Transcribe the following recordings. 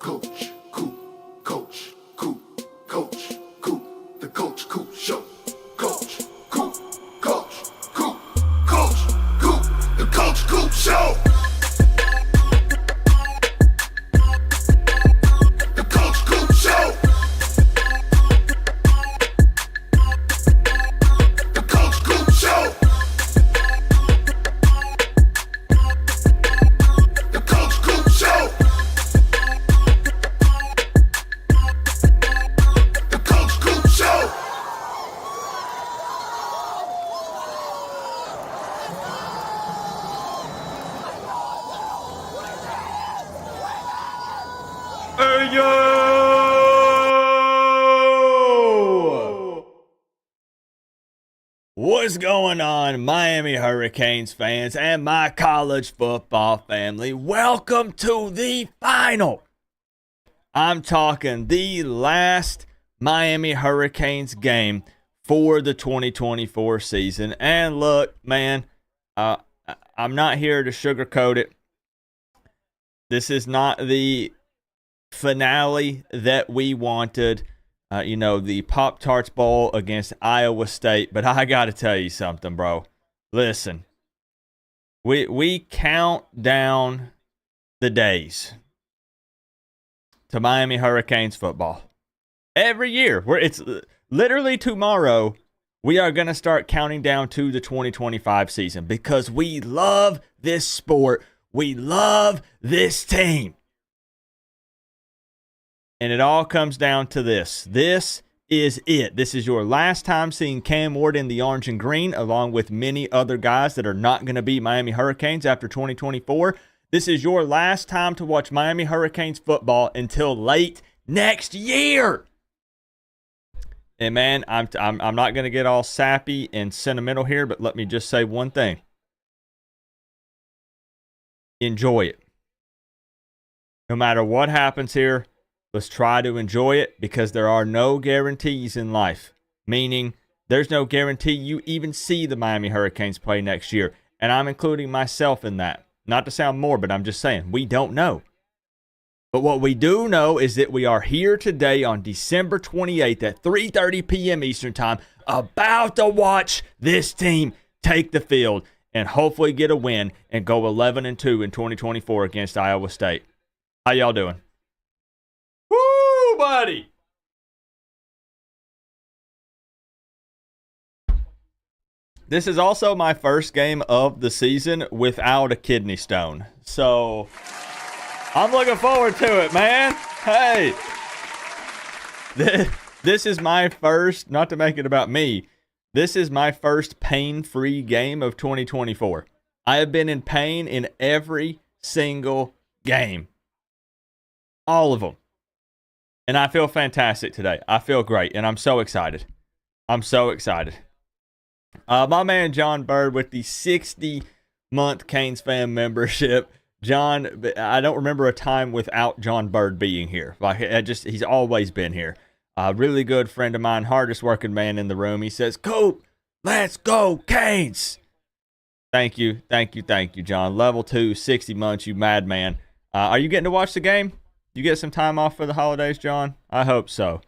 Coach, Coop, Coach, Coop, Coach, Coop, the Coach Coop Show. Coach, Coop, Coach, Coop, Coach, Coop, the Coach Coop Show. The Coach Coop Show. The Coach Coop Show. The Coach Coop Show. The Coach Coop Show. Hey yo! What's going on, Miami Hurricanes fans and my college football family? Welcome to the final. I'm talking the last Miami Hurricanes game for the 2024 season. And look, man, I'm not here to sugarcoat it. This is not the finale that we wanted, the Pop-Tarts Bowl against Iowa State. But I got to tell you something, bro. Listen, we count down the days to Miami Hurricanes football. Every year, it's literally tomorrow, we are going to start counting down to the 2025 season because we love this sport. We love this team. And it all comes down to this. This is it. This is your last time seeing Cam Ward in the orange and green, along with many other guys that are not going to be Miami Hurricanes after 2024. This is your last time to watch Miami Hurricanes football until late next year. And man, I'm not going to get all sappy and sentimental here, but let me just say one thing. Enjoy it. No matter what happens here, let's try to enjoy it because there are no guarantees in life. Meaning, there's no guarantee you even see the Miami Hurricanes play next year. And I'm including myself in that. Not to sound morbid, I'm just saying, we don't know. But what we do know is that we are here today on December 28th at 3:30 p.m. Eastern Time about to watch this team take the field and hopefully get a win and go 11-2 in 2024 against Iowa State. How y'all doing? Woo, buddy! This is also my first game of the season without a kidney stone. So I'm looking forward to it, man. Hey, this is my first, not to make it about me, this is my first pain-free game of 2024. I have been in pain in every single game. All of them. And I feel fantastic today. I feel great, and I'm so excited. I'm so excited. My man John Bird with the 60-month Canes fan membership. John, I don't remember a time without John Bird being here. He's always been here. A really good friend of mine, hardest working man in the room. He says, Coop, let's go Canes. Thank you, John. Level 2, 60 months, you madman. Are you getting to watch the game? You get some time off for the holidays, John? I hope so.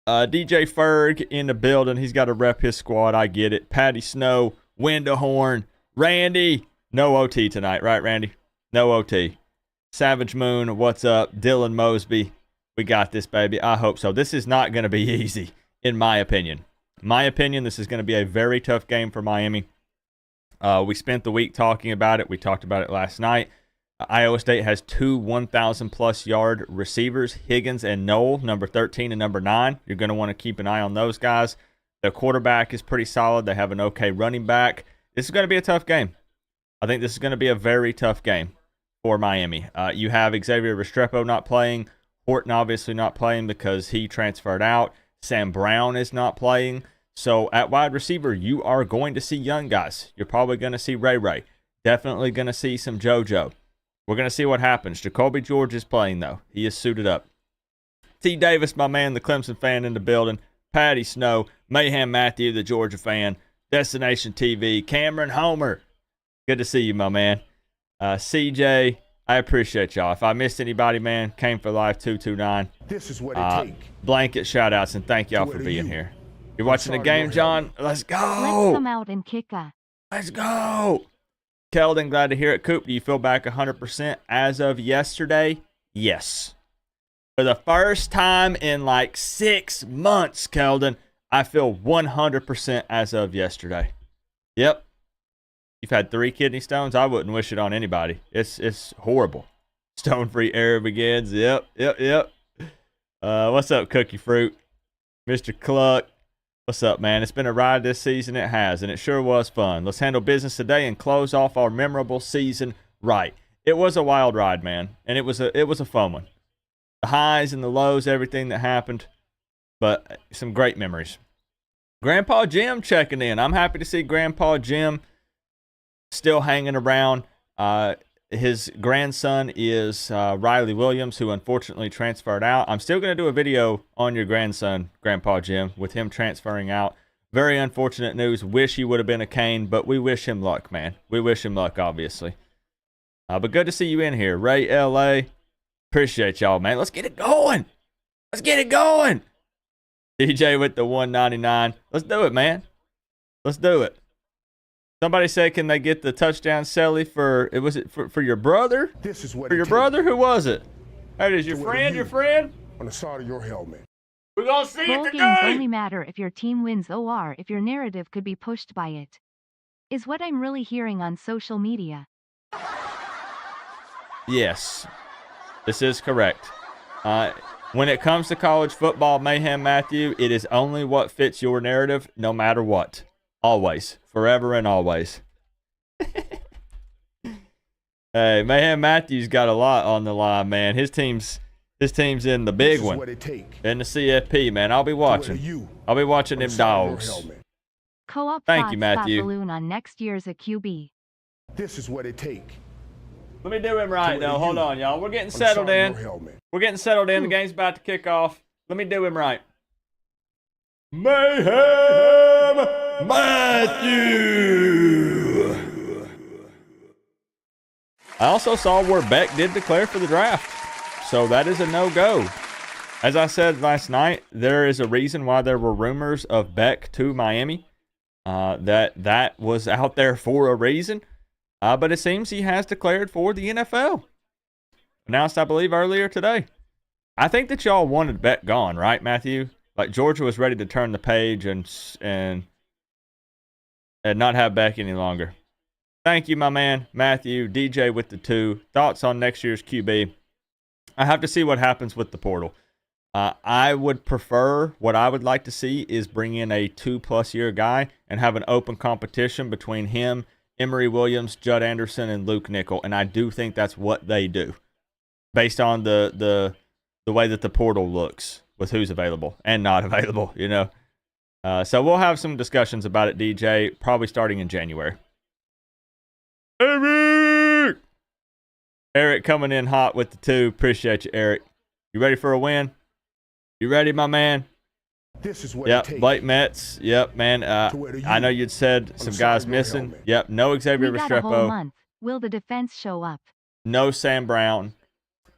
DJ Ferg in the building. He's got to rep his squad. I get it. Patty Snow, Windahorn, Randy. No OT tonight, right, Randy? No OT. Savage Moon, what's up? Dylan Mosby. We got this, baby. I hope so. This is not going to be easy, in my opinion. This is going to be a very tough game for Miami. We spent the week talking about it. We talked about it last night. Iowa State has two 1,000-plus yard receivers, Higgins and Knoll, number 13 and number 9. You're going to want to keep an eye on those guys. The quarterback is pretty solid. They have an okay running back. This is going to be a tough game. I think this is going to be a very tough game for Miami. You have Xavier Restrepo not playing. Horton obviously not playing because he transferred out. Sam Brown is not playing. So at wide receiver, you are going to see young guys. You're probably going to see Ray. Definitely going to see some JoJo. We're going to see what happens. Jacoby George is playing, though. He is suited up. T. Davis, my man, the Clemson fan in the building. Patty Snow. Mayhem Matthew, the Georgia fan. Destination TV. Cameron Homer. Good to see you, my man. CJ. I appreciate y'all. If I missed anybody, man, came for life 229. This is what it takes. Blanket shout outs and thank y'all for being here. You're watching the game, John? Let's go. Let's come out and kick a. Let's go. Keldon, glad to hear it. Coop, do you feel back 100% as of yesterday? Yes. For the first time in like 6 months, Keldon, I feel 100% as of yesterday. Yep. You've had 3 kidney stones. I wouldn't wish it on anybody. It's horrible. Stone-free era begins. Yep. What's up, Cookie Fruit? Mr. Cluck. What's up, man? It's been a ride this season. It has, and it sure was fun. Let's handle business today and close off our memorable season right. It was a wild ride, man, and it was a fun one. The highs and the lows, everything that happened, but some great memories. Grandpa Jim checking in. I'm happy to see Grandpa Jim still hanging around. His grandson is Riley Williams, who unfortunately transferred out. I'm still going to do a video on your grandson, Grandpa Jim, with him transferring out. Very unfortunate news. Wish he would have been a Cane, but we wish him luck, man. We wish him luck, obviously. But good to see you in here. Ray L.A., appreciate y'all, man. Let's get it going. Let's get it going. DJ with the 199. Let's do it, man. Let's do it. Somebody said, can they get the touchdown celly for your brother? This is what For your brother? Who was it? Hey, is your friend your friend? On the side of your helmet. We're going to see Bowl it games today. only matter if your team wins or if your narrative could be pushed by it. Is what I'm really hearing on social media. Yes, this is correct. When it comes to college football, Mayhem Matthew, it is only what fits your narrative, no matter what. Always. Forever and always. Hey, Mayhem Matthews got a lot on the line, man. His team's in the big one. What it take. In the CFP, man. I'll be watching. I'll be watching them dogs. Co-op Thank you, Matthew. balloon on next year's a QB. This is what it take. Let me do him right, though. Hold on, y'all. We're getting settled in. We're getting settled in. The game's about to kick off. Let me do him right. Mayhem Matthew. I also saw where Beck did declare for the draft, so that is a no-go. As I said last night, there is a reason why there were rumors of Beck to Miami. That was out there for a reason. But it seems he has declared for the NFL. Announced, I believe, earlier today. I think that y'all wanted Beck gone, right, Matthew? Like Georgia was ready to turn the page and not have Beck any longer. Thank you, my man, Matthew, DJ with the 2. Thoughts on next year's QB? I have to see what happens with the portal. I would prefer, what I would like to see is bring in a 2+ year guy and have an open competition between him, Emory Williams, Judd Anderson, and Luke Nickel. And I do think that's what they do based on the way that the portal looks with who's available and not available, you know. So we'll have some discussions about it, DJ, probably starting in January. Eric coming in hot with the 2. Appreciate you, Eric. You ready for a win? You ready, my man? This is what yep, it takes. Blake Metz. Yep, man. I know you'd said some guys missing. Helmet. Yep, no Xavier We got a whole Restrepo. month. Will the defense show up? No Sam Brown.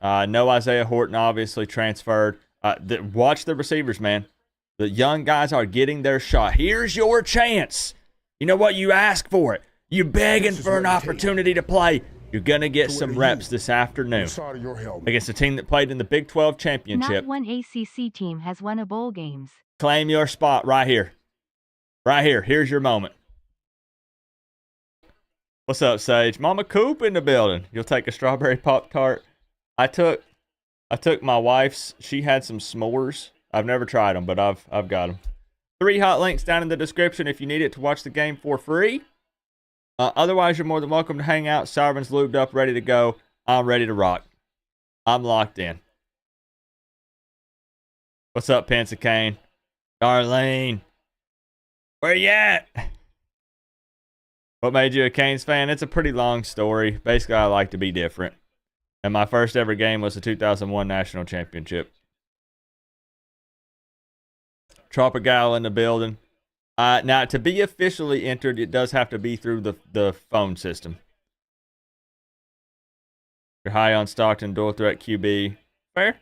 No Isaiah Horton, obviously transferred. Watch the receivers, man. The young guys are getting their shot. Here's your chance. You know what? You ask for it. You're begging for an opportunity to play. You're going to get some reps this afternoon against a team that played in the Big 12 championship. Not one ACC team has won a bowl games. Claim your spot right here. Right here. Here's your moment. What's up, Sage? Mama Coop in the building. You'll take a strawberry Pop-Tart. I took my wife's. She had some s'mores. I've never tried them, but I've got them. 3 hot links down in the description if you need it to watch the game for free. Otherwise, you're more than welcome to hang out. Sarvin's lubed up, ready to go. I'm ready to rock. I'm locked in. What's up, Pensacane? Darlene. Where you at? What made you a Canes fan? It's a pretty long story. Basically, I like to be different. And my first ever game was the 2001 National Championship. Tropical in the building. Now, to be officially entered, it does have to be through the phone system. You're high on Stockton, dual threat QB. Fair.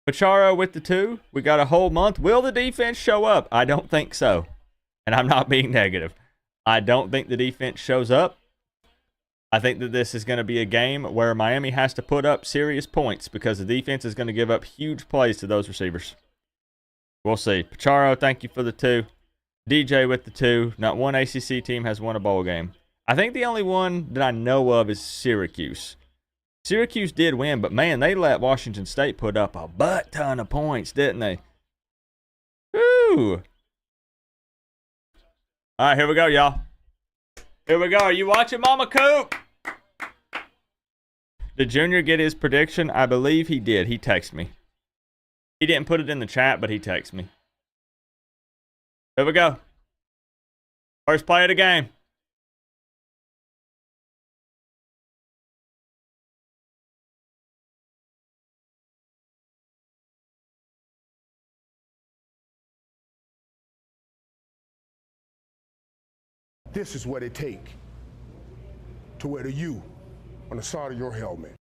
Pacharo with the 2. We got a whole month. Will the defense show up? I don't think so. And I'm not being negative. I don't think the defense shows up. I think that this is going to be a game where Miami has to put up serious points because the defense is going to give up huge plays to those receivers. We'll see. Pacharo, thank you for the 2. DJ with the 2. Not one ACC team has won a bowl game. I think the only one that I know of is Syracuse. Syracuse did win, but man, they let Washington State put up a butt ton of points, didn't they? Woo! All right, here we go, y'all. Here we go. Are you watching, Mama Coop? Did Junior get his prediction? I believe he did. He texted me. He didn't put it in the chat, but he texted me. Here we go. First play of the game. This is what it takes to wear the U on the side of your helmet.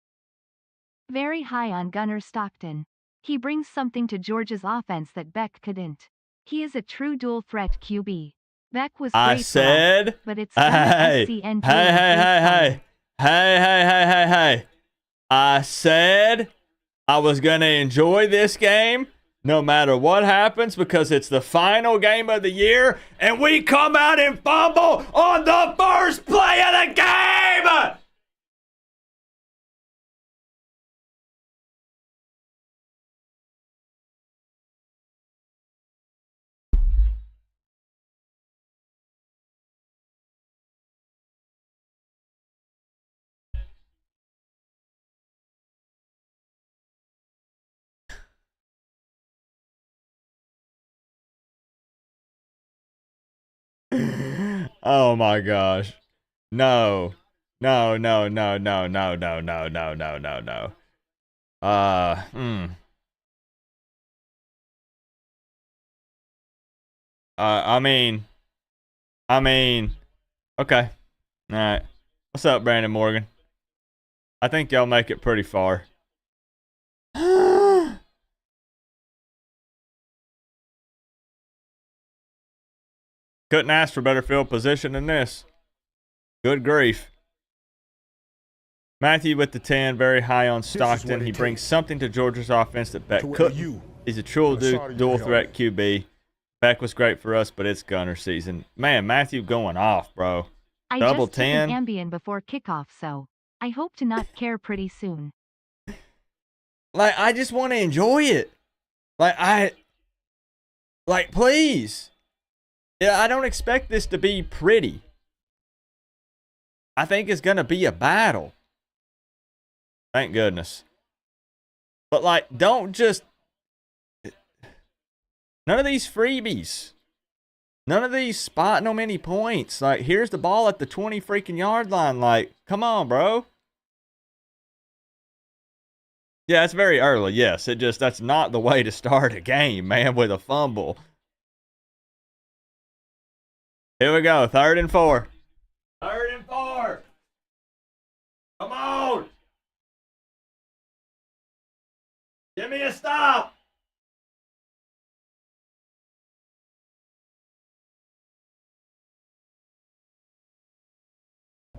Very high on Gunnar Stockton. He brings something to Georgia's offense that Beck couldn't. He is a true dual threat QB. Beck was great I said, for us, but it's hey. I said I was going to enjoy this game no matter what happens because it's the final game of the year and we come out and fumble on the first play of the game. Oh my gosh. No. No, no, no, no, no, no, no, no, no, no, no. I mean, okay. All right. What's up, Brandon Morgan? I think y'all make it pretty far. Couldn't ask for better field position than this. Good grief. Matthew with the 10, very high on Stockton. He brings something to Georgia's offense that Beck couldn't. He's a true dual threat QB. Beck was great for us, but it's Gunner season. Man, Matthew going off, bro. I Double just took 10. an Ambien before kickoff, so I hope to not care pretty soon. Like, I just want to enjoy it. Like, please. Yeah, I don't expect this to be pretty. I think it's going to be a battle. Thank goodness. But, like, don't just... None of these freebies. None of these spotting them any points. Like, here's the ball at the 20 freaking yard line. Like, come on, bro. Yeah, it's very early. Yes, that's not the way to start a game, man, with a fumble. Here we go. 3rd and 4. 3rd and 4. Come on. Give me a stop.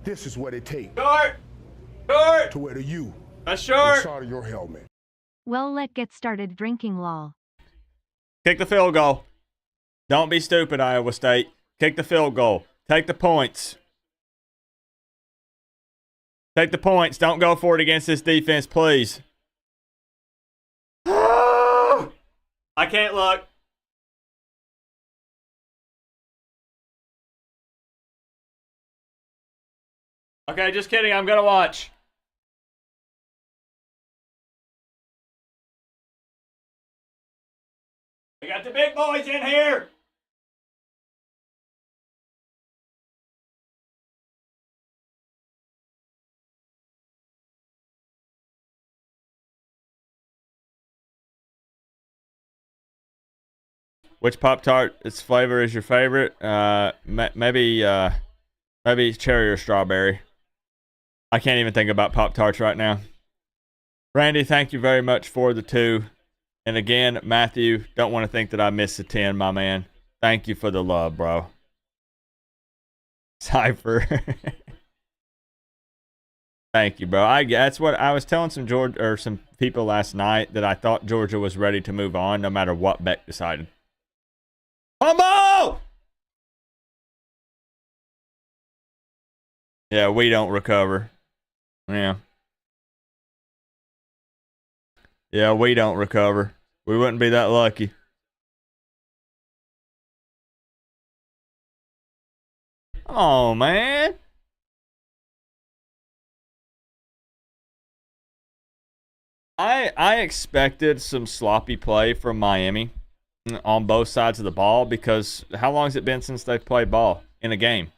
This is what it takes Short. Short. to wear the U That's on the short. side of your helmet. Well, let's get started drinking, lol. Kick the field goal. Don't be stupid, Iowa State. Kick the field goal. Take the points. Take the points. Don't go for it against this defense, please. I can't look. Okay, just kidding. I'm going to watch. We got the big boys in here. Which Pop-Tart its flavor is your favorite? Maybe cherry or strawberry. I can't even think about Pop-Tarts right now. Randy, thank you very much for the 2. And again, Matthew, don't want to think that I missed the 10, my man. Thank you for the love, bro. Cypher. Thank you, bro. That's what I was telling some people last night, that I thought Georgia was ready to move on no matter what Beck decided. Fumble! Yeah, we don't recover. Yeah. Yeah, we don't recover. We wouldn't be that lucky. Oh, man. I expected some sloppy play from Miami on both sides of the ball, because how long has it been since they've played ball in a game?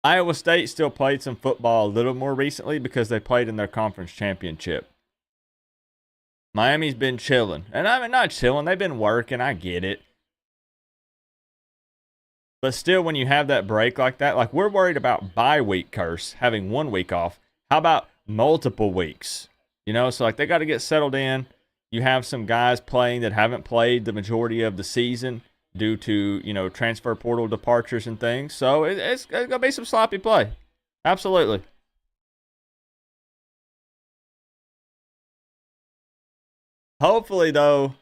Iowa State still played some football a little more recently because they played in their conference championship. Miami's been chilling. And I mean, not chilling. They've been working. I get it. But still, when you have that break like that, like we're worried about bye week curse, having 1 week off. How about multiple weeks? You know, so like they got to get settled in. You have some guys playing that haven't played the majority of the season due to, you know, transfer portal departures and things. So it's going to be some sloppy play. Absolutely. Hopefully, though,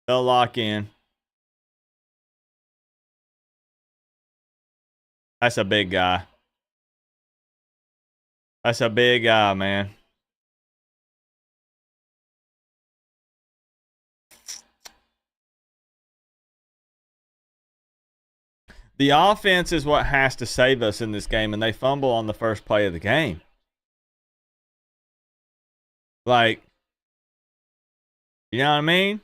they'll lock in. That's a big guy. That's a big guy, man. The offense is what has to save us in this game, and they fumble on the first play of the game. Like, you know what I mean?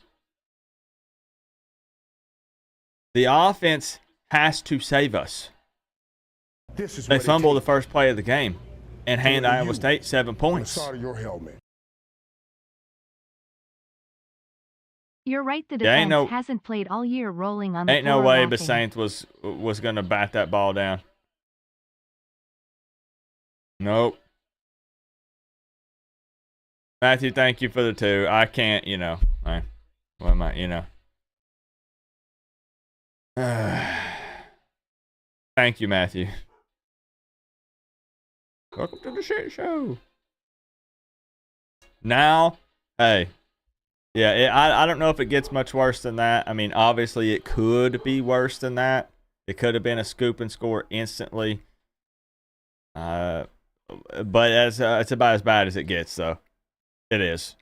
The offense has to save us. They fumble the first play of the game and hand Iowa State 7 points. You're right, the defense hasn't played all year, rolling on the floor. Ain't no way laughing. Basaint was going to bat that ball down. Nope. Matthew, thank you for the 2. I can't, you know. What am I, you know. Thank you, Matthew. Welcome to the shit show. Now, hey. Yeah, I don't know if it gets much worse than that. I mean, obviously it could be worse than that. It could have been a scoop and score instantly. But it's about as bad as it gets, though. It is.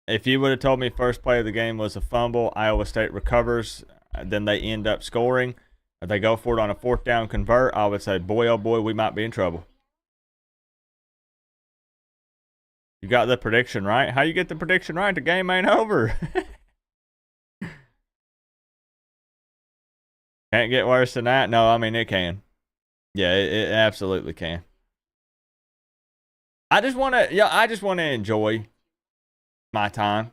If you would have told me first play of the game was a fumble, Iowa State recovers, then they end up scoring, they go for it on a 4th down convert, I would say, boy, oh boy, we might be in trouble. You got the prediction right? How you get the prediction right? The game ain't over. Can't get worse than that? No, I mean, it can. Yeah, it absolutely can. I just want to enjoy my time.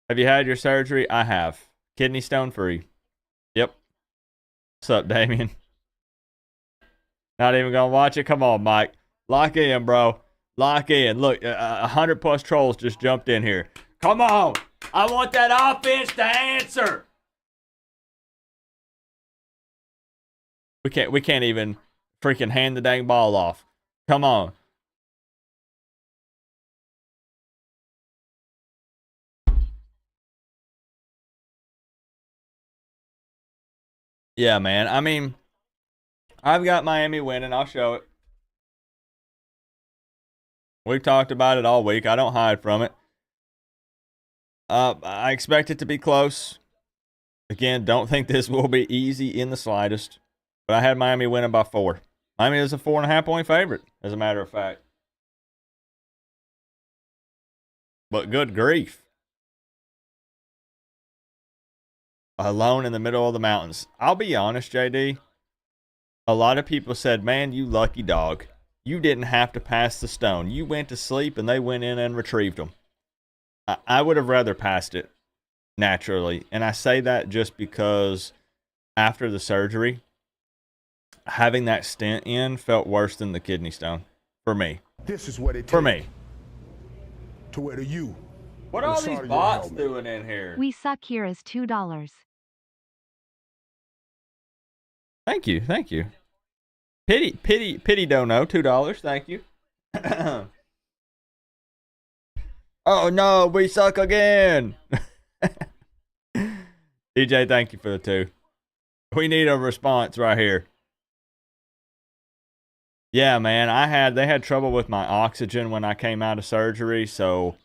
Have you had your surgery? I have. Kidney stone free. Yep. What's up, Damien? Not even going to watch it? Come on, Mike. Lock in, bro. Lock in. Look, 100+ trolls just jumped in here. Come on. I want that offense to answer. We can't even freaking hand the dang ball off. Come on. Yeah, man. I mean, I've got Miami winning. I'll show it. We've talked about it all week. I don't hide from it. I expect it to be close. Again, don't think this will be easy in the slightest. But I had Miami winning by 4. Miami is a 4.5-point favorite, as a matter of fact. But good grief. Alone in the middle of the mountains. I'll be honest, JD. A lot of people said, man, you lucky dog. You didn't have to pass the stone. You went to sleep and they went in and retrieved them. I would have rather passed it naturally. And I say that just because after the surgery, having that stent in felt worse than the kidney stone for me. This is what it takes For me. to wear the U. What on are the all side these of your bots helmet. doing in here? We suck here is $2. Thank you, thank you. Pity dono, $2, thank you. Oh no, we suck again. DJ, thank you for the 2. We need a response right here. Yeah, man, they had trouble with my oxygen when I came out of surgery, so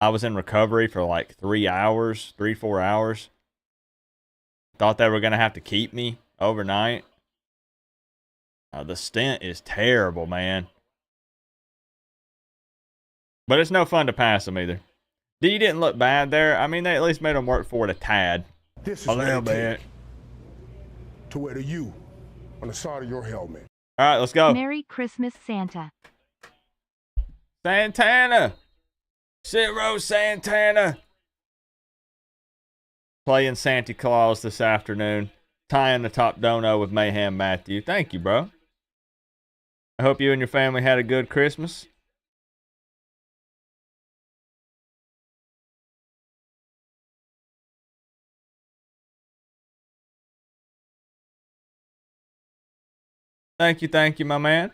I was in recovery for like 4 hours. Thought they were gonna have to keep me overnight. The stent is terrible, man. But it's no fun to pass them either. D didn't look bad there. I mean, they at least made them work for it a tad. This is A what little it bit. takes to wear the U on the side of your helmet. All right, let's go. Merry Christmas, Santa. Santana. Zero Santana. Playing Santa Claus this afternoon. Tying the top dono with Mayhem Matthew. Thank you, bro. I hope you and your family had a good Christmas. Thank you, my man.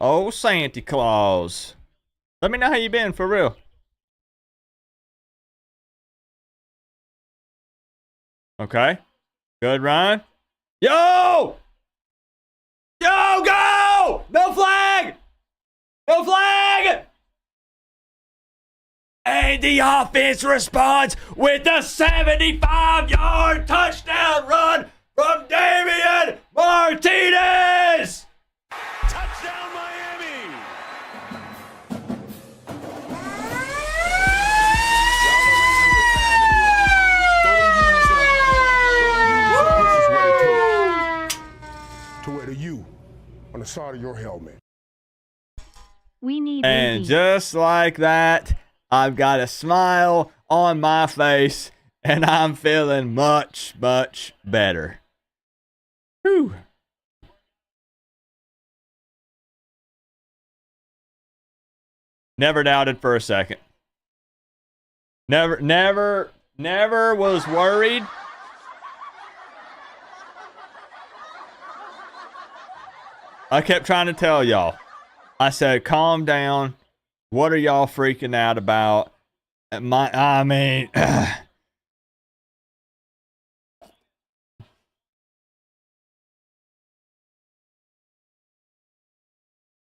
Oh, Santa Claus. Let me know how you been, for real. Okay. Good, Ryan. Yo! Yo, go! No flag! No flag! And the offense responds with a 75-yard touchdown run from Damian Martinez! Touchdown, Miami! This is what it takes to wear the U on the side of your helmet. We need And Ruby. just like that, I've got a smile on my face, and I'm feeling much, much better. Whew. Never doubted for a second. Never was worried. I kept trying to tell y'all. I said, calm down. What are y'all freaking out about? I mean,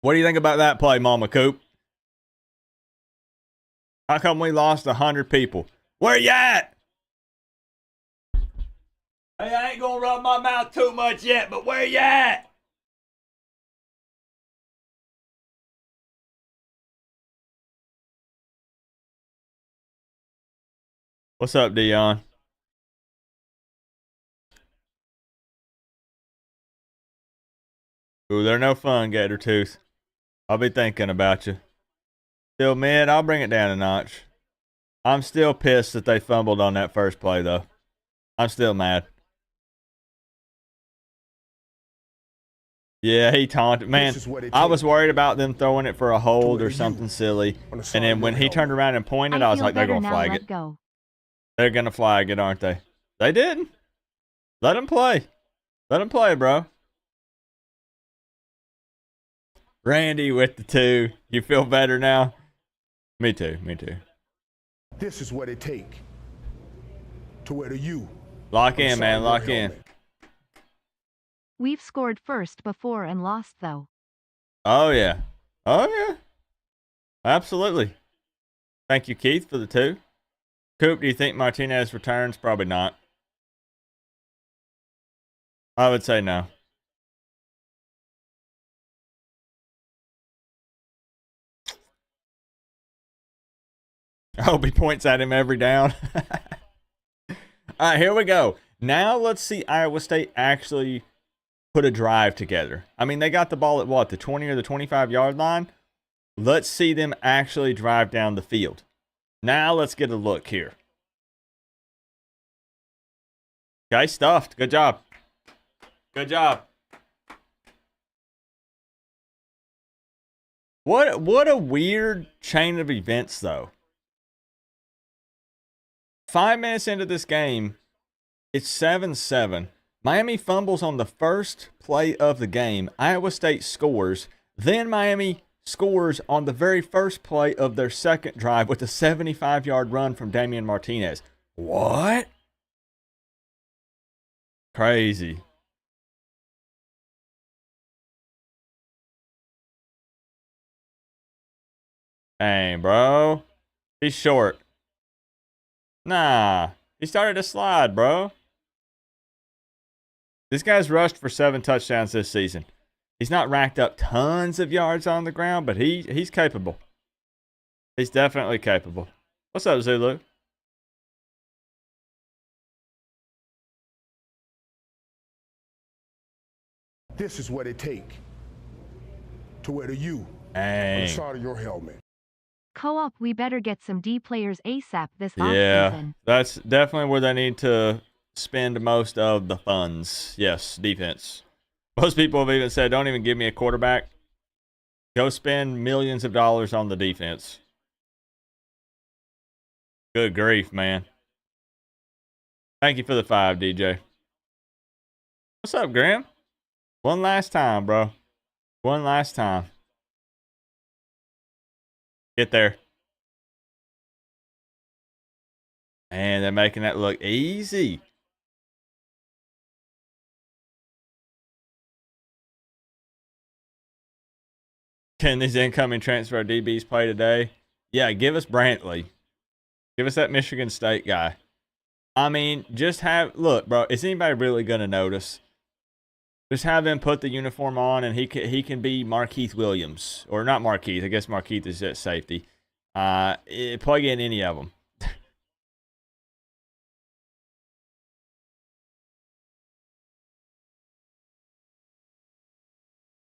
what do you think about that play, Mama Coop? How come we lost 100 people? Where you at? Hey, I ain't gonna rub my mouth too much yet, but where you at? What's up, Dion? Ooh, they're no fun, Gator Tooth. I'll be thinking about you. Still mid, I'll bring it down a notch. I'm still pissed that they fumbled on that first play, though. I'm still mad. Yeah, he taunted. Man, I was worried about them throwing it for a hold or something silly. And then when he turned around and pointed, I was feel like, they're better going to now, flag let it. go. They're going to flag it, aren't they? They didn't. Let them play. Let them play, bro. Randy with the 2. You feel better now? Me too. Me too. This is what it takes to wear the U. Lock on the in, side man. of your Lock in. helmet. We've scored first before and lost though. Oh, yeah. Oh, yeah. Absolutely. Thank you, Keith, for the 2. Coop, do you think Martinez returns? Probably not. I would say no. I hope he points at him every down. All right, here we go. Now let's see Iowa State actually put a drive together. I mean, they got the ball at what, the 20 or the 25-yard line? Let's see them actually drive down the field. Now let's get a look here. Okay, stuffed. Good job. Good job. What a weird chain of events, though. 5 minutes into this game, it's 7-7. Miami fumbles on the first play of the game. Iowa State scores. Then Miami scores on the very first play of their second drive with a 75-yard run from Damian Martinez. What? Crazy. Dang, bro. He's short. Nah. He started to slide, bro. This guy's rushed for 7 touchdowns this season. He's not racked up tons of yards on the ground, but he's capable. He's definitely capable. What's up, Zulu? This is what it take to wear the U on the Dang. side of your helmet. Co-op, we better get some D players ASAP this Yeah, offseason. that's definitely where they need to spend most of the funds. Yes, defense. Most people have even said, don't even give me a quarterback. Go spend millions of dollars on the defense. Good grief, man. Thank you for the 5, DJ. What's up, Graham? One last time, bro. One last time. Get there. Man, they're making that look easy. Can these incoming transfer DBs play today? Yeah, give us Brantley. Give us that Michigan State guy. I mean, just have... Look, bro, is anybody really going to notice? Just have him put the uniform on, and he can be Markeith Williams. Or not Markeith. I guess Markeith is at safety. Plug in any of them.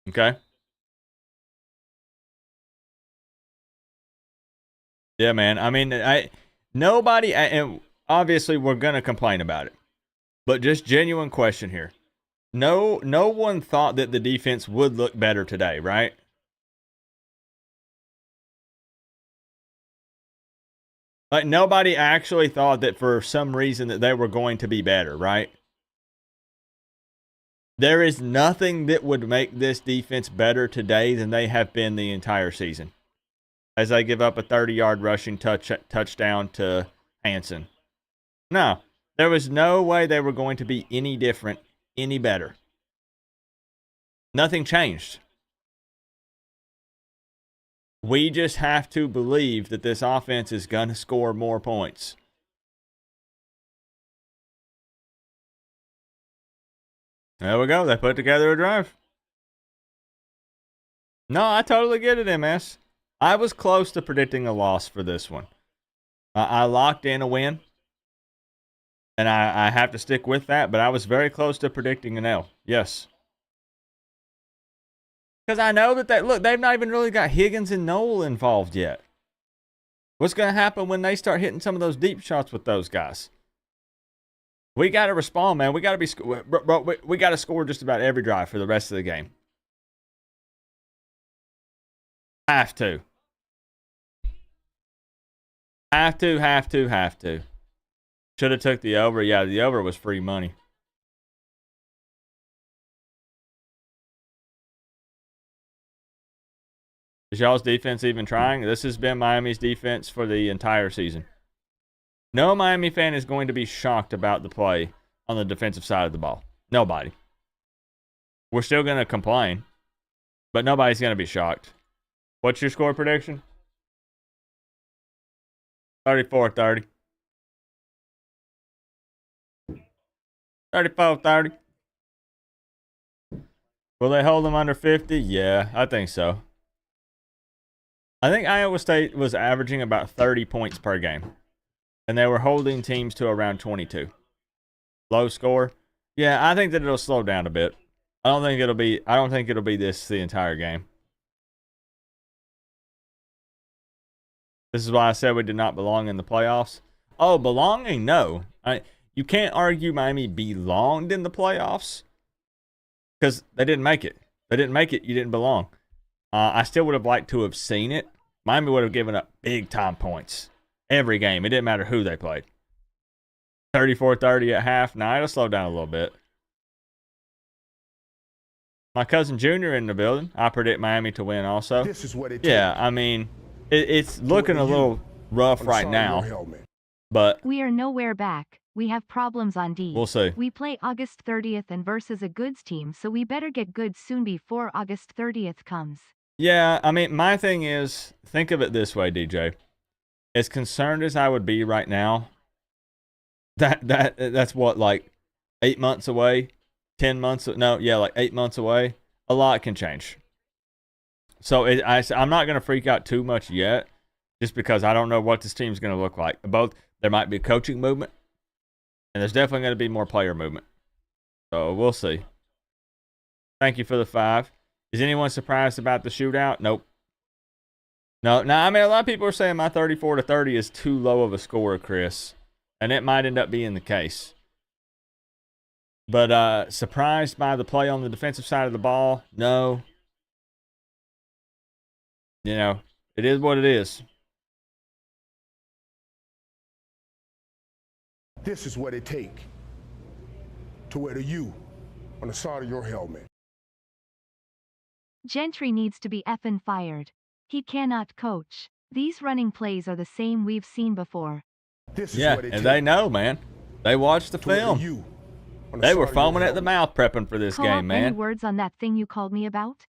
Okay? Yeah, man. I mean, nobody... And obviously, we're going to complain about it. But just genuine question here. No one thought that the defense would look better today, right? Like, nobody actually thought that for some reason that they were going to be better, right? There is nothing that would make this defense better today than they have been the entire season. As they give up a 30-yard rushing touchdown to Hansen. No, there was no way they were going to be any different, any better. Nothing changed. We just have to believe that this offense is going to score more points. There we go. They put together a drive. No, I totally get it, MS. I was close to predicting a loss for this one. I locked in a win. And I have to stick with that, but I was very close to predicting an L. Yes. Because I know that look, they've not even really got Higgins and Noel involved yet. What's going to happen when they start hitting some of those deep shots with those guys? We got to respond, man. We got to be, bro, we got to score just about every drive for the rest of the game. Have to. Have to. Should have took the over. Yeah, the over was free money. Is y'all's defense even trying? This has been Miami's defense for the entire season. No Miami fan is going to be shocked about the play on the defensive side of the ball. Nobody. We're still going to complain, but nobody's going to be shocked. What's your score prediction? 34-30. 34-30. Will they hold them under 50? Yeah, I think so. I think Iowa State was averaging about 30 points per game. And they were holding teams to around 22. Low score. Yeah, I think that it'll slow down a bit. I don't think it'll be this the entire game. This is why I said we did not belong in the playoffs. Oh, belonging? No. you can't argue Miami belonged in the playoffs because they didn't make it. They didn't make it. You didn't belong. I still would have liked to have seen it. Miami would have given up big time points every game. It didn't matter who they played. 34-30 at half. Now it'll slow down a little bit. My cousin Junior in the building. I predict Miami to win also. This is what it Yeah, takes. I mean, it's looking a little rough right now, but We are nowhere back. We have problems on D. we'll see. We play August 30th and versus a goods team, so we better get good soon before August 30th comes. Yeah, I mean, my thing is, think of it this way, DJ. As concerned as I would be right now, that's what, like 8 months away, 10 months. No, yeah, like 8 months away. A lot can change. So I'm not going to freak out too much yet, just because I don't know what this team's going to look like. There might be coaching movement, and there's definitely going to be more player movement. So we'll see. Thank you for the 5. Is anyone surprised about the shootout? Nope. No, I mean, a lot of people are saying my 34-30 is too low of a score, Chris. And it might end up being the case. But surprised by the play on the defensive side of the ball? No. You know, it is what it is. This is what it takes to wear the U on the side of your helmet. Gentry needs to be effing fired. He cannot coach. These running plays are the same we've seen before. This is Yeah, what it and takes they know, man. They watched the to wear the film. U on the They side were of your foaming at the helmet. mouth prepping for this Co-op, game, any man. words on that thing you called me about?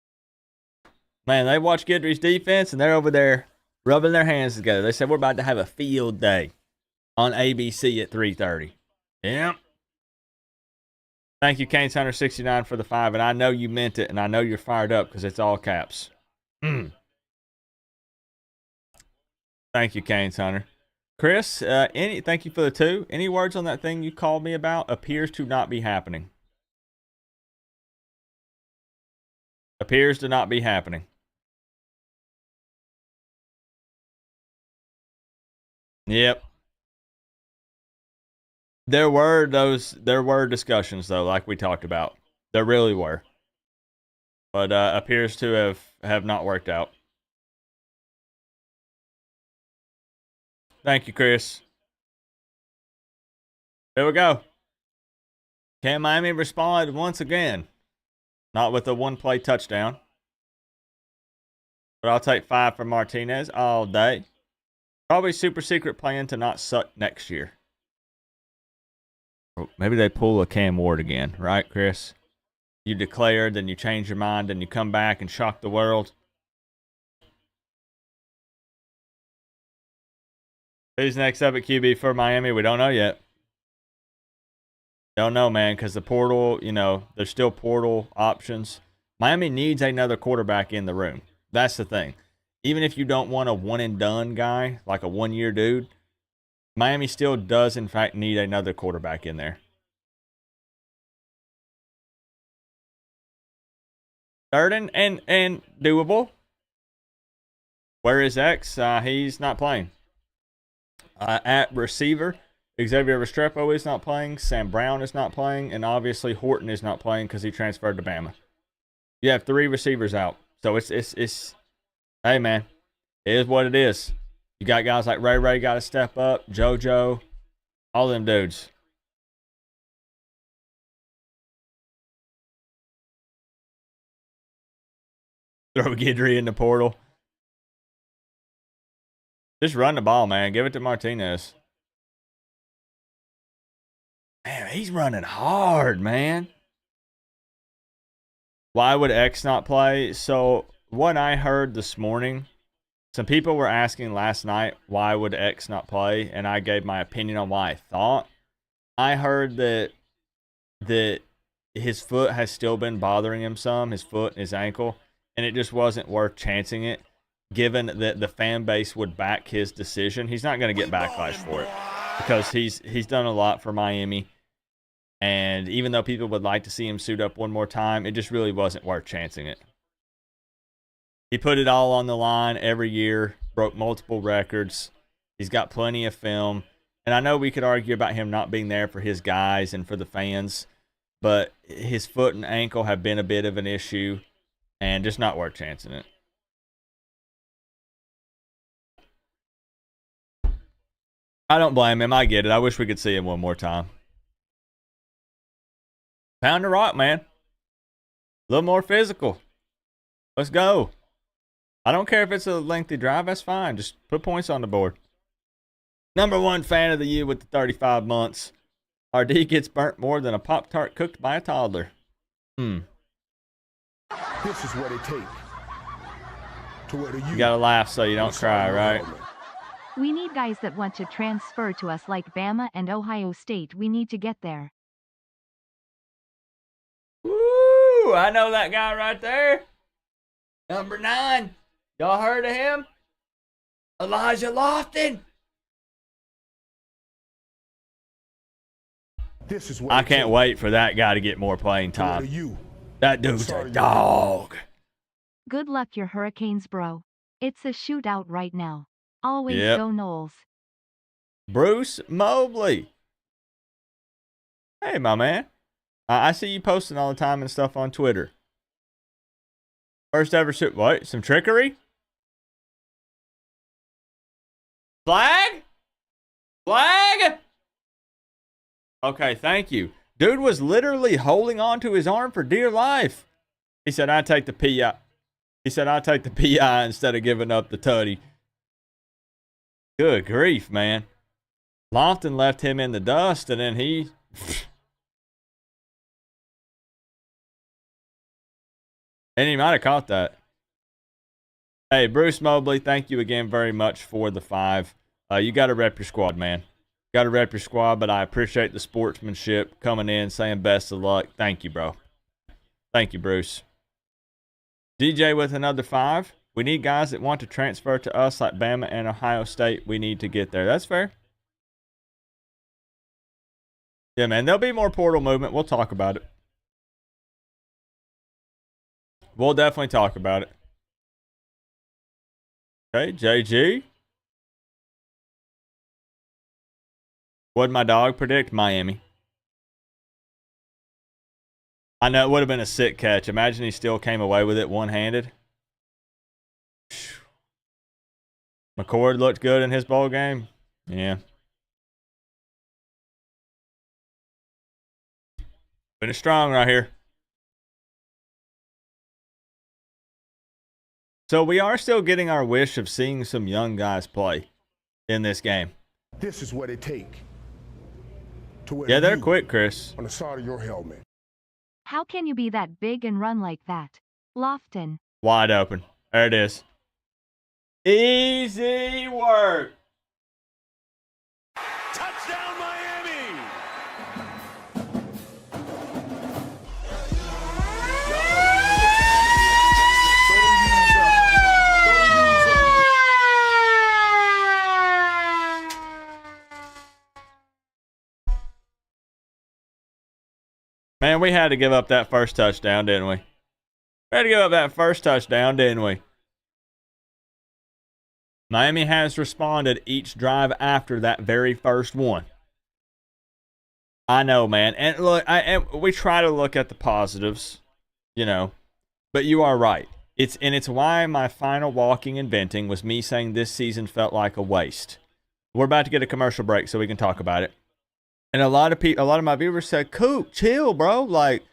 Man, they watched Guidry's defense, and they're over there rubbing their hands together. They said, we're about to have a field day on ABC at 3:30. Yep. Thank you, Canes Hunter 69 for the 5, and I know you meant it, and I know you're fired up because it's all caps. Thank you, Canes Hunter. Chris, thank you for the 2. Any words on that thing you called me about? Appears to not be happening. Appears to not be happening. Yep. There were discussions though, like we talked about. There really were. But appears to have not worked out. Thank you, Chris. There we go. Can Miami respond once again? Not with a one-play touchdown. But I'll take 5 for Martinez all day. Probably super secret plan to not suck next year. Maybe they pull a Cam Ward again, right, Chris? You declare, then you change your mind, then you come back and shock the world. Who's next up at QB for Miami? We don't know yet. Don't know, man, because the portal, there's still portal options. Miami needs another quarterback in the room. That's the thing. Even if you don't want a one-and-done guy, like a one-year dude, Miami still does, in fact, need another quarterback in there. Third and doable. Where is X? He's not playing. At receiver, Xavier Restrepo is not playing. Sam Brown is not playing. And obviously Horton is not playing because he transferred to Bama. You have 3 receivers out. So it's hey, man, it is what it is. You got guys like Ray got to step up. JoJo. All them dudes. Throw Guidry in the portal. Just run the ball, man. Give it to Martinez. Man, he's running hard, man. Why would X not play? So, what I heard this morning, some people were asking last night, why would X not play? And I gave my opinion on why I thought. I heard that his foot has still been bothering him some, his foot and his ankle, and it just wasn't worth chancing it. Given that the fan base would back his decision, he's not going to get backlash for it because he's done a lot for Miami. And even though people would like to see him suit up one more time, it just really wasn't worth chancing it. He put it all on the line every year, broke multiple records. He's got plenty of film. And I know we could argue about him not being there for his guys and for the fans, but his foot and ankle have been a bit of an issue and just not worth chancing it. I don't blame him. I get it. I wish we could see him one more time. Pound the rock, man. A little more physical. Let's go. I don't care if it's a lengthy drive. That's fine. Just put points on the board. Number one fan of the year with the 35 months. RD gets burnt more than a Pop-Tart cooked by a toddler. This is what it takes to wear the You gotta laugh so you don't cry, right? We need guys that want to transfer to us like Bama and Ohio State. We need to get there. Woo! I know that guy right there. Number 9. Y'all heard of him? Elijah Lofton. This is what I it can't takes wait for that guy to get more playing to wear the time. you. That dude's a dog. Good luck your Hurricanes, bro. It's a shootout right now. Always Yep. go Knowles. Bruce Mobley. Hey, my man. I see you posting all the time and stuff on Twitter. First ever shoot. What? Some trickery? Flag? Flag? Okay, thank you. Dude was literally holding on to his arm for dear life. He said, I take the PI. He said, I take the PI instead of giving up the tutty. Good grief, man. Lofton left him in the dust, and then he... and he might have caught that. Hey, Bruce Mobley, thank you again very much for the 5. You got to rep your squad, man. Got to rep your squad, but I appreciate the sportsmanship coming in, saying best of luck. Thank you, bro. Thank you, Bruce. DJ with another 5. We need guys that want to transfer to us like Bama and Ohio State. We need to get there. That's fair. Yeah, man. There'll be more portal movement. We'll talk about it. We'll definitely talk about it. Okay, JG. What'd my dog predict? Miami. I know it would have been a sick catch. Imagine he still came away with it one-handed. McCord looked good in his bowl game. Yeah. Finish strong right here. So we are still getting our wish of seeing some young guys play in this game. This is what it takes to wear Yeah, the they're you quick, Chris. on the side of your helmet. How can you be that big and run like that? Lofton. Wide open. There it is. Easy work. Touchdown, Miami! Man, we had to give up that first touchdown, didn't we? We had to give up that first touchdown, didn't we? Miami has responded each drive after that very first one. I know, man. And look, we try to look at the positives, you know, but you are right. It's why my final walking and venting was me saying this season felt like a waste. We're about to get a commercial break so we can talk about it. And a lot of my viewers said, "Coop, chill, bro. Like,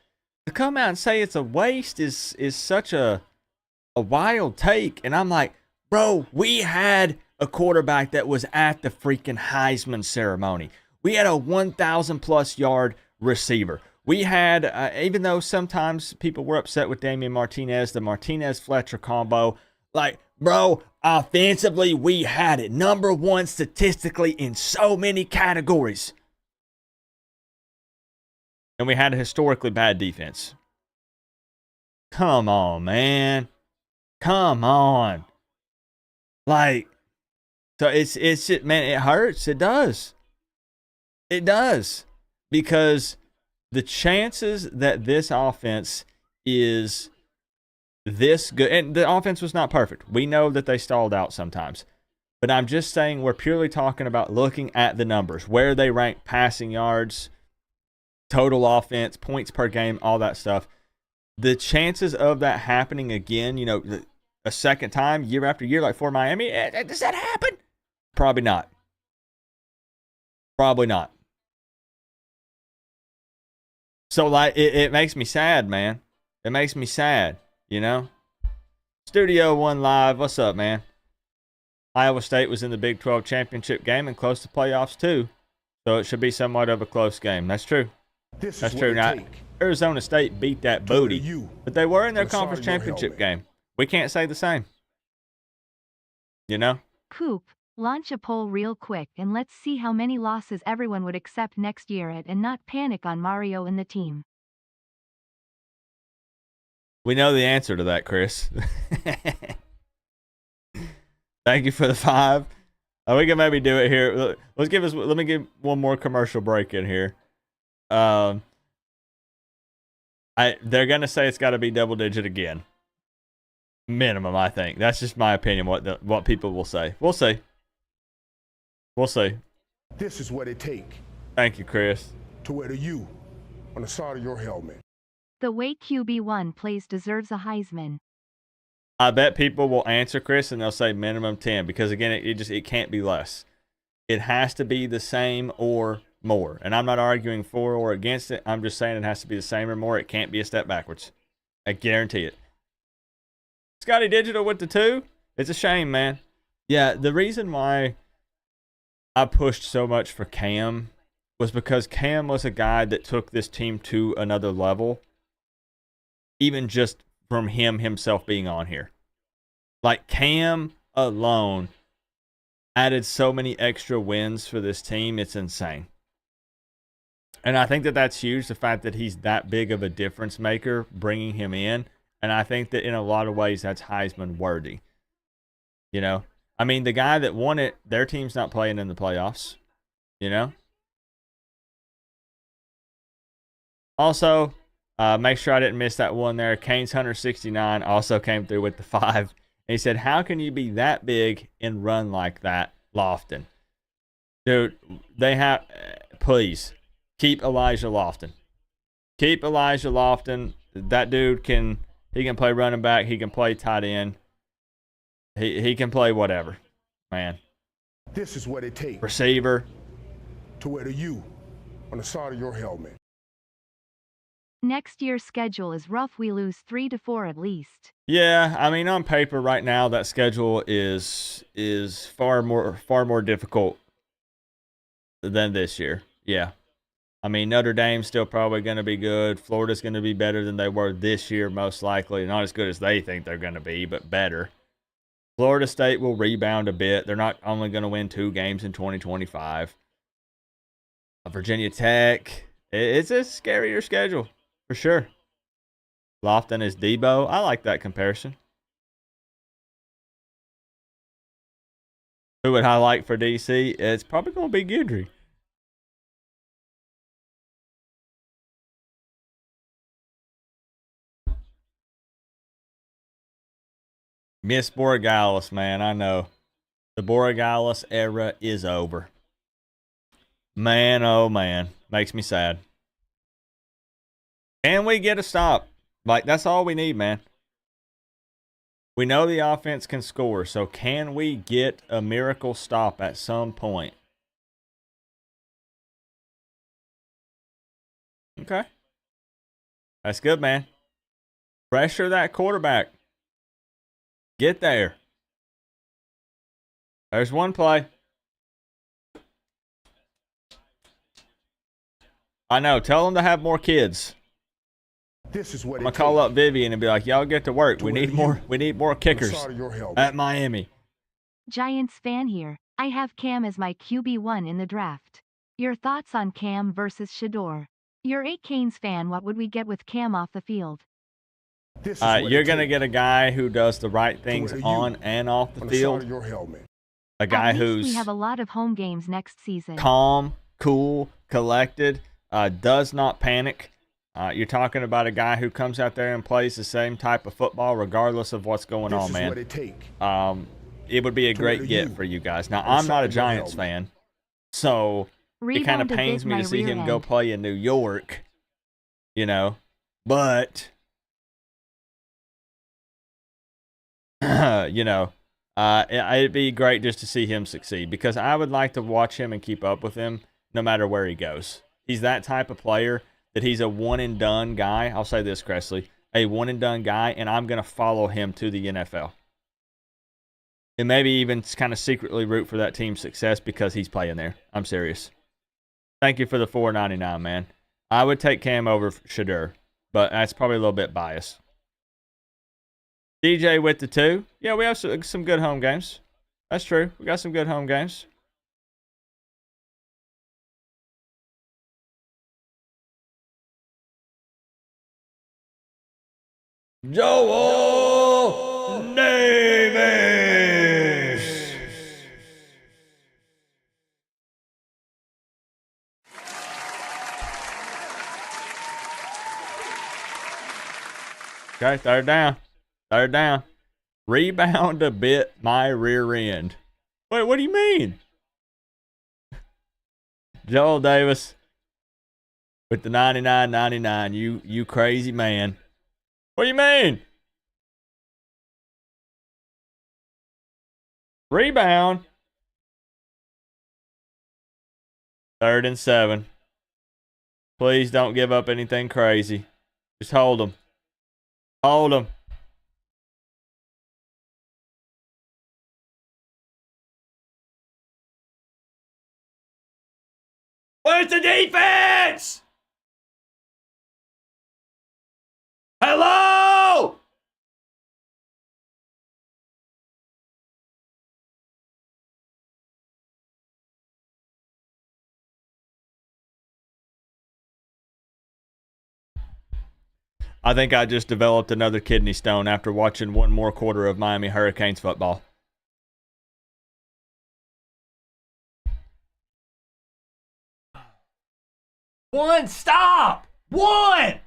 to come out and say it's a waste is such a wild take." And I'm like, bro, we had a quarterback that was at the freaking Heisman ceremony. We had a 1,000-plus yard receiver. We had, even though sometimes people were upset with Damian Martinez, the Martinez-Fletcher combo, like, bro, offensively, we had it. Number 1 statistically in so many categories. And we had a historically bad defense. Come on, man. Come on. Like, so it's just, man, it hurts. It does. It does. Because the chances that this offense is this good, and the offense was not perfect. We know that they stalled out sometimes. But I'm just saying we're purely talking about looking at the numbers, where they rank passing yards, total offense, points per game, all that stuff. The chances of that happening again, you know, a second time, year after year, like for Miami, does that happen? Probably not. Probably not. So, like, it makes me sad, man. It makes me sad, you know? Studio One Live, what's up, man? Iowa State was in the Big 12 championship game and close to playoffs, too. So it should be somewhat of a close game. That's true. That's true. Now, Arizona State beat that booty, but they were in their conference championship game. We can't say the same. You know? Coop, launch a poll real quick and let's see how many losses everyone would accept next year at and not panic on Mario and the team. We know the answer to that, Chris. Thank you for the 5. We can maybe do it here. Let me give one more commercial break in here. They're gonna say it's got to be double digit again, minimum. I think that's just my opinion. What people will say. We'll see. We'll see. This is what it takes. Thank you, Chris. To wear the U on the side of your helmet. The way QB1 plays deserves a Heisman. I bet people will answer Chris and they'll say minimum 10 because again, it can't be less. It has to be the same or more. And I'm not arguing for or against it. I'm just saying it has to be the same or more. It can't be a step backwards. I guarantee it. Scotty Digital with the 2. It's a shame, man. Yeah, the reason why I pushed so much for Cam was because Cam was a guy that took this team to another level. Even just from himself being on here. Like Cam alone added so many extra wins for this team. It's insane. And I think that that's huge, the fact that he's that big of a difference maker, bringing him in. And I think that in a lot of ways, that's Heisman worthy. You know? I mean, the guy that won it, their team's not playing in the playoffs. You know? Also, make sure I didn't miss that one there. Canes Hunter 69 also came through with the 5. And he said, how can you be that big and run like that, Lofton? Dude, they have... please, keep Elijah Lofton. Keep Elijah Lofton. That dude can play running back. He can play tight end. He can play whatever, man. This is what it takes. Receiver. To wear the U on the side of your helmet. Next year's schedule is rough. We lose 3 to 4 at least. Yeah, I mean, on paper right now, that schedule is far more difficult than this year. Yeah. I mean, Notre Dame's still probably going to be good. Florida's going to be better than they were this year, most likely. Not as good as they think they're going to be, but better. Florida State will rebound a bit. They're not only going to win 2 games in 2025. Virginia Tech, it's a scarier schedule. For sure. Lofton is Debo. I like that comparison. Who would I like for DC? It's probably going to be Guidry. Miss Borregales, man. I know. The Borregales era is over. Man, oh man. Makes me sad. Can we get a stop? Like, that's all we need, man. We know the offense can score, so can we get a miracle stop at some point? Okay. That's good, man. Pressure that quarterback. Get there. There's one play. I know. Tell them to have more kids. This is what I'm gonna call up Vivian and be like, y'all get to work. We need more kickers at Miami. Giants fan here. I have Cam as my QB1 in the draft. Your thoughts on Cam versus Shador? You're a Canes fan. What would we get with Cam off the field? You're gonna get a guy who does the right things on and off the field. A guy who's we have a lot of home games next season. Calm, cool, collected, does not panic. You're talking about a guy who comes out there and plays the same type of football regardless of what's going on, man. it would be a great get for you guys. Now, I'm not a Giants fan, so it kind of Rebound to pains bit me my to see rear him go end. play in New York, you know, but, you know, it'd be great just to see him succeed because I would like to watch him and keep up with him no matter where he goes. He's that type of player that he's a one-and-done guy. I'll say this, Cressley, a one-and-done guy, and I'm going to follow him to the NFL. And maybe even kind of secretly root for that team's success because he's playing there. I'm serious. Thank you for the $4.99, man. I would take Cam over Shadur, but that's probably a little bit biased. DJ with the 2. Yeah, we have some good home games. That's true. We got some good home games. Joel Davis. Okay, third down. Third down. Rebound a bit my rear end. Wait, what do you mean? Joel Davis with the 99.99. You crazy man. What do you mean? Rebound. 3rd and 7. Please don't give up anything crazy. Just hold them. Hold them. Where's the defense? Hello? I think I just developed another kidney stone after watching one more quarter of Miami Hurricanes football. One, stop! One!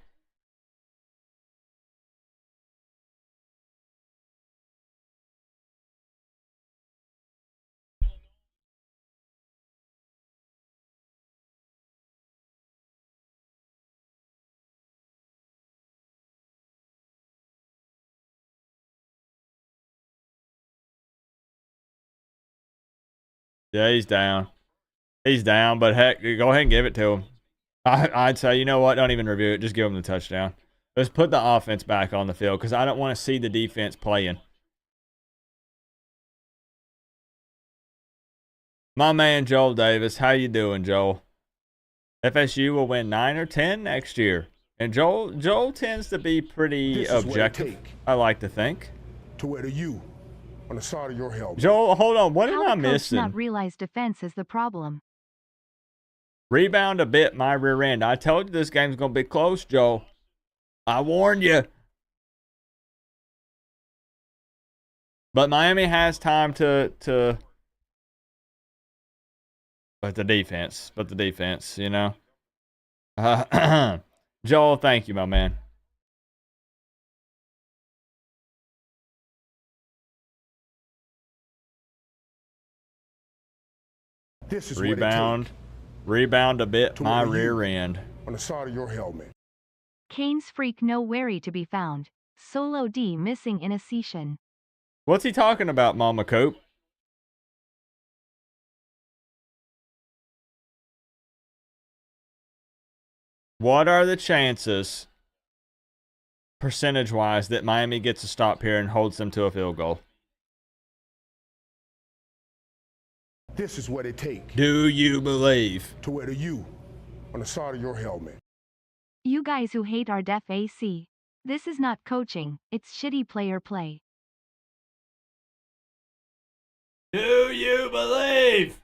Yeah, he's down. He's down, but heck, go ahead and give it to him. I'd say, you know what? Don't even review it. Just give him the touchdown. Let's put the offense back on the field because I don't want to see the defense playing. My man, Joel Davis. How you doing, Joel? FSU will win 9 or 10 next year. And Joel tends to be pretty objective, I like to think. To wear the U on the side of your helmet. Joel, hold on. What am I How the coach missing? not realize defense is the problem? Rebound a bit my rear end. I told you this game's going to be close, Joel. I warned you. But Miami has time to but the defense, you know. Joel, thank you, my man. This is Rebound. Rebound a bit my rear end. On the side of your helmet. Canes freak nowhere to be found. Solo D missing in a session. What's he talking about, Mama Coop? What are the chances, percentage-wise, that Miami gets a stop here and holds them to a field goal? This is what it takes. Do you believe? To wear the U on the side of your helmet. You guys who hate our def AC. This is not coaching, it's shitty player play. Do you believe?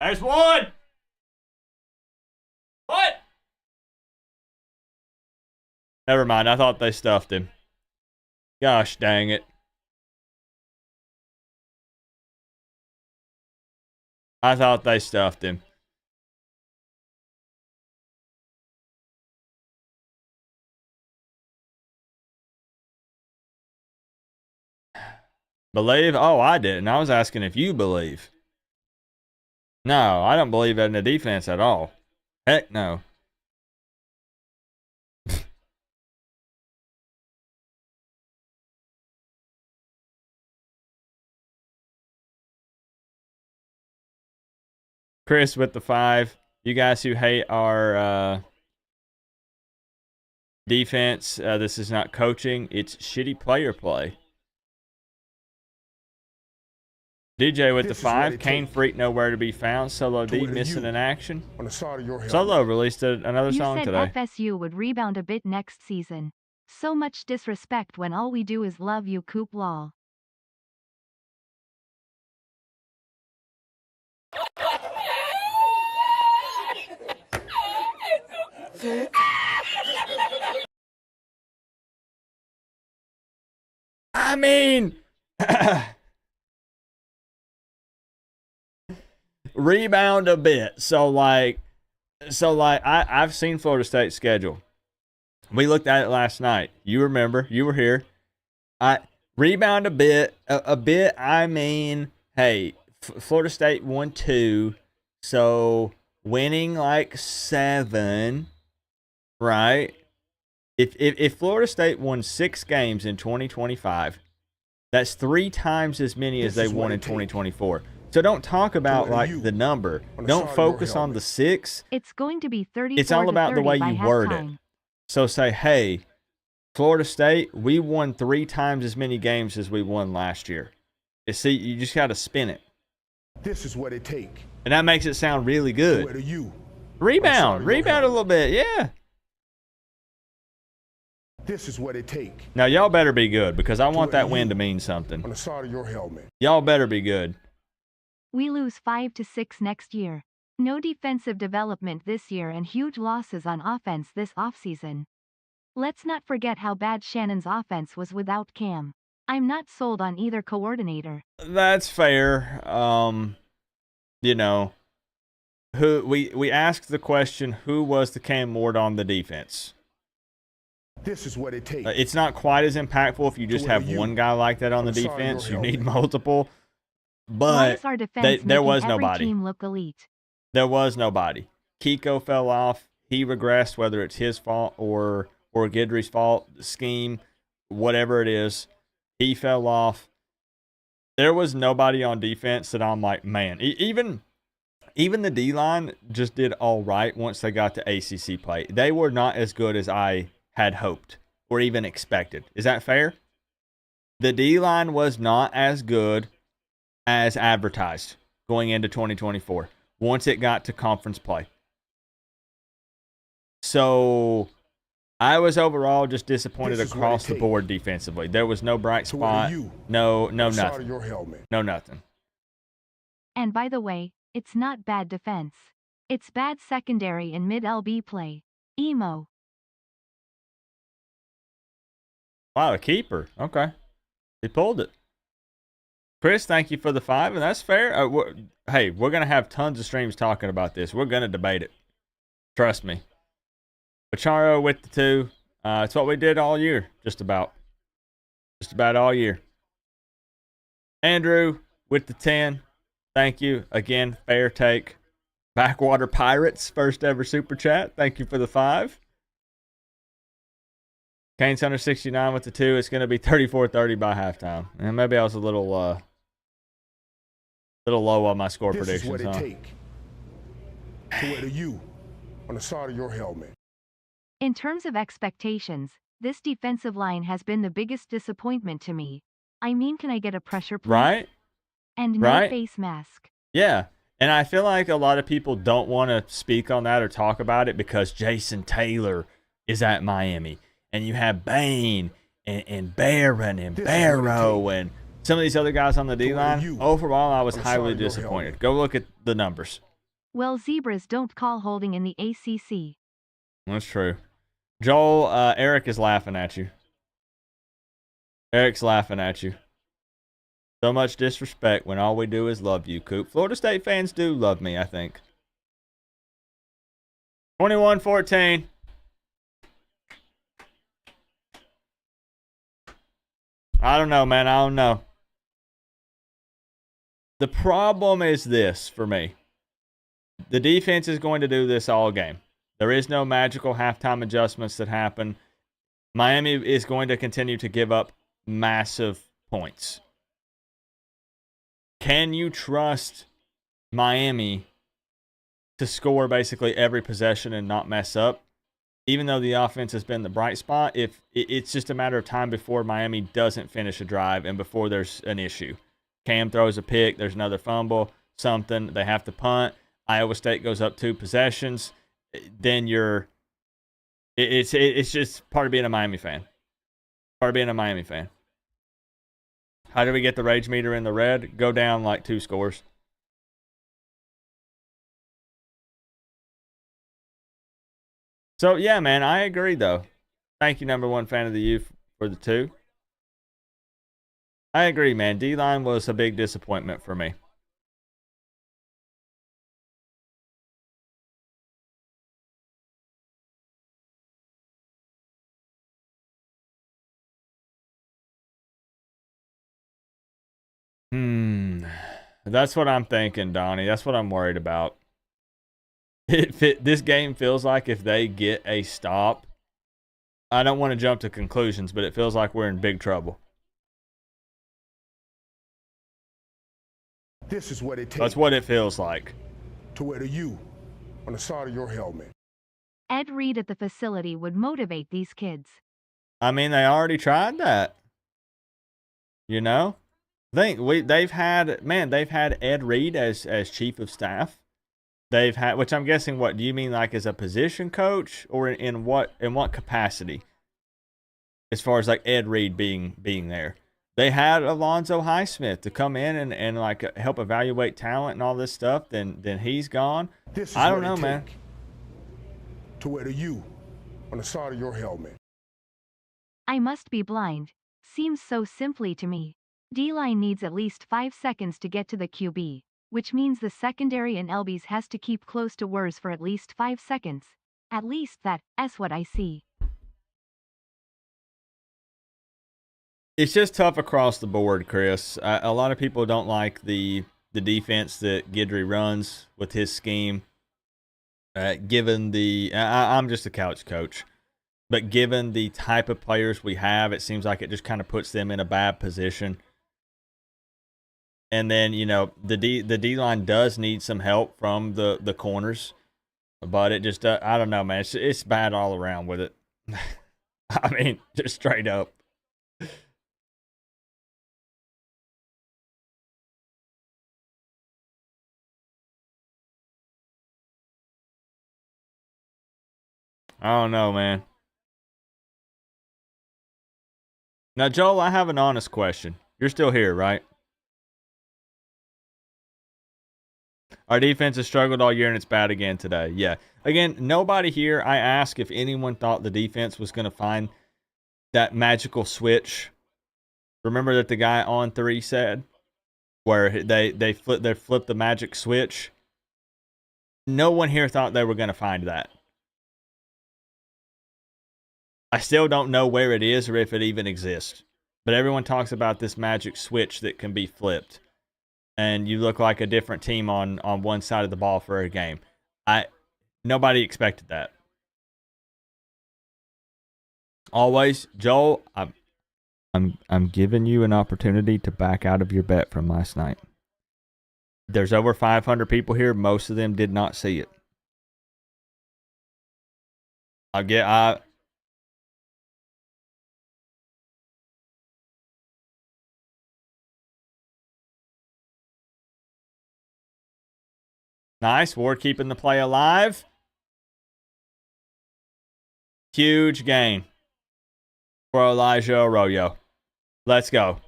There's one! What? Never mind, I thought they stuffed him. Gosh dang it. I thought they stuffed him. Believe? Oh, I didn't. I was asking if you believe. No, I don't believe in the defense at all. Heck no. Chris with the 5. You guys who hate our defense, this is not coaching. It's shitty player play. DJ with the 5. Kane Freak nowhere to be found. Solo D missing in action. On the side of your helmet. Solo released another song You today. said FSU would rebound a bit next season. So much disrespect when all we do is love you, Coop lol. I mean, rebound a bit. So I've seen Florida State's schedule. We looked at it last night. You remember? You were here. I rebound a bit. A bit. I mean, hey, Florida State won 2, so winning like 7, right? If Florida State won 6 games in 2025, that's 3 times as many as they won in 2024. So don't talk about like the number. Don't focus on the 6. It's going to be 30. It's all about the way you word it. So say, hey, Florida State, we won 3 times as many games as we won last year. You see, you just got to spin it. This is what it takes. And that makes it sound really good. Rebound a little bit, yeah. This is what it takes. Now, y'all better be good because I want that win to mean something. On the side of your helmet. Y'all better be good. We lose 5-6 next year. No defensive development this year and huge losses on offense this offseason. Let's not forget how bad Shannon's offense was without Cam. I'm not sold on either coordinator. That's fair. You know, who we asked the question, who was the Cam Ward on the defense? This is what it takes. It's not quite as impactful if you just have one guy like that on the defense. You need multiple. But there was nobody. Team look elite? There was nobody. Kiko fell off. He regressed, whether it's his fault or Guidry's fault, the scheme, whatever it is. He fell off. There was nobody on defense that I'm like, man, even the D-line just did all right once they got to ACC play. They were not as good as I had hoped or even expected. Is that fair? The D-line was not as good as advertised going into 2024 once it got to conference play. So I was overall just disappointed across the board defensively. There was no bright spot, no nothing. No nothing. And by the way, it's not bad defense. It's bad secondary and mid-LB play. Emo. Wow, a keeper. Okay. He pulled it. Chris, thank you for the 5, and that's fair. Hey, we're going to have tons of streams talking about this. We're going to debate it. Trust me. Pacharo with the 2. It's what we did all year, just about. Just about all year. Andrew with the 10. Thank you. Again, fair take. Backwater Pirates, first ever super chat. Thank you for the 5. Kane's 169 with the 2. It's going to be 34-30 by halftime. And maybe I was a little low on my score predictions. This is what it takes to wear the U on the side of your helmet. In terms of expectations, this defensive line has been the biggest disappointment to me. I mean, can I get a pressure please? Right? And no face mask. Yeah. And I feel like a lot of people don't want to speak on that or talk about it because Jason Taylor is at Miami. And you have Bain and Barron and Barrow and some of these other guys on the D-line. Overall, I was highly disappointed. Go look at the numbers. Well, zebras don't call holding in the ACC. That's true. Joel, Eric is laughing at you. Eric's laughing at you. So much disrespect when all we do is love you, Coop. Florida State fans do love me, I think. 21-14. I don't know, man. I don't know. The problem is this for me. The defense is going to do this all game. There is no magical halftime adjustments that happen. Miami is going to continue to give up massive points. Can you trust Miami to score basically every possession and not mess up? Even though the offense has been the bright spot, if it's just a matter of time before Miami doesn't finish a drive and before there's an issue. Cam throws a pick, there's another fumble, something, they have to punt. Iowa State goes up 2 possessions. Then it's just part of being a Miami fan. Part of being a Miami fan. How do we get the rage meter in the red? Go down like 2 scores. So, yeah, man, I agree, though. Thank you, number 1 fan of the youth, for the 2. I agree, man. D-line was a big disappointment for me. That's what I'm thinking, Donnie. That's what I'm worried about. This game feels like if they get a stop, I don't want to jump to conclusions, but it feels like we're in big trouble. This is what it takes. That's what it feels like. To wear the U on the side of your helmet. Ed Reed at the facility would motivate these kids. I mean, they already tried that. You know? They've had Ed Reed as chief of staff. They've had, which I'm guessing, what do you mean, like as a position coach, or in what capacity? As far as like Ed Reed being there, they had Alonzo Highsmith to come in and like help evaluate talent and all this stuff. Then he's gone. I don't know, man. To wear the U on the side of your helmet. I must be blind. Seems so simply to me. D-line needs at least 5 seconds to get to the QB, which means the secondary and LBs has to keep close to WERS for at least 5 seconds. At least that's what I see. It's just tough across the board, Chris. A lot of people don't like the defense that Guidry runs with his scheme. Given I'm just a couch coach, but given the type of players we have, it seems like it just kind of puts them in a bad position. And then, you know, the D-line does need some help from the corners, but it just I don't know, man. It's bad all around with it. I mean, just straight up. I don't know, man. Now, Joel, I have an honest question. You're still here, right? Our defense has struggled all year, and it's bad again today. Yeah. Again, nobody here, I asked if anyone thought the defense was going to find that magical switch. Remember that the guy on 3 said? Where they flipped the magic switch. No one here thought they were going to find that. I still don't know where it is or if it even exists. But everyone talks about this magic switch that can be flipped. And you look like a different team on one side of the ball for a game. Nobody expected that. Always, Joel, I'm giving you an opportunity to back out of your bet from last night. There's over 500 people here. Most of them did not see it. Nice. Ward keeping the play alive. Huge gain for Elijah Arroyo. Let's go.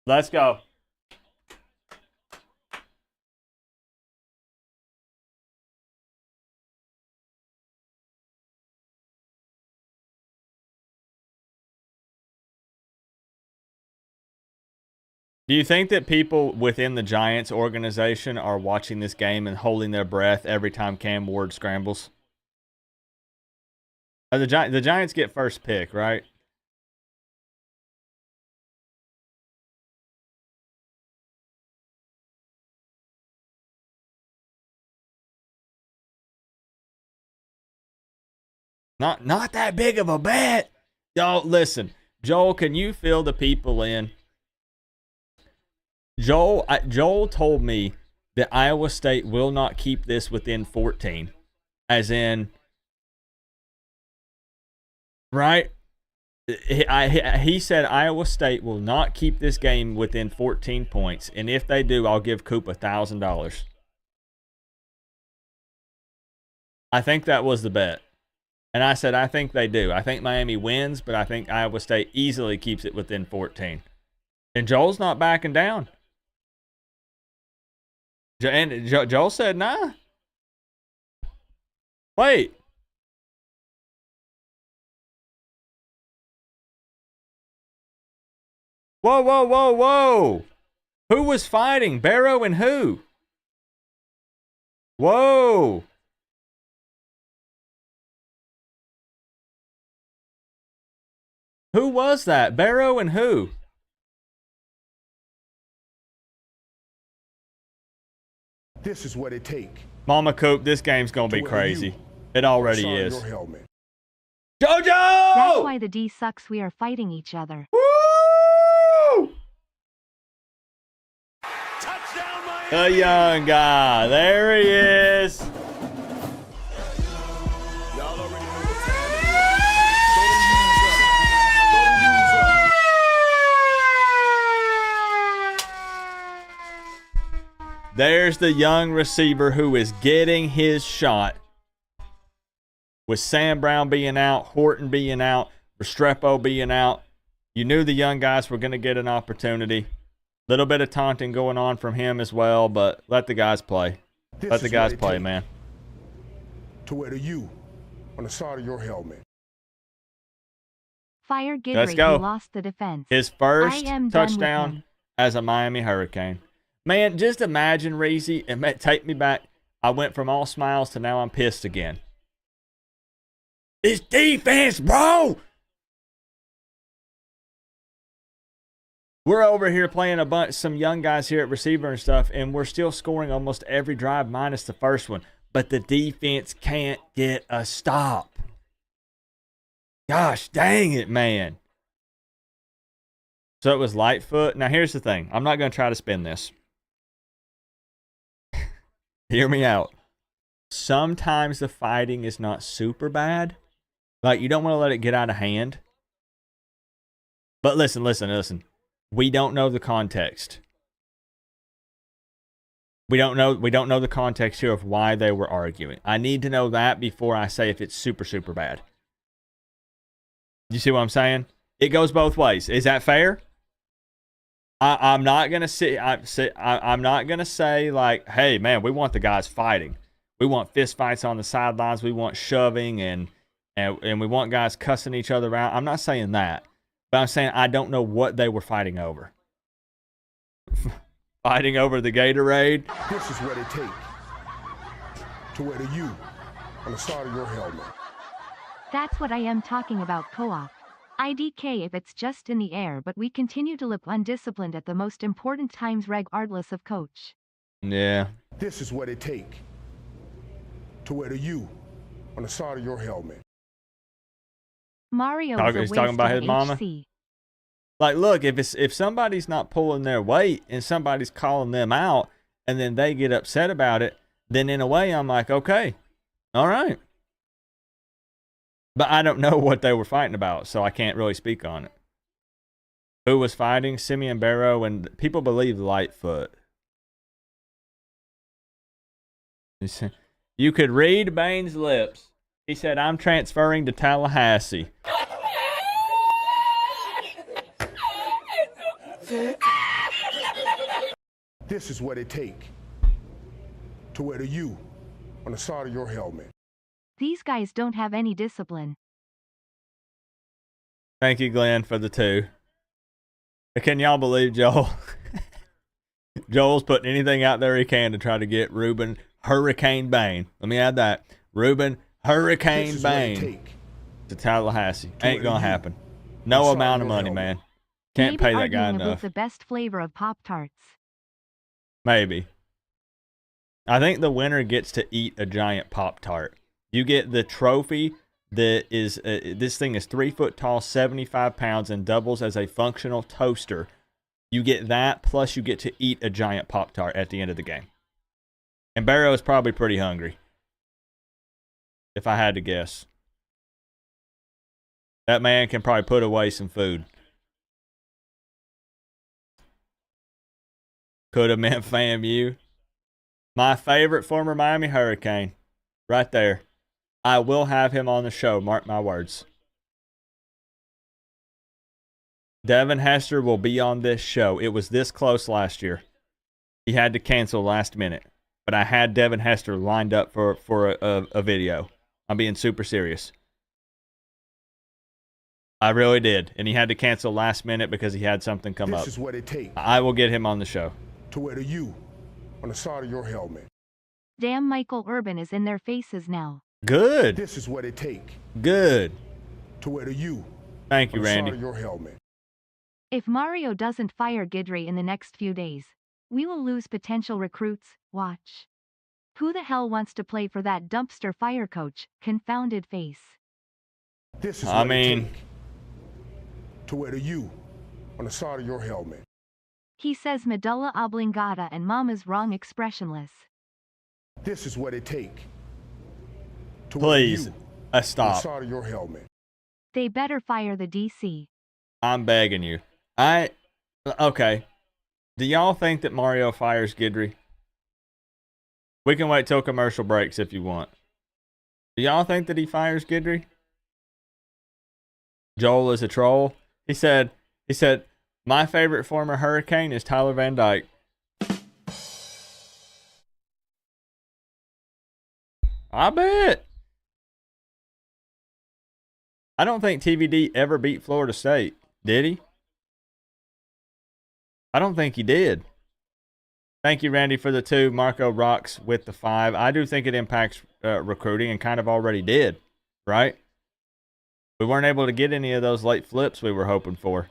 Let's go. Do you think that people within the Giants organization are watching this game and holding their breath every time Cam Ward scrambles? The Giants get first pick, right? Not that big of a bet. Y'all, listen. Joel, can you fill the people in? Joel told me that Iowa State will not keep this within 14. As in, right? He said Iowa State will not keep this game within 14 points. And if they do, I'll give Coop $1,000. I think that was the bet. And I said, I think they do. I think Miami wins, but I think Iowa State easily keeps it within 14. And Joel's not backing down. And Joel said, nah. Wait. Whoa, whoa, whoa, whoa. Who was fighting? Barrow and who? Whoa. Who was that? Barrow and who? This is what it take. Mama Coop, this game's going to be crazy. It already is. Your helmet. JoJo! That's why the D sucks we are fighting each other. Woo! Touchdown, Miami! The young guy. There he is. Y'all already know what time it is. There's the young receiver who is getting his shot. With Sam Brown being out, Horton being out, Restrepo being out, you knew the young guys were going to get an opportunity. Little bit of taunting going on from him as well, but let the guys play. Let the guys play, man. To wear the U on the side of your helmet. Fire Gidry, Let's go. who lost the defense. His first I am done with touchdown him. as a Miami Hurricane. Man, just imagine, Reese, and take me back. I went from all smiles to now I'm pissed again. It's defense, bro! We're over here playing some young guys here at receiver and stuff, and we're still scoring almost every drive minus the first one. But the defense can't get a stop. Gosh dang it, man. So it was Lightfoot. Now here's the thing. I'm not going to try to spin this. Hear me out. Sometimes the fighting is not super bad. Like, you don't want to let it get out of hand. But listen. We don't know the context. We don't know the context here of why they were arguing. I need to know that before I say if it's super, super bad. You see what I'm saying? It goes both ways. Is that fair? I'm not gonna I'm not gonna say like, hey man, we want the guys fighting. We want fist fights on the sidelines. We want shoving and we want guys cussing each other out. I'm not saying that, but I'm saying I don't know what they were fighting over. Fighting over the Gatorade. This is what it takes to wear the U on the side of your helmet. That's what I am talking about, co-op. IDK if it's just in the air, but we continue to look undisciplined at the most important times regardless of coach. Yeah. This is what it takes to wear the U on the side of your helmet. Mario is a He's talking about his mama. HC. Like, look, if somebody's not pulling their weight and somebody's calling them out and then they get upset about it, then in a way I'm like, okay, all right. But I don't know what they were fighting about, so I can't really speak on it. Who was fighting? Simeon Barrow, and people believe Lightfoot. You could read Bain's lips. He said, I'm transferring to Tallahassee. This is what it takes to wear the U on the side of your helmet. These guys don't have any discipline. Thank you, Glenn, for the 2. Can y'all believe Joel? Joel's putting anything out there he can to try to get Reuben Hurricane Bain. Let me add that. Reuben Hurricane Bain to Tallahassee. Ain't going to happen. No amount of money, man. Can't pay that guy arguing enough. about the best flavor of Pop-Tarts. Maybe. I think the winner gets to eat a giant Pop-Tart. You get the trophy that is this thing is 3 foot tall, 75 pounds, and doubles as a functional toaster. You get that, plus you get to eat a giant Pop-Tart at the end of the game. And Barrow is probably pretty hungry, if I had to guess. That man can probably put away some food. Could have meant FAMU. My favorite former Miami Hurricane. Right there. I will have him on the show, mark my words. Devin Hester will be on this show. It was this close last year. He had to cancel last minute. But I had Devin Hester lined up for a video. I'm being super serious. I really did. And he had to cancel last minute because he had something come up. This is what it takes I will get him on the show. to wear the U on the side of your helmet. Damn, Michael Urban is in their faces now. Good. This is what it takes Good. to wear the U Thank you, on the side Randy. of your helmet. If Mario doesn't fire Guidry in the next few days, we will lose potential recruits. Watch. Who the hell wants to play for that dumpster fire coach? Confounded face. This is I what mean- it takes to wear the U on the side of your helmet. He says medulla oblongata and mama's wrong expressionless. This is what it takes to Please, wear the U on the stop. side of your helmet. They better fire the DC. I'm begging you. Okay. Do y'all think that Mario fires Guidry? We can wait till commercial breaks if you want. Do y'all think that he fires Guidry? Joel is a troll. He said, my favorite former Hurricane is Tyler Van Dyke. I bet. I don't think TVD ever beat Florida State. Did he? I don't think he did. Thank you, Randy, for the 2. Marco rocks with the 5. I do think it impacts recruiting and kind of already did, right? We weren't able to get any of those late flips we were hoping for.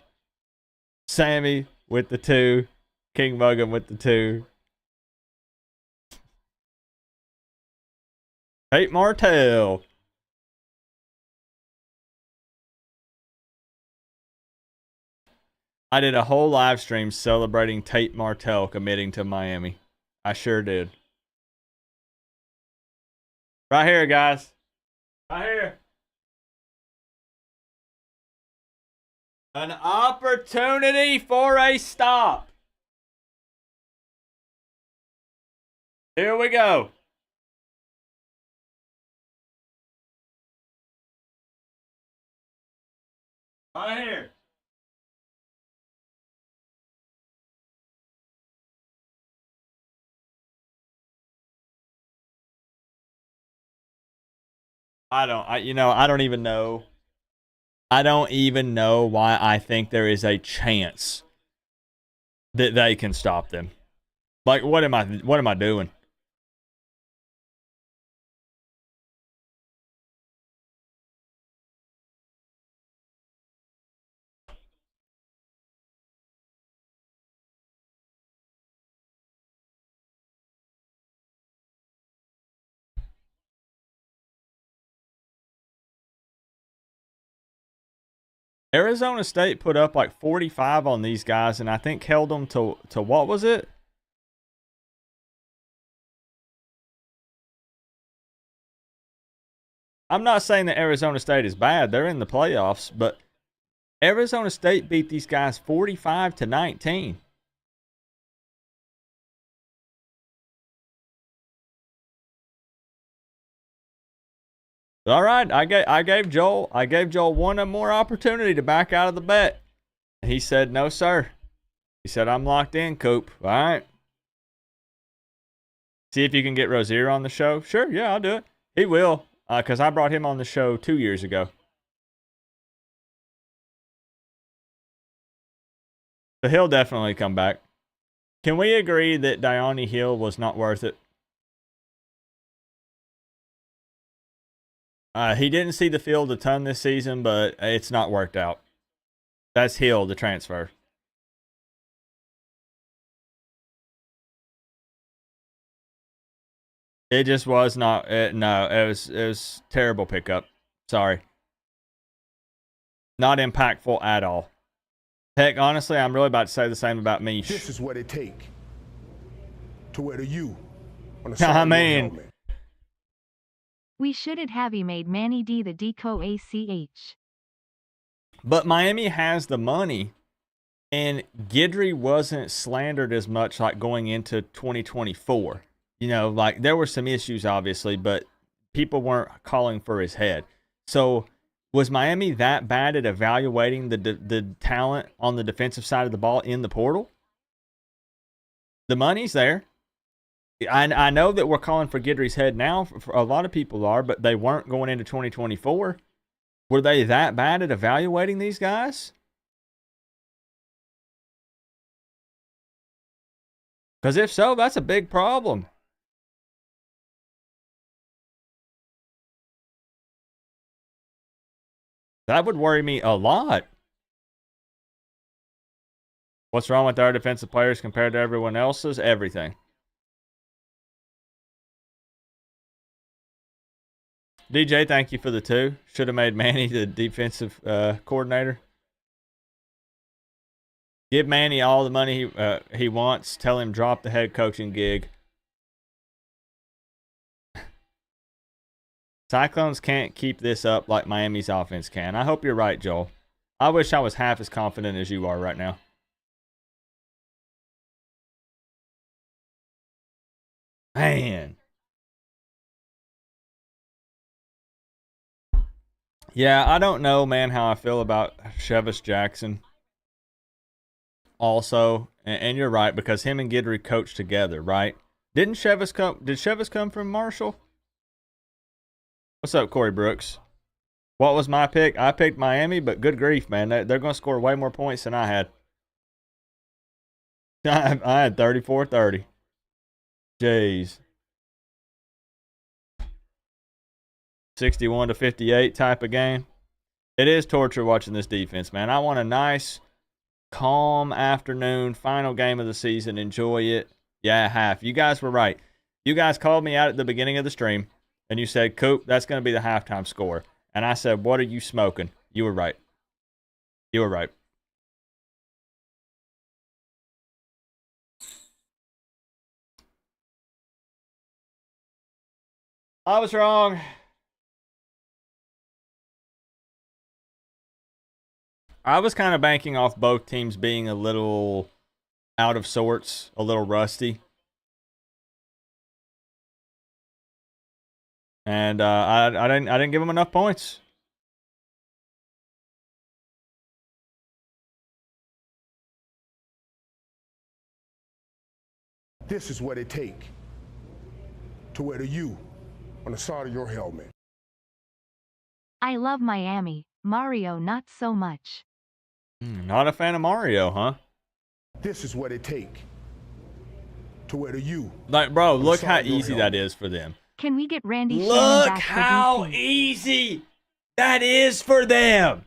Sammy with the 2. King Muggin with the 2. Tate Martell. I did a whole live stream celebrating Tate Martell committing to Miami. I sure did. Right here, guys. Right here. An opportunity for a stop. Here we go. Right here. I don't even know. I don't even know why I think there is a chance that they can stop them. Like, what am I doing? Arizona State put up like 45 on these guys, and I think held them to what was it? I'm not saying that Arizona State is bad. They're in the playoffs, but Arizona State beat these guys 45-19. All right, I gave Joel one more opportunity to back out of the bet. He said, "No, sir." He said, "I'm locked in, Coop." All right. See if you can get Rozier on the show. Sure, yeah, I'll do it. He will, because I brought him on the show 2 years ago. So he'll definitely come back. Can we agree that Dione Hill was not worth it? He didn't see the field a ton this season, but it's not worked out. That's Hill, the transfer. It just was not. No, it was terrible pickup. Sorry. Not impactful at all. Heck, honestly, I'm really about to say the same about me. This is what it take to wear the U on the I side of your mean, helmet. We shouldn't have made Manny D the DCOACH. but Miami has the money, and Guidry wasn't slandered as much like going into 2024. You know, like there were some issues, obviously, but people weren't calling for his head. So was Miami that bad at evaluating the talent on the defensive side of the ball in the portal? The money's there. I know that we're calling for Guidry's head now. For a lot of people are, but they weren't going into 2024. Were they that bad at evaluating these guys? Because if so, that's a big problem. That would worry me a lot. What's wrong with our defensive players compared to everyone else's? Everything. DJ, thank you for the 2. Should have made Manny the defensive coordinator. Give Manny all the money he wants. Tell him drop the head coaching gig. Cyclones can't keep this up like Miami's offense can. I hope you're right, Joel. I wish I was half as confident as you are right now. Man. Yeah, I don't know, man, how I feel about Chevis Jackson. Also, and you're right, because him and Guidry coached together, right? Did Chevis come from Marshall? What's up, Corey Brooks? What was my pick? I picked Miami, but good grief, man. They're going to score way more points than I had. I had 34-30. Jeez. 61-58 type of game. It is torture watching this defense, man. I want a nice, calm afternoon, final game of the season. Enjoy it. Yeah, half. You guys were right. You guys called me out at the beginning of the stream, and you said, Coop, that's going to be the halftime score. And I said, what are you smoking? You were right. You were right. I was wrong. I was kind of banking off both teams being a little out of sorts, a little rusty. And I didn't give them enough points. This is what it take to wear the U on the side of your helmet. I love Miami. Mario not so much. Not a fan of Mario, huh? This is what it take to wear the U. Like, bro, on the look side how of your easy helmet. that is for them. Can we get Randy Shannon Look back for how DC? easy that is for them.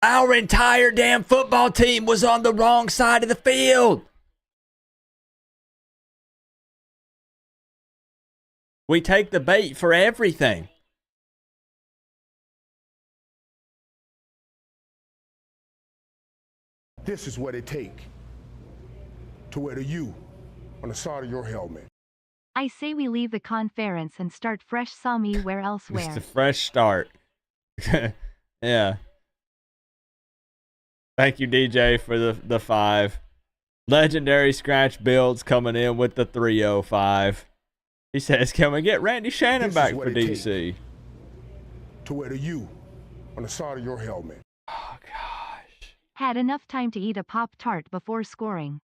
Our entire damn football team was on the wrong side of the field. We take the bait for everything. This is what it take to wear the U on the side of your helmet. I say we leave the conference and start fresh somewhere Just elsewhere. a fresh start. Yeah. Thank you, DJ, for the 5. Legendary Scratch Builds coming in with the 305. He says, can we get Randy Shannon This is back what for it DC? To wear the U on the side of your helmet. Oh, gosh. Had enough time to eat a Pop-Tart before scoring.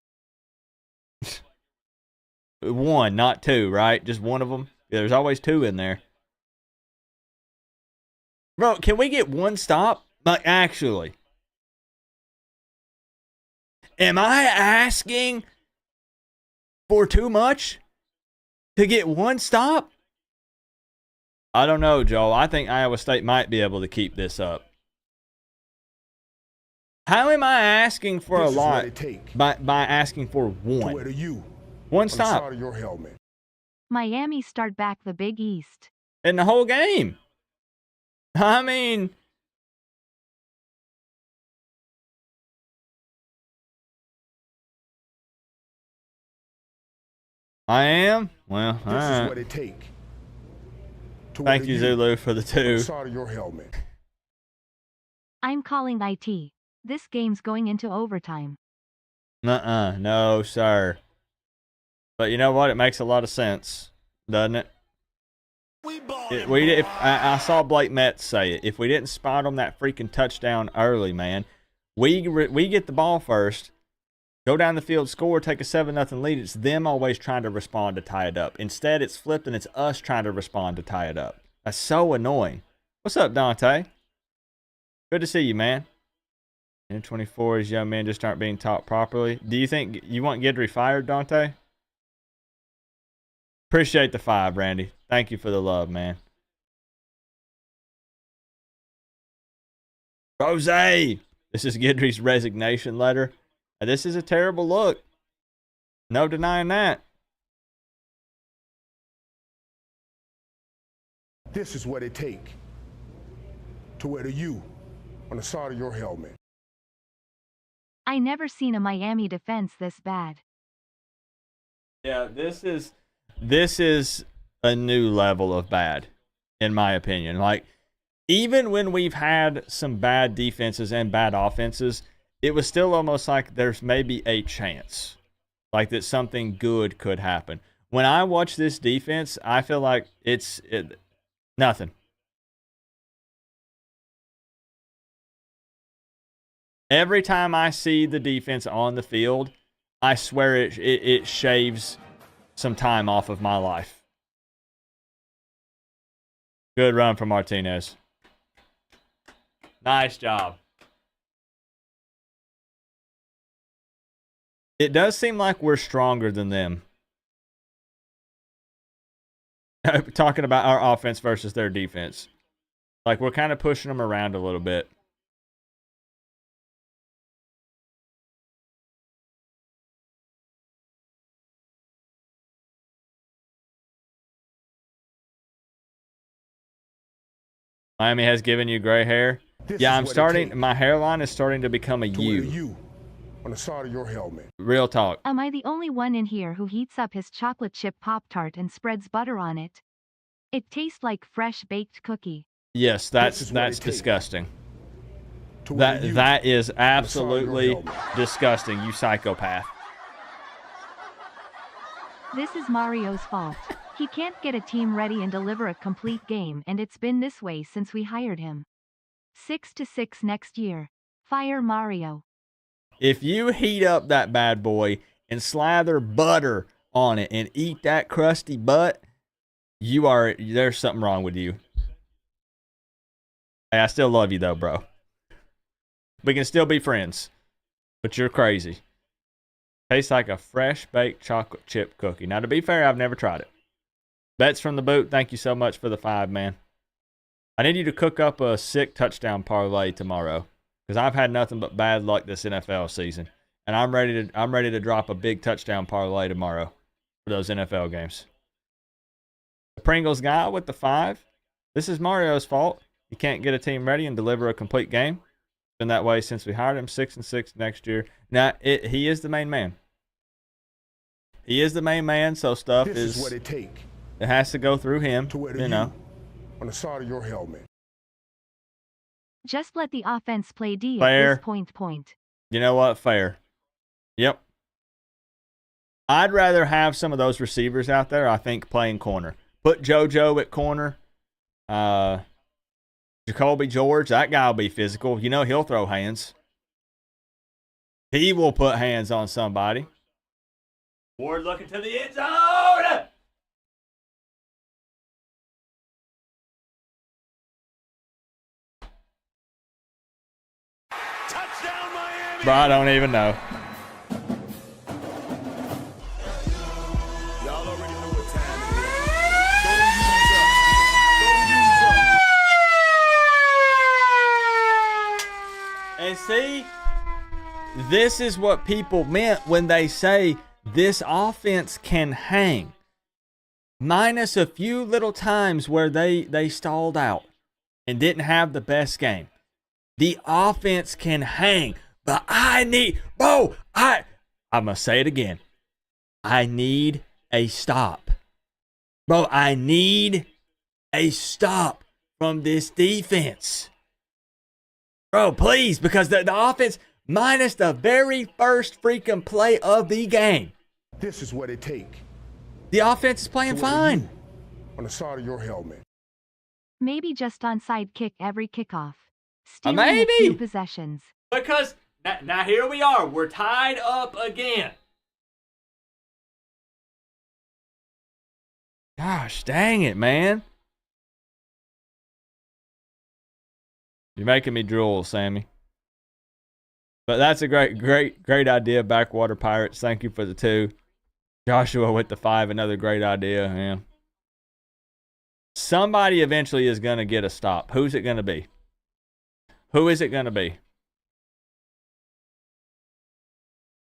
1, not 2, right? Just one of them. Yeah, there's always 2 in there. Bro, can we get 1 stop? Like, actually. Am I asking for too much to get 1 stop? I don't know, Joel. I think Iowa State might be able to keep this up. How am I asking for This a is what lot it take by asking for to wear 1? the U 1 on the stop. side of your helmet. Miami start back the Big East. In the whole game. I mean, I am? Well, all This is what right. it take. To Thank wear you, Zulu, for the on the 2. side of your helmet. I'm calling IT. This game's going into overtime. Nuh-uh. No, sir. But you know what? It makes a lot of sense, doesn't it? We bought It him. we did, I saw Blake Metz say it. If we didn't spot him that freaking touchdown early, man, we get the ball first, go down the field, score, take a 7-0 lead. It's them always trying to respond to tie it up. Instead, it's flipped and it's us trying to respond to tie it up. That's so annoying. What's up, Dante? Good to see you, man. In 24, these young men just aren't being taught properly. Do you think you want Guidry fired, Dante? Appreciate the 5, Randy. Thank you for the love, man. Rose! This is Guidry's resignation letter. This is a terrible look. No denying that. This is what it take. To wear the U on the side of your helmet. I never seen a Miami defense this bad. Yeah, this is a new level of bad, in my opinion. Like, even when we've had some bad defenses and bad offenses, it was still almost like there's maybe a chance, like that something good could happen. When I watch this defense, I feel like it's nothing. Every time I see the defense on the field, I swear it shaves some time off of my life. Good run from Martinez. Nice job. It does seem like we're stronger than them. Talking about our offense versus their defense. Like, we're kind of pushing them around a little bit. Miami has given you gray hair. This Yeah, is I'm what it starting. take. My hairline is starting to become a To wear the U. U on the side of your helmet. Real talk. Am I the only one in here who heats up his chocolate chip Pop-Tart and spreads butter on it? It tastes like fresh baked cookie. Yes, This is what that's it takes. disgusting. To wear the U That is on the side of your absolutely helmet. disgusting, you psychopath. This is Mario's fault. He can't get a team ready and deliver a complete game, and it's been this way since we hired him. 6-6 next year. Fire Mario. If you heat up that bad boy and slather butter on it and eat that crusty butt, there's something wrong with you. Hey, I still love you though, bro. We can still be friends, but you're crazy. Tastes like a fresh baked chocolate chip cookie. Now, to be fair, I've never tried it. Bets from the boot. Thank you so much for the 5, man. I need you to cook up a sick touchdown parlay tomorrow, because I've had nothing but bad luck this NFL season, and I'm ready to drop a big touchdown parlay tomorrow for those NFL games. The Pringles guy with the 5. This is Mario's fault. He can't get a team ready and deliver a complete game. Been that way since we hired him. 6-6 next year. Now he is the main man. He is the main man, so stuff This is what it take. It has to go through him. To wear the You U know. on the side of your helmet. Just let the offense play D Fair. at this point. You know what? Fair. Yep. I'd rather have some of those receivers out there, I think, playing corner. Put JoJo at corner. Jacoby George, that guy will be physical. You know he'll throw hands. He will put hands on somebody. Ward looking to the end zone. Touchdown, Miami. Bro, I don't even know. Y'all already know what time it is. Go use up. Go use up. And see, this is what people meant when they say this offense can hang. minus a few little times where they stalled out and didn't have the best game. The offense can hang, but I'm going to say it again. I need a stop. Bro, I need a stop from this defense. Bro, please, because the offense, minus the very first freaking play of the game, This is what it takes. the offense is playing fine. On the side of your helmet. Maybe just onside kick every kickoff. Stealing Maybe. a few possessions. Because now here we are. We're tied up again. Gosh, dang it, man. You're making me drool, Sammy. But that's a great idea, Backwater Pirates. Thank you for the 2. Joshua with the 5, another great idea. Yeah. Somebody eventually is going to get a stop. Who's it going to be? Who is it going to be?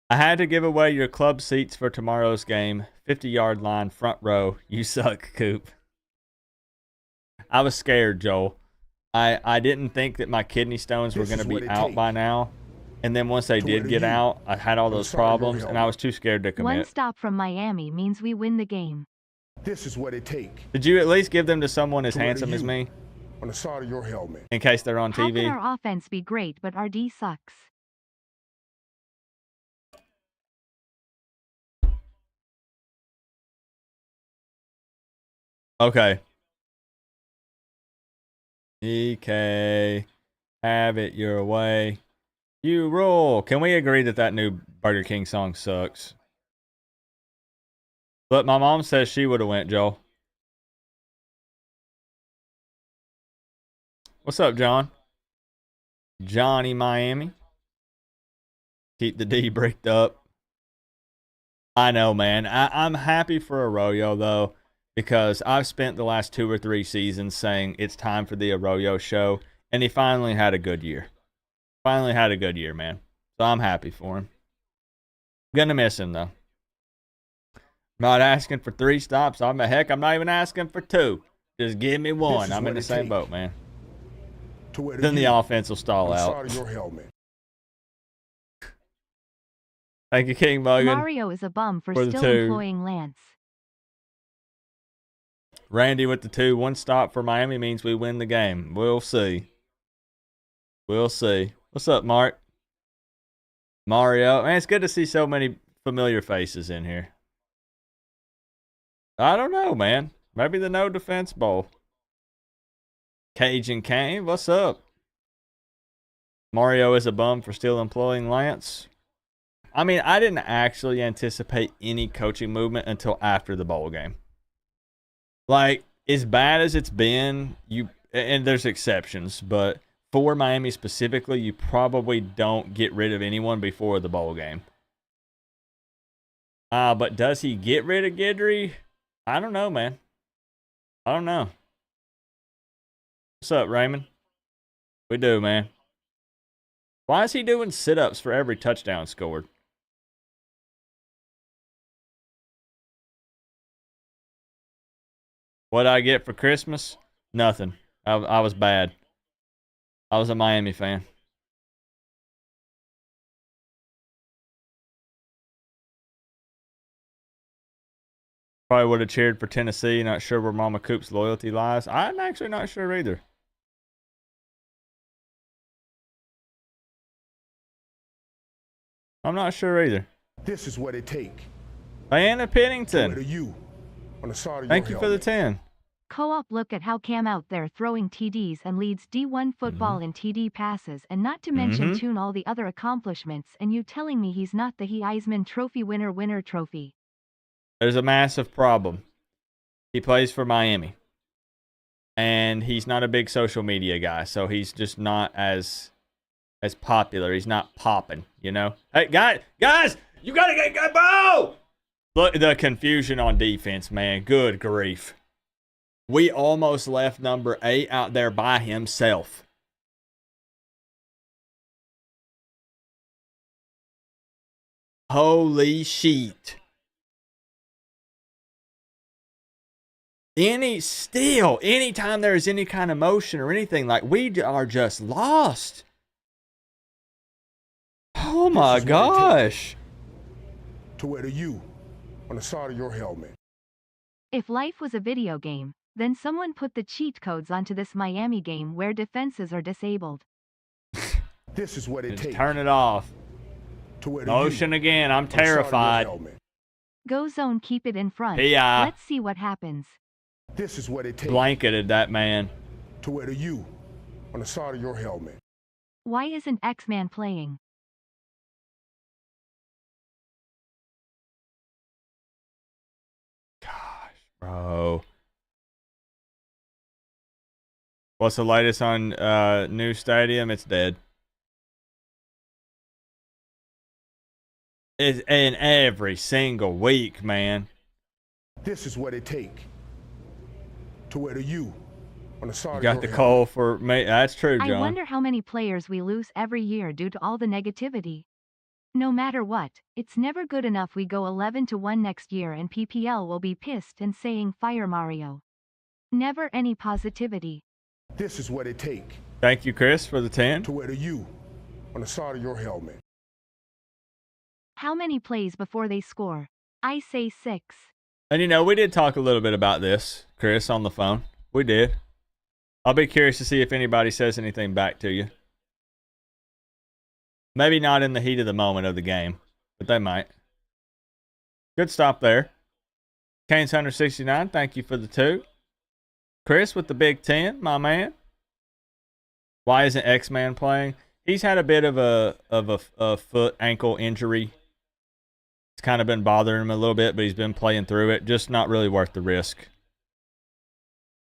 I had to give away your club seats for tomorrow's game. 50-yard line, front row. You suck, Coop. I was scared, Joel. I didn't think that my kidney stones were going to be out by now. And then once they did get out, I had all those problems, and I was too scared to commit. One stop from Miami means we win the game. This is what it takes. Did you at least give them to someone as handsome as me? On the side of your helmet. In case they're on How TV? can our offense be great but our D sucks? Okay. EK, have it your way. You rule. Can we agree that that new Burger King song sucks? But my mom says she would have went, Joel. What's up, John? Johnny Miami. Keep the D bricked up. I know, man. I'm happy for Arroyo, though, because I've spent the last 2 or 3 seasons saying it's time for the Arroyo show, and he finally had a good year. Finally had a good year, man. So I'm happy for him. Gonna miss him, though. Not asking for 3 stops. I'm not even asking for 2. Just give me 1. I'm in the same boat, man. Then the offense will stall out. Your helmet. Thank you, King Bogan. Mario is a bum for the still 2. employing Lance. Randy with the 2. 1 stop for Miami means we win the game. We'll see. We'll see. What's up, Mark? Mario. Man, it's good to see so many familiar faces in here. I don't know, man. Maybe the No Defense Bowl. Cajun Kane, what's up? Mario is a bum for still employing Lance. I mean, I didn't actually anticipate any coaching movement until after the bowl game. Like, as bad as it's been, and there's exceptions, but for Miami specifically, you probably don't get rid of anyone before the bowl game. But does he get rid of Guidry? I don't know, man. I don't know. What's up, Raymond? We do, man. Why is he doing sit-ups for every touchdown scored? What'd I get for Christmas? Nothing. I was bad. I was a Miami fan. Probably would have cheered for Tennessee. Not sure where Mama Coop's loyalty lies. I'm actually not sure either. I'm not sure either. This is what it takes. Diana Pennington. Thank you for the 10. Co-op, look at how Cam out there throwing TDs and leads D1 football in TD passes, and not to mention tune all the other accomplishments, and you telling me he's not the Heisman Trophy winner trophy. There's a massive problem. He plays for Miami. And he's not a big social media guy, so he's just not as popular. He's not popping, you know? Hey, guys, you got to get ball! Look, the confusion on defense, man. Good grief. We almost left number 8 out there by himself. Holy shit. anytime there is any kind of motion or anything, like, we are just lost. Oh my gosh. To wear the U on the side of your helmet. If life was a video game, then someone put the cheat codes onto this Miami game where defenses are disabled. This is what it Just takes. turn it off. To wear the Motion U again. I'm on the side of your terrified. helmet. Go zone, keep it in front. P.I. Let's see what happens. This is what it takes. Blanketed that man. To wear the U on the side of your helmet. Why isn't X-Man playing? Bro. What's the latest on new stadium? It's dead. It's in every single week, man. This is what it takes. To wear the U on the side You of got your the helmet. call for me. That's true, I John. wonder how many players we lose every year due to all the negativity. No matter what, it's never good enough. We go 11-1 next year and PPL will be pissed and saying fire Mario. Never any positivity. This is what it takes. Thank you, Chris, for the 10. To wear the U on the side of your helmet. How many plays before they score? I say 6. And you know, we did talk a little bit about this, Chris, on the phone. We did. I'll be curious to see if anybody says anything back to you. Maybe not in the heat of the moment of the game, but they might. Good stop there. Kane's 169, thank you for the 2. Chris with the big 10, my man. Why isn't X-Man playing? He's had a bit of a foot ankle injury. It's kind of been bothering him a little bit, but he's been playing through it. Just not really worth the risk.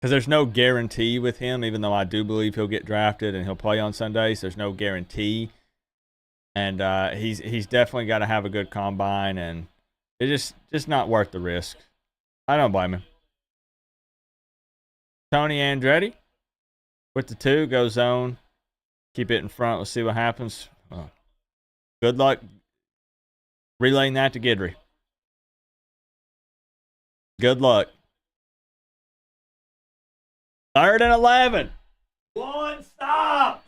Because there's no guarantee with him, even though I do believe he'll get drafted and he'll play on Sundays. There's no guarantee. And he's definitely got to have a good combine, and it's just not worth the risk. I don't blame him. Tony Andretti with the 2, go zone. Keep it in front. We'll see what happens. Good luck relaying that to Gidry. Good luck. 3rd and 11. One stop.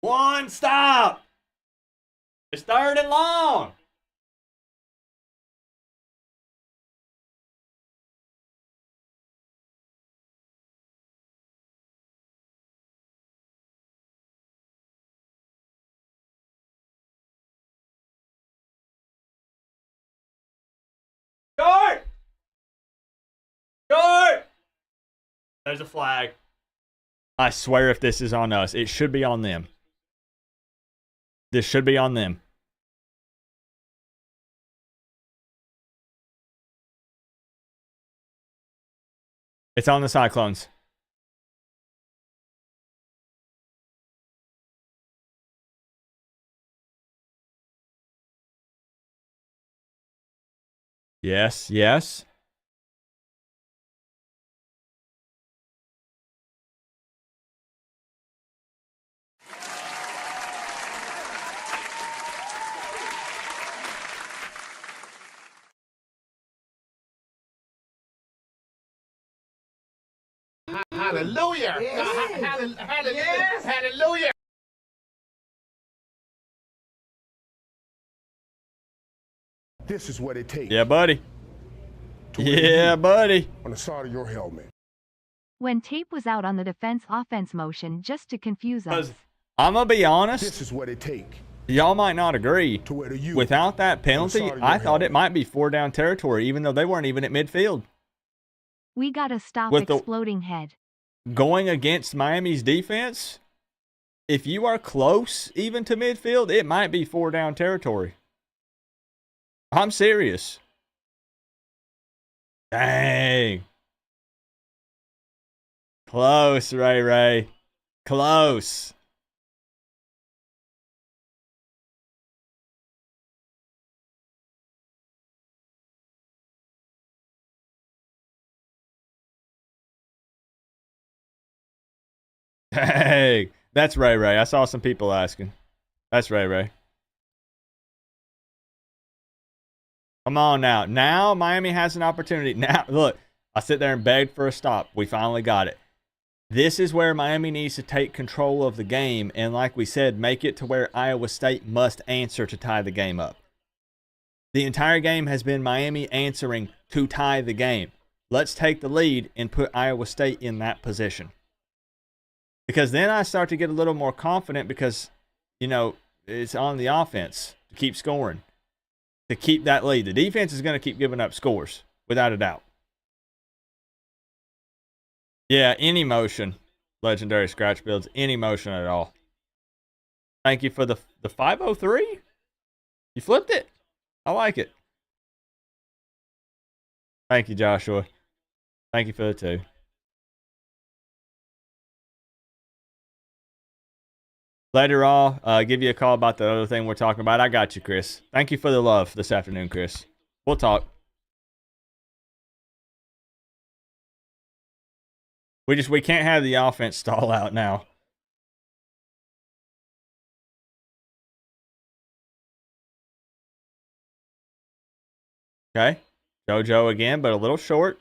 One stop. It's 3rd and long. Short! Short! There's a flag. I swear if this is on us, it should be on them. This should be on them. It's on the Cyclones. Yes, yes. Hallelujah. Hallelujah. Hallelujah. This is what it takes. Yeah, buddy. To wear the Yeah, U buddy. on the side of your helmet. When tape was out on the defense-offense motion just to confuse us. I'm going to be This honest. is what it takes. Y'all might not agree. To wear the U Without that penalty, side of your I thought it helmet. might be 4-down territory, even though they weren't even at midfield. We gotta stop With the- exploding head. Going against Miami's defense, if you are close even to midfield, it might be 4-down territory. I'm serious. Dang. Close, Ray Ray. Close. Dang. That's Ray Ray. I saw some people asking. That's Ray Ray. Come on now. Now Miami has an opportunity. Now, look, I sit there and begged for a stop. We finally got it. This is where Miami needs to take control of the game. And like we said, make it to where Iowa State must answer to tie the game up. The entire game has been Miami answering to tie the game. Let's take the lead and put Iowa State in that position. Because then I start to get a little more confident because, you know, it's on the offense to keep scoring, to keep that lead. The defense is going to keep giving up scores, without a doubt. Yeah, any motion, Legendary Scratch Builds, any motion at all. Thank you for the 503. You flipped it. I like it. Thank you, Joshua. Thank you for the 2. Later on, give you a call about the other thing we're talking about. I got you, Chris. Thank you for the love this afternoon, Chris. We'll talk. We can't have the offense stall out now. Okay. JoJo again, but a little short.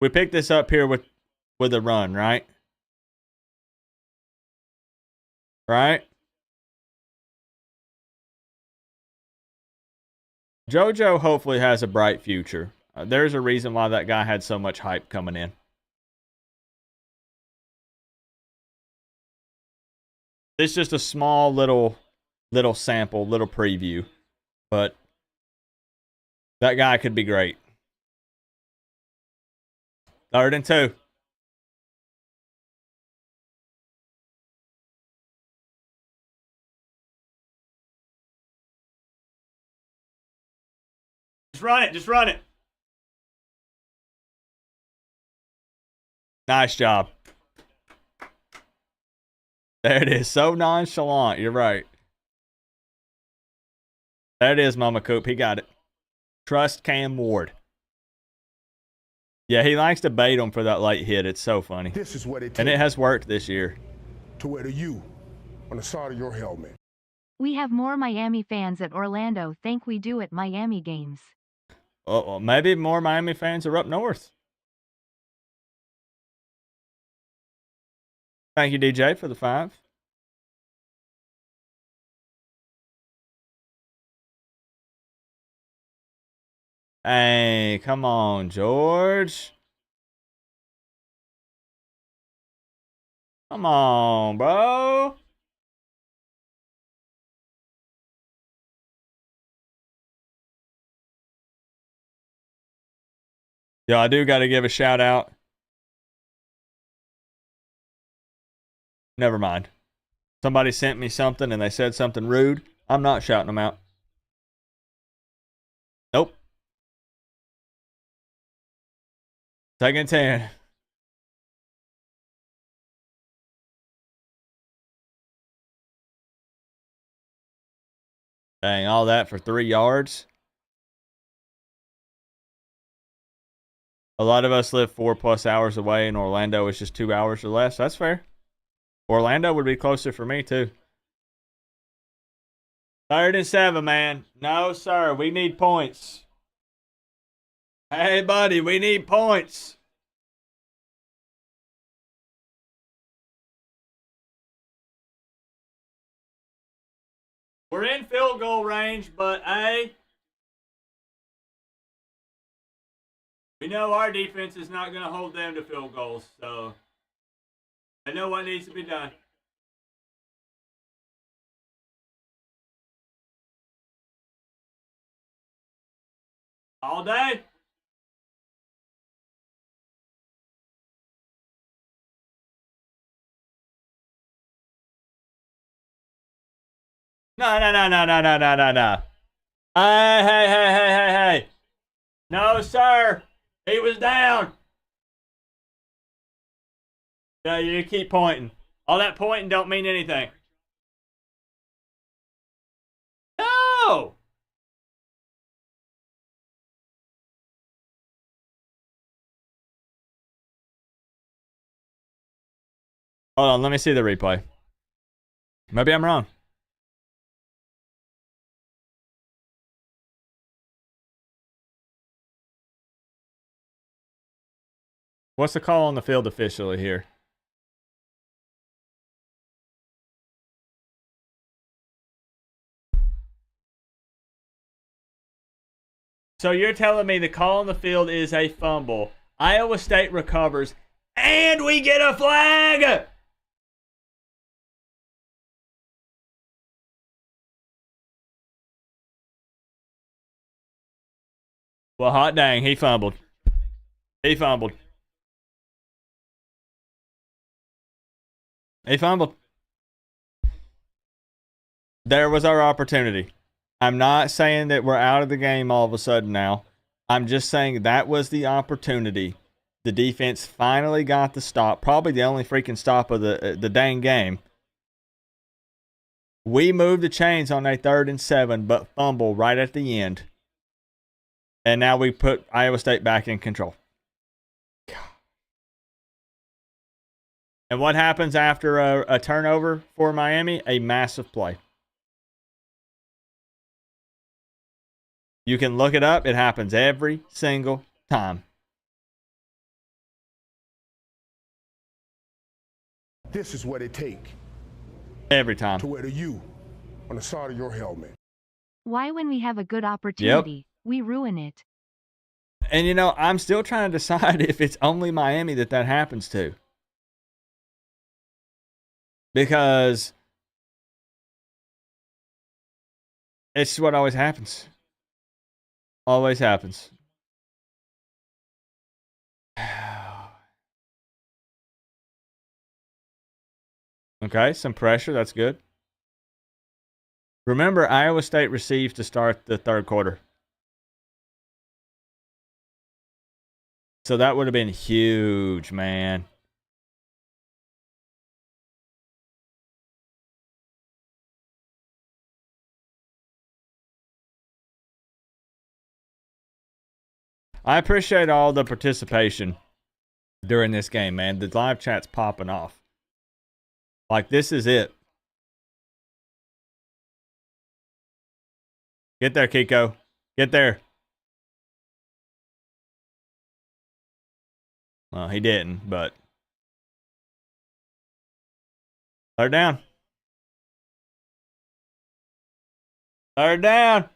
We picked this up here with a run, right? Right? JoJo hopefully has a bright future. There's a reason why that guy had so much hype coming in. It's just a small little sample, little preview. But that guy could be great. 3rd and 2. Just run it. Just run it. Nice job. There it is. So nonchalant. You're right. There it is, Mama Coop. He got it. Trust Cam Ward. Yeah, he likes to bait him for that late hit. It's so funny. This is what it takes. And it has worked this year. To wear the U on the side of your helmet. We have more Miami fans at Orlando thank we do at Miami games. Well, maybe more Miami fans are up north. Thank you, DJ, for the 5. Hey, come on, George. Come on, bro. Yo, I do got to give a shout out. Never mind. Somebody sent me something and they said something rude. I'm not shouting them out. Nope. 2nd and 10. Dang, all that for 3 yards. A lot of us live 4+ hours away, and Orlando is just 2 hours or less. That's fair. Orlando would be closer for me, too. 3rd and 7, man. No, sir. We need points. Hey, buddy, we need points. We're in field goal range, but hey, we know our defense is not going to hold them to field goals, so they know what needs to be done. All day. No. Hey. No, sir. He was down. Yeah, you keep pointing. All that pointing don't mean anything. No! Hold on, let me see the replay. Maybe I'm wrong. What's the call on the field officially here? So you're telling me the call on the field is a fumble. Iowa State recovers, and we get a flag! Well, hot dang, he fumbled. He fumbled. He fumbled. There was our opportunity. I'm not saying that we're out of the game all of a sudden now. I'm just saying that was the opportunity. The defense finally got the stop. Probably the only freaking stop of the dang game. We moved the chains on a 3rd and 7, but fumble right at the end. And now we put Iowa State back in control. And what happens after a turnover for Miami? A massive play. You can look it up. It happens every single time. This is what it takes Every time. to wear the U on the side of your helmet. Why, when we have a good opportunity, we ruin it? And, you know, I'm still trying to decide if it's only Miami that happens to. Because it's what always happens. Always happens. Okay, some pressure. That's good. Remember, Iowa State received to start the 3rd quarter. So that would have been huge, man. I appreciate all the participation during this game, man. The live chat's popping off. Like, this is it. Get there, Kiko. Get there. Well, he didn't, but 3rd down. 3rd down.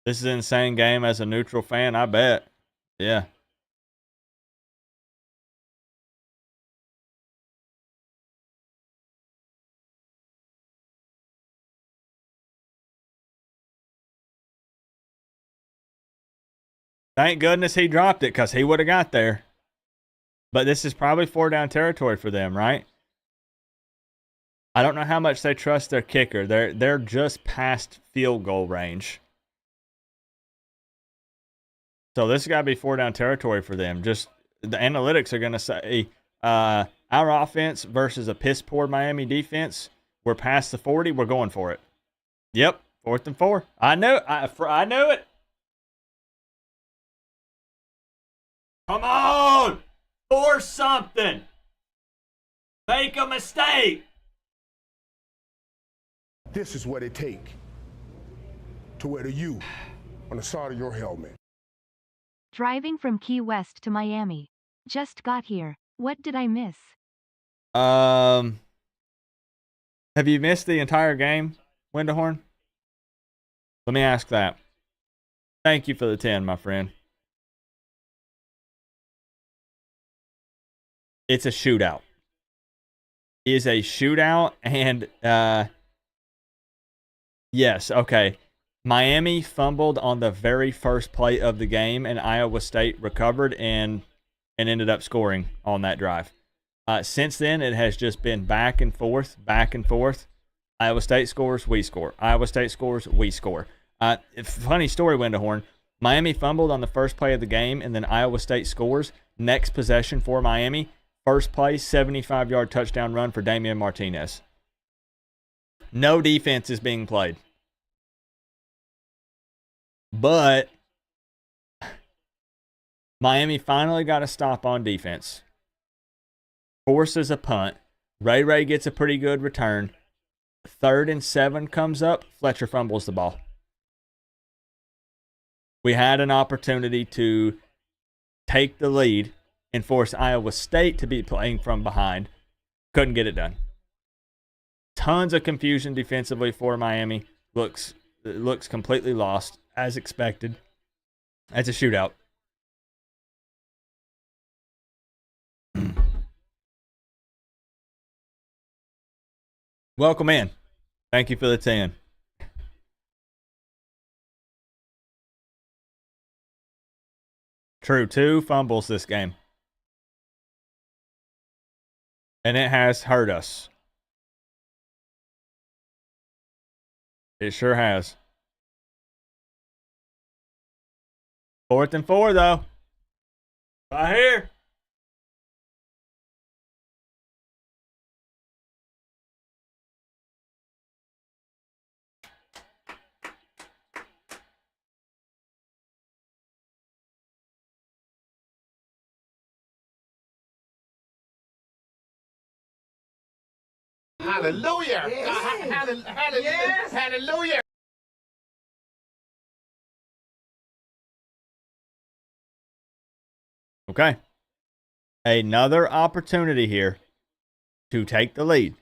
This is an insane game as a neutral fan, I bet. Yeah. Thank goodness he dropped it, because he would have got there. But this is probably 4 down territory for them, right? I don't know how much they trust their kicker. They're just past field goal range. So this has got to be 4 down territory for them. Just the analytics are going to say our offense versus a piss poor Miami defense. We're past the 40. We're going for it. Yep, 4th and 4. I knew it. Come on, force something. Make a mistake. This is what it takes to wear the U on the side of your helmet. Driving from Key West to Miami. Just got here. What did I miss? Have you missed the entire game, Windahorn? Let me ask that. Thank you for the 10, my friend. It's a shootout. It is a shootout, and yes, okay. Miami fumbled on the very first play of the game, and Iowa State recovered and ended up scoring on that drive. Since then, it has just been back and forth, back and forth. Iowa State scores, we score. Iowa State scores, we score. Funny story, Windahorn. Miami fumbled on the first play of the game, and then Iowa State scores. Next possession for Miami. First play, 75-yard touchdown run for Damian Martinez. No defense is being played. But Miami finally got a stop on defense. Forces a punt. Ray gets a pretty good return. 3rd and 7 comes up, Fletcher fumbles the ball. We had an opportunity to take the lead and force Iowa State to be playing from behind. Couldn't get it done. Tons of confusion defensively for Miami. Looks completely lost, as expected. That's a shootout. Welcome in. Thank you for the 10. True, 2 fumbles this game. And it has hurt us. It sure has. 4th and 4, though. Right here. Hallelujah. Hallelujah. Hallelujah. Okay. Another opportunity here to take the lead.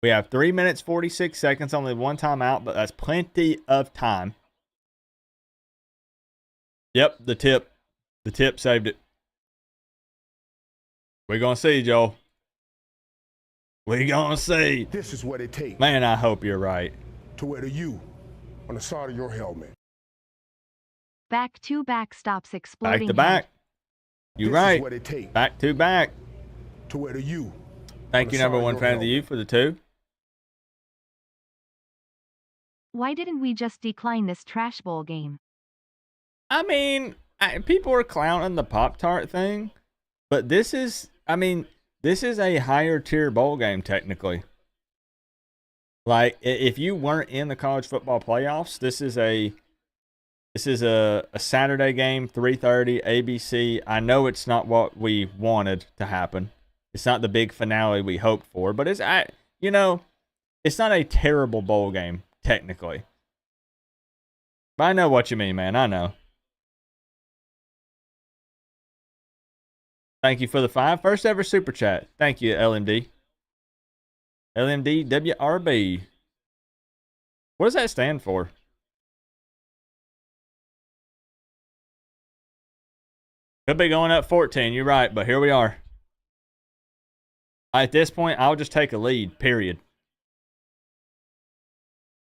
We have 3 minutes, 46 seconds, only one timeout, but that's plenty of time. Yep, the tip. The tip saved it. We're going to see, Joel. We're going to see. This is what it takes Man, I hope you're right. to wear the U on the side of your helmet. Back-to-back stops exploding. Back to back. You're This right. is what it takes Back to back. to wear the U. Thank you, number 1 fan of the U, for the 2. Why didn't we just decline this trash bowl game? I mean, people are clowning the Pop-Tart thing, but this is a higher tier bowl game, technically. Like, if you weren't in the college football playoffs, this is a Saturday game, 3:30, ABC. I know it's not what we wanted to happen. It's not the big finale we hoped for, but it's not a terrible bowl game, technically. But I know what you mean, man. I know. Thank you for the 5. First ever super chat. Thank you, LMD. LMD WRB. What does that stand for? Could be going up 14. You're right, but here we are. At this point, I'll just take a lead, period.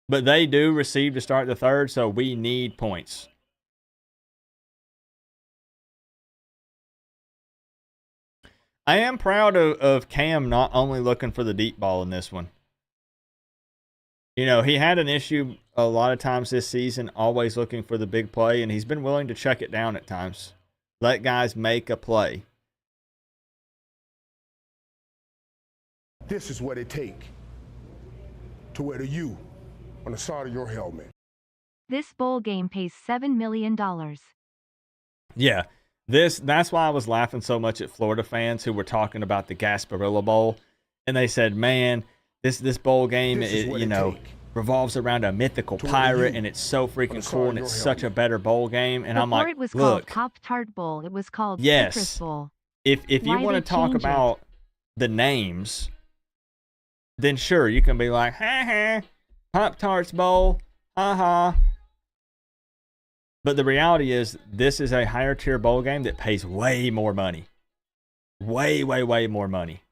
But they do receive to start the 3rd, so we need points. I am proud of Cam not only looking for the deep ball in this one. You know, he had an issue a lot of times this season, always looking for the big play, and he's been willing to check it down at times. Let guys make a play. This is what it takes to wear the U on the side of your helmet. This bowl game pays $7 million. Yeah. That's why I was laughing so much at Florida fans who were talking about the Gasparilla Bowl, and they said, "Man, this bowl game, revolves around a mythical pirate, and it's so freaking cool, and it's such a better bowl game." And I'm like, Before it was look, called Pop-Tart Bowl, it was called yes, Citrus Bowl. if you Why want to they talk change it? about the names, then sure, you can be like, ha ha, Pop-Tarts Bowl, ha ha. But the reality is, this is a higher tier bowl game that pays way more money. Way, way, way more money.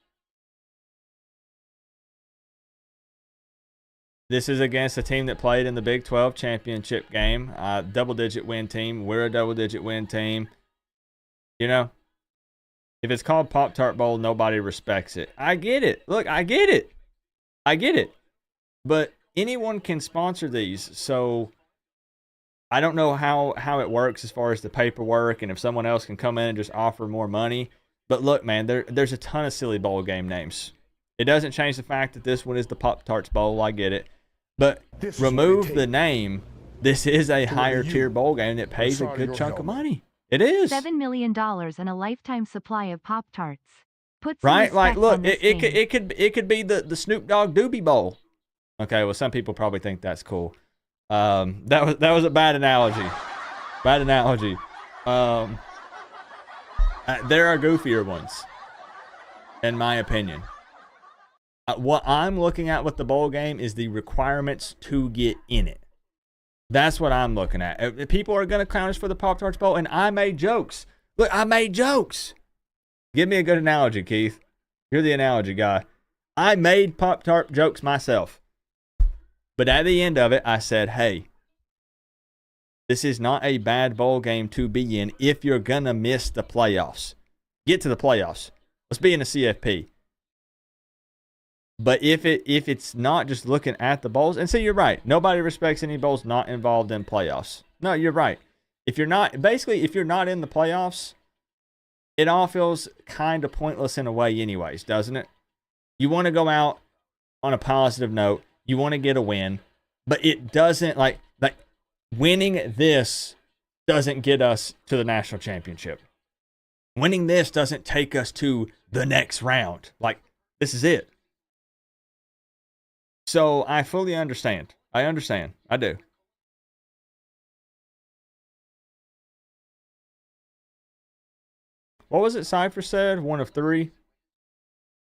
This is against a team that played in the Big 12 championship game. Double-digit win team. We're a double-digit win team. You know, if it's called Pop-Tart Bowl, nobody respects it. I get it. Look, I get it. I get it. But anyone can sponsor these, so I don't know how it works as far as the paperwork and if someone else can come in and just offer more money. But look, man, there's a ton of silly bowl game names. It doesn't change the fact that this one is the Pop-Tarts Bowl. I get it. But remove the name. This is a higher tier bowl game that pays a good chunk of money. It is. $7 million and a lifetime supply of Pop-Tarts. Put some Right? Like, respect look, on this it game. could be the Snoop Dogg Doobie Bowl. Okay, well, some people probably think that's cool. That was a bad analogy. Bad analogy. There are goofier ones, in my opinion. What I'm looking at with the bowl game is the requirements to get in it. That's what I'm looking at. People are going to clown us for the Pop-Tarts Bowl, and I made jokes. Look, I made jokes. Give me a good analogy, Keith. You're the analogy guy. I made Pop-Tart jokes myself. But at the end of it, I said, hey, this is not a bad bowl game to be in if you're going to miss the playoffs. Get to the playoffs. Let's be in the CFP. But if it's not just looking at the bowls, and see, you're right. Nobody respects any bowls not involved in playoffs. No, you're right. If you're not in the playoffs, it all feels kind of pointless in a way anyways, doesn't it? You want to go out on a positive note. You want to get a win, but it doesn't, like winning this doesn't get us to the national championship. Winning this doesn't take us to the next round. Like, this is it. So I fully understand. I understand. I do. What was it Cypher said? 1 of 3?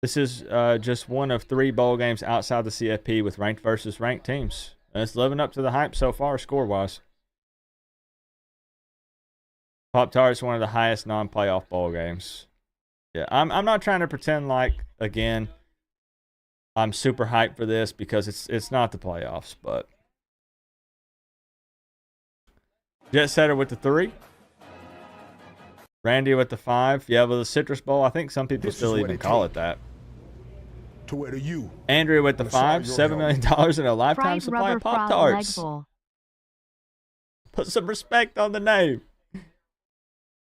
This is just 1 of 3 bowl games outside the CFP with ranked versus ranked teams. And it's living up to the hype so far, score-wise. Pop-Tarts, one of the highest non-playoff bowl games. Yeah, I'm not trying to pretend like, again, I'm super hyped for this because it's not the playoffs, but Jet Setter with the 3. Randy with the 5. Yeah, with the Citrus Bowl. I think some people still even call it that. To where you. Andrew with the 5. $7 million in a lifetime supply of Pop-Tarts. Put some respect on the name.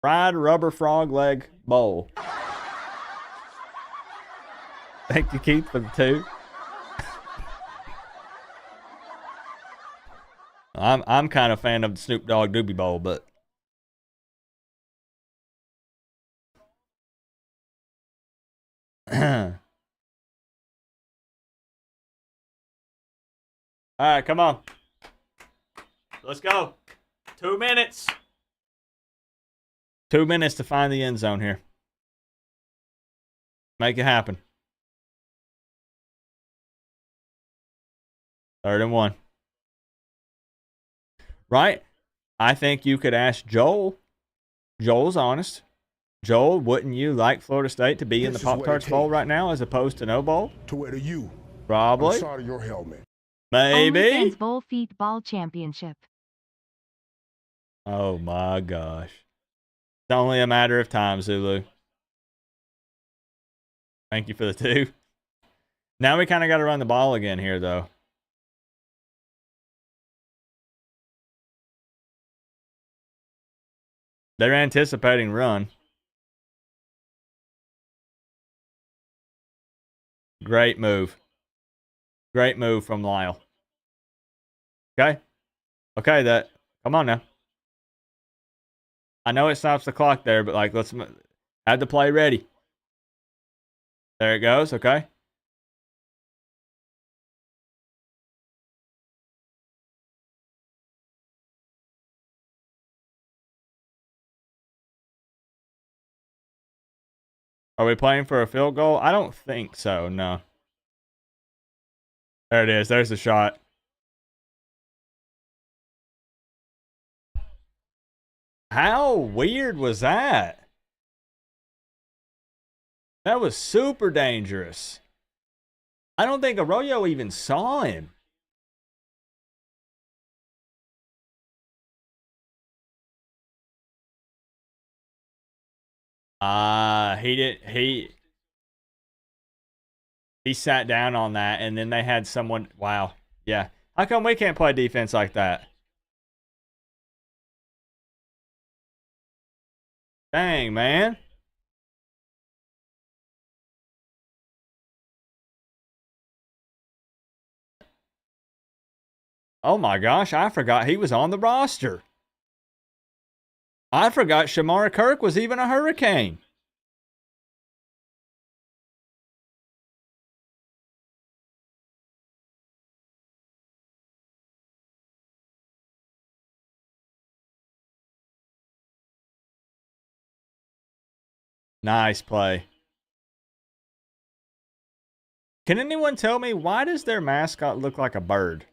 Fried Rubber Frog Leg Bowl. Thank you, Keith, for the 2. I'm kind of a fan of the Snoop Dogg Doobie Bowl, but all right, come on. Let's go. 2 minutes. 2 minutes to find the end zone here. Make it happen. 3rd and 1. Right? I think you could ask Joel. Joel's honest. Joel, wouldn't you like Florida State to be in the Pop-Tarts Bowl right now as opposed to no bowl? To where you. Probably. Side of your helmet. Maybe. OnlyFans Bowl Feet Ball Championship. Oh my gosh. It's only a matter of time, Zulu. Thank you for the 2. Now we kind of got to run the ball again here, though. They're anticipating run. Great move. Great move from Lyle. Okay. Okay, come on now. I know it stops the clock there, but like, let's have the play ready. There it goes. Okay. Are we playing for a field goal? I don't think so, no. There it is. There's the shot. How weird was that? That was super dangerous. I don't think Arroyo even saw him. He sat down on that, and then they had someone. Wow. Yeah. How come we can't play defense like that? Dang, man. Oh my gosh, I forgot he was on the roster. I forgot Shamar Kirk was even a Hurricane. Nice play. Can anyone tell me, why does their mascot look like a bird?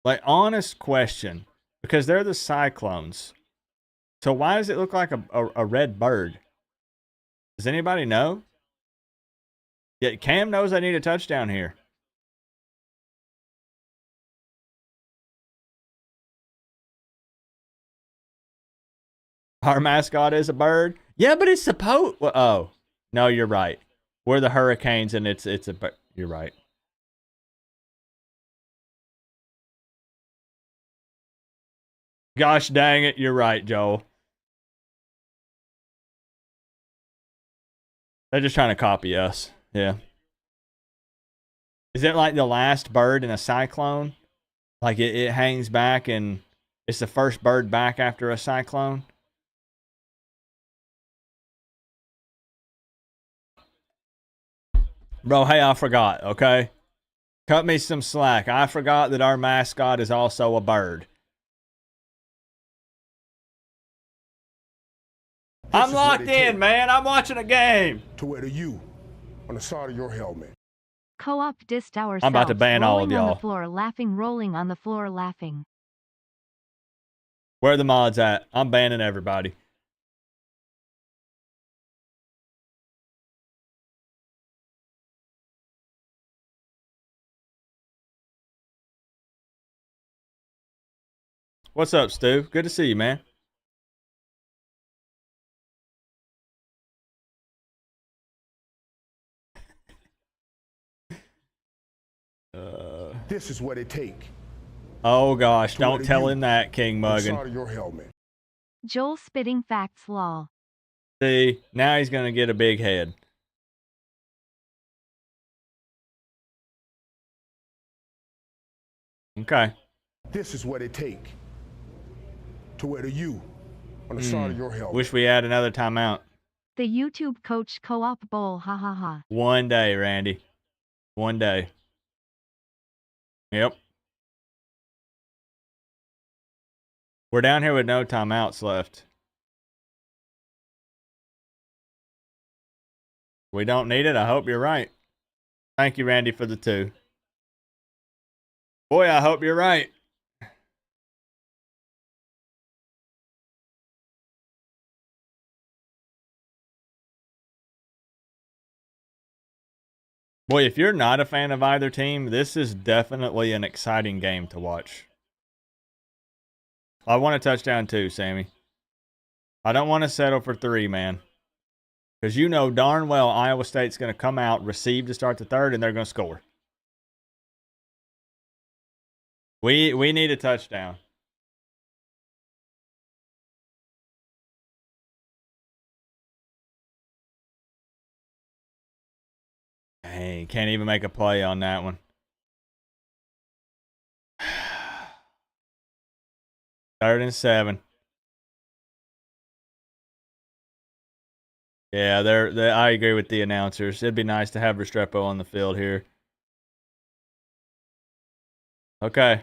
Like, honest question. Because they're the Cyclones. So why does it look like a red bird? Does anybody know? Yeah, Cam knows I need a touchdown here. Our mascot is a bird. Yeah, but it's supposed. Well, oh, no, you're right. We're the Hurricanes, and it's a. You're right. Gosh dang it, you're right, Joel. They're just trying to copy us. Yeah. Is it like the last bird in a cyclone? Like it hangs back and it's the first bird back after a cyclone? Bro, hey, I forgot, okay? Cut me some slack. I forgot that our mascot is also a bird. I'm locked in, man. I'm watching a game. To wear the U on the side of your helmet. Co-op dissed ourselves. I'm about to ban all of rolling on y'all. the floor laughing, rolling on the floor laughing. Where are the mods at? I'm banning everybody. What's up, Stu? Good to see you, man. This is what it take. Oh gosh, don't tell him that, King On the side Muggin. of your helmet. Joel spitting facts lol. See, now he's gonna get a big head. Okay. This is what it take. To wear the U on the side of your helmet. Wish we had another timeout. The YouTube coach co-op bowl, ha ha ha. One day, Randy. One day. Yep. We're down here with no timeouts left. We don't need it. I hope you're right. Thank you, Randy, for the 2. Boy, I hope you're right. Boy, if you're not a fan of either team, this is definitely an exciting game to watch. I want a touchdown too, Sammy. I don't want to settle for 3, man. Because you know darn well Iowa State's going to come out, receive to start the third, and they're going to score. We need a touchdown. Dang, can't even make a play on that one. Third and 7. Yeah, I agree with the announcers. It'd be nice to have Restrepo on the field here. Okay.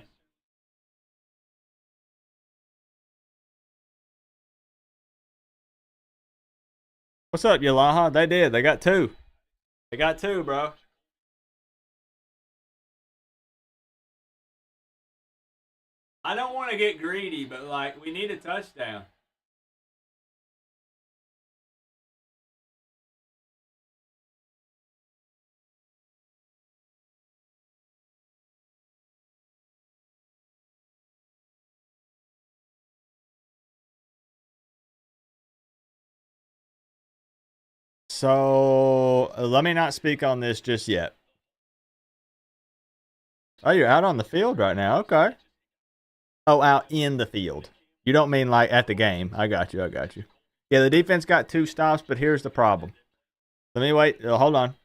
What's up, Yalaha? They did. They got 2. They got 2, bro. I don't want to get greedy, but, like, we need a touchdown. So, let me not speak on this just yet. Oh, you're out on the field right now. Okay. Oh, out in the field. You don't mean like at the game. I got you. I got you. Yeah, the defense got 2 stops, but here's the problem. Let me wait. Hold on.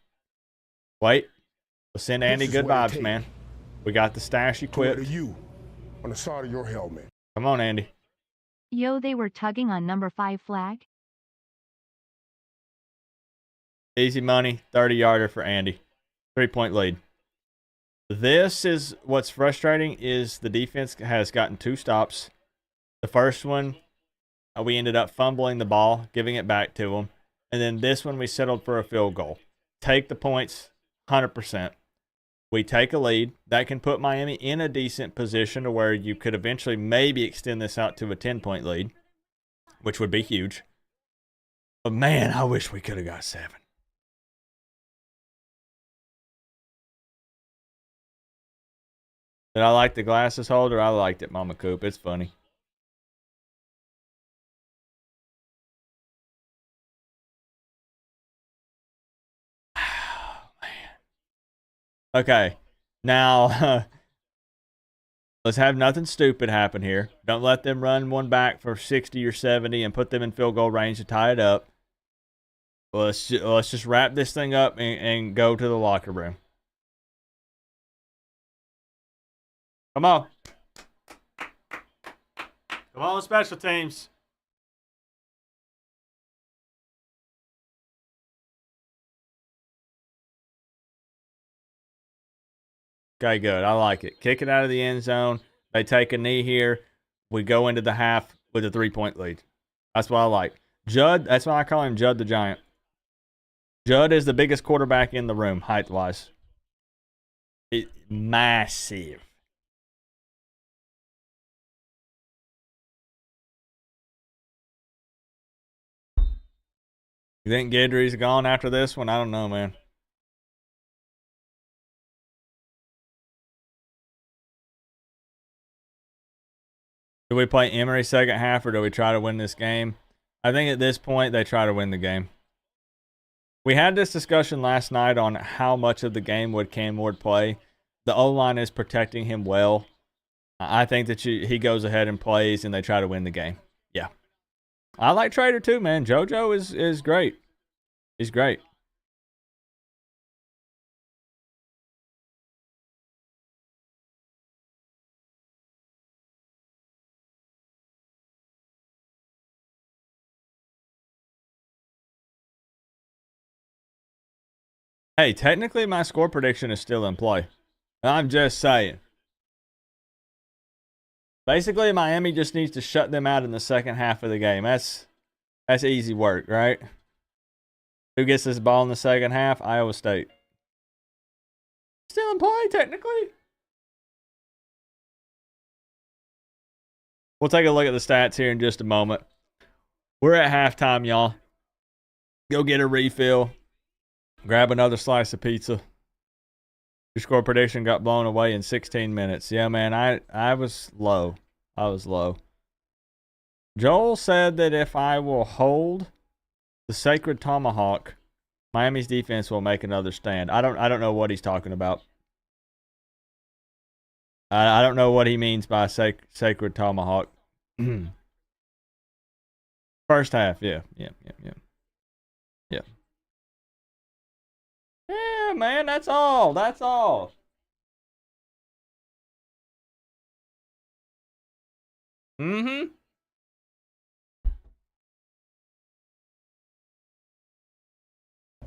Wait. We'll send Andy good vibes, man. We got the stash equipped. To you on the side of your helmet. Come on, Andy. Yo, they were tugging on number 5 flag. Easy money. 30-yarder for Andy. 3-point lead. This is what's frustrating is the defense has gotten 2 stops. The first one, we ended up fumbling the ball, giving it back to them. And then this one, we settled for a field goal. Take the points, 100%. We take a lead. That can put Miami in a decent position to where you could eventually maybe extend this out to a 10-point lead, which would be huge. But, man, I wish we could have got 7. Did I like the glasses holder? I liked it, Mama Coop. It's funny. Okay, now let's have nothing stupid happen here. Don't let them run one back for 60 or 70 and put them in field goal range to tie it up. Let's just wrap this thing up and go to the locker room. Come on. Come on, special teams. Okay, good. I like it. Kick it out of the end zone. They take a knee here. We go into the half with a 3-point lead. That's what I like. Judd, that's why I call him Judd the Giant. Judd is the biggest quarterback in the room, height-wise. Massive. You think Guidry's gone after this one? I don't know, man. Do we play Emory second half, or do we try to win this game? I think at this point, they try to win the game. We had this discussion last night on how much of the game would Cam Ward play. The O-line is protecting him well. I think that he goes ahead and plays, and they try to win the game. Yeah. I like Trader too, man. JoJo is great. He's great. Hey, technically my score prediction is still in play. I'm just saying. Basically, Miami just needs to shut them out in the second half of the game. That's easy work, right? Who gets this ball in the second half? Iowa State. Still in play, technically. We'll take a look at the stats here in just a moment. We're at halftime, y'all. Go get a refill. Grab another slice of pizza. Your score prediction got blown away in 16 minutes. Yeah, man, I was low. I was low. Joel said that if I will hold the sacred tomahawk, Miami's defense will make another stand. I don't know what he's talking about. I don't know what he means by sacred tomahawk. First half, yeah. Yeah, man, that's all. That's all. Mm-hmm.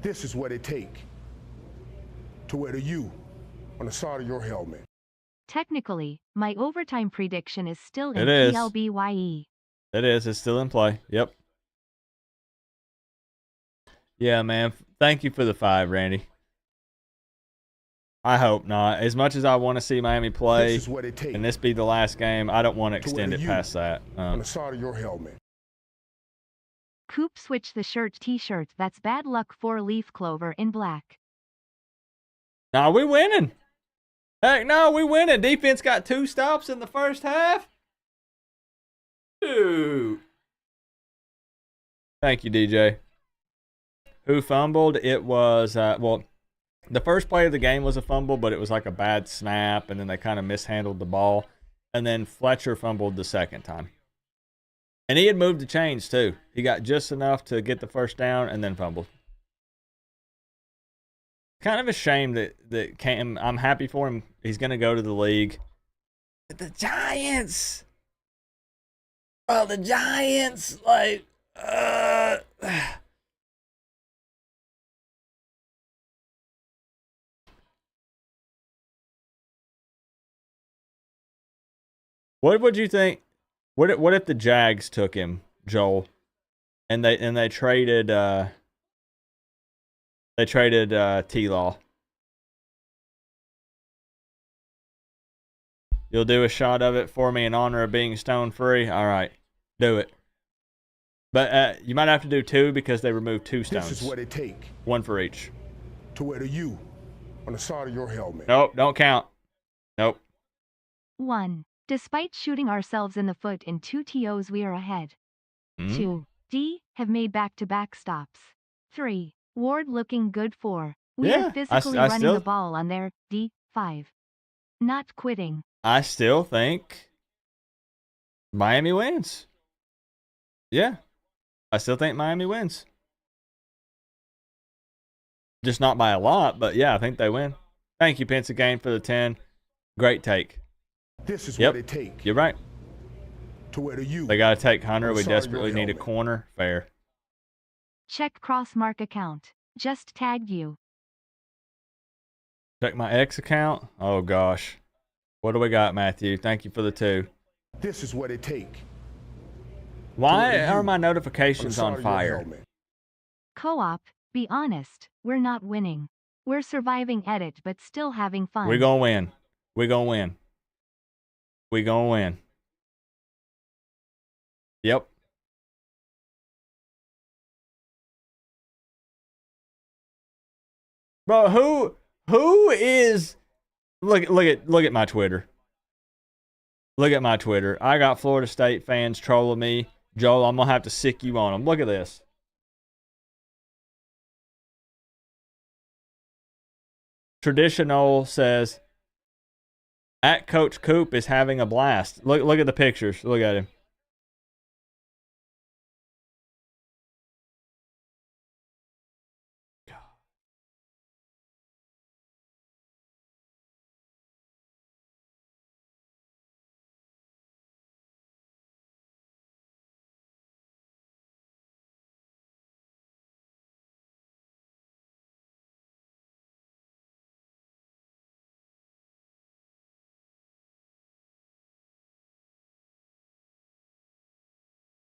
This is what it takes to wear the U on the side of your helmet. Technically, my overtime prediction is still in It is. PLBYE. It is. It's still in play. Yep. Yeah, man. Thank you for the 5, Randy. I hope not. As much as I want to see Miami play, This is what it takes and this be the last game, I don't want to extend wear it the past U that. on the side of your helmet. Coop switch the shirt t-shirts. That's bad luck. 4-leaf clover in black. Nah, we winning. Heck no, we winning. Defense got 2 stops in the first half. Dude. Thank you, DJ. Who fumbled? It was, well, the first play of the game was a fumble, but it was like a bad snap, and then they kind of mishandled the ball. And then Fletcher fumbled the second time. And he had moved the chains, too. He got just enough to get the first down and then fumbled. Kind of a shame that Cam, I'm happy for him. He's going to go to the league. But the Giants. Well, the Giants, like, what would you think? What if the Jags took him Joel, and they traded T-Law. You'll do a shot of it for me in honor of being stone free. All right, do it. But you might have to do 2 because they removed 2 stones. This is what it take 1 for each. to wear the U on the side of your helmet. Nope, don't count. Nope. 1. Despite shooting ourselves in the foot in 2 TOs, we are ahead. 2. D. Have made back-to-back stops. 3. Ward looking good. 4. We Yeah, are physically I running still- the ball on their D. 5. Not quitting. I still think Miami wins. Yeah. I still think Miami wins. Just not by a lot, but yeah, I think they win. Thank you, Pence again, for the 10. Great take. This is Yep. what it take You're right. to wear the U. They got to take Hunter. on the We side of your desperately need a helmet. corner. Fair. Check cross-mark account. Just tagged you. Check my X account. Oh, gosh. What do we got, Matthew? Thank you for the 2. This is what it take Why you are my on the notifications side on of your fire? helmet. Co-op, be honest, we're not winning. We're surviving edit but still having fun. We're going to win. We're going to win. We're going to win. Yep. Bro, who is look at my Twitter. Look at my Twitter. I got Florida State fans trolling me. Joel, I'm going to have to sick you on them. Look at this. Traditional says, at Coach Coop is having a blast. Look at the pictures. Look at him.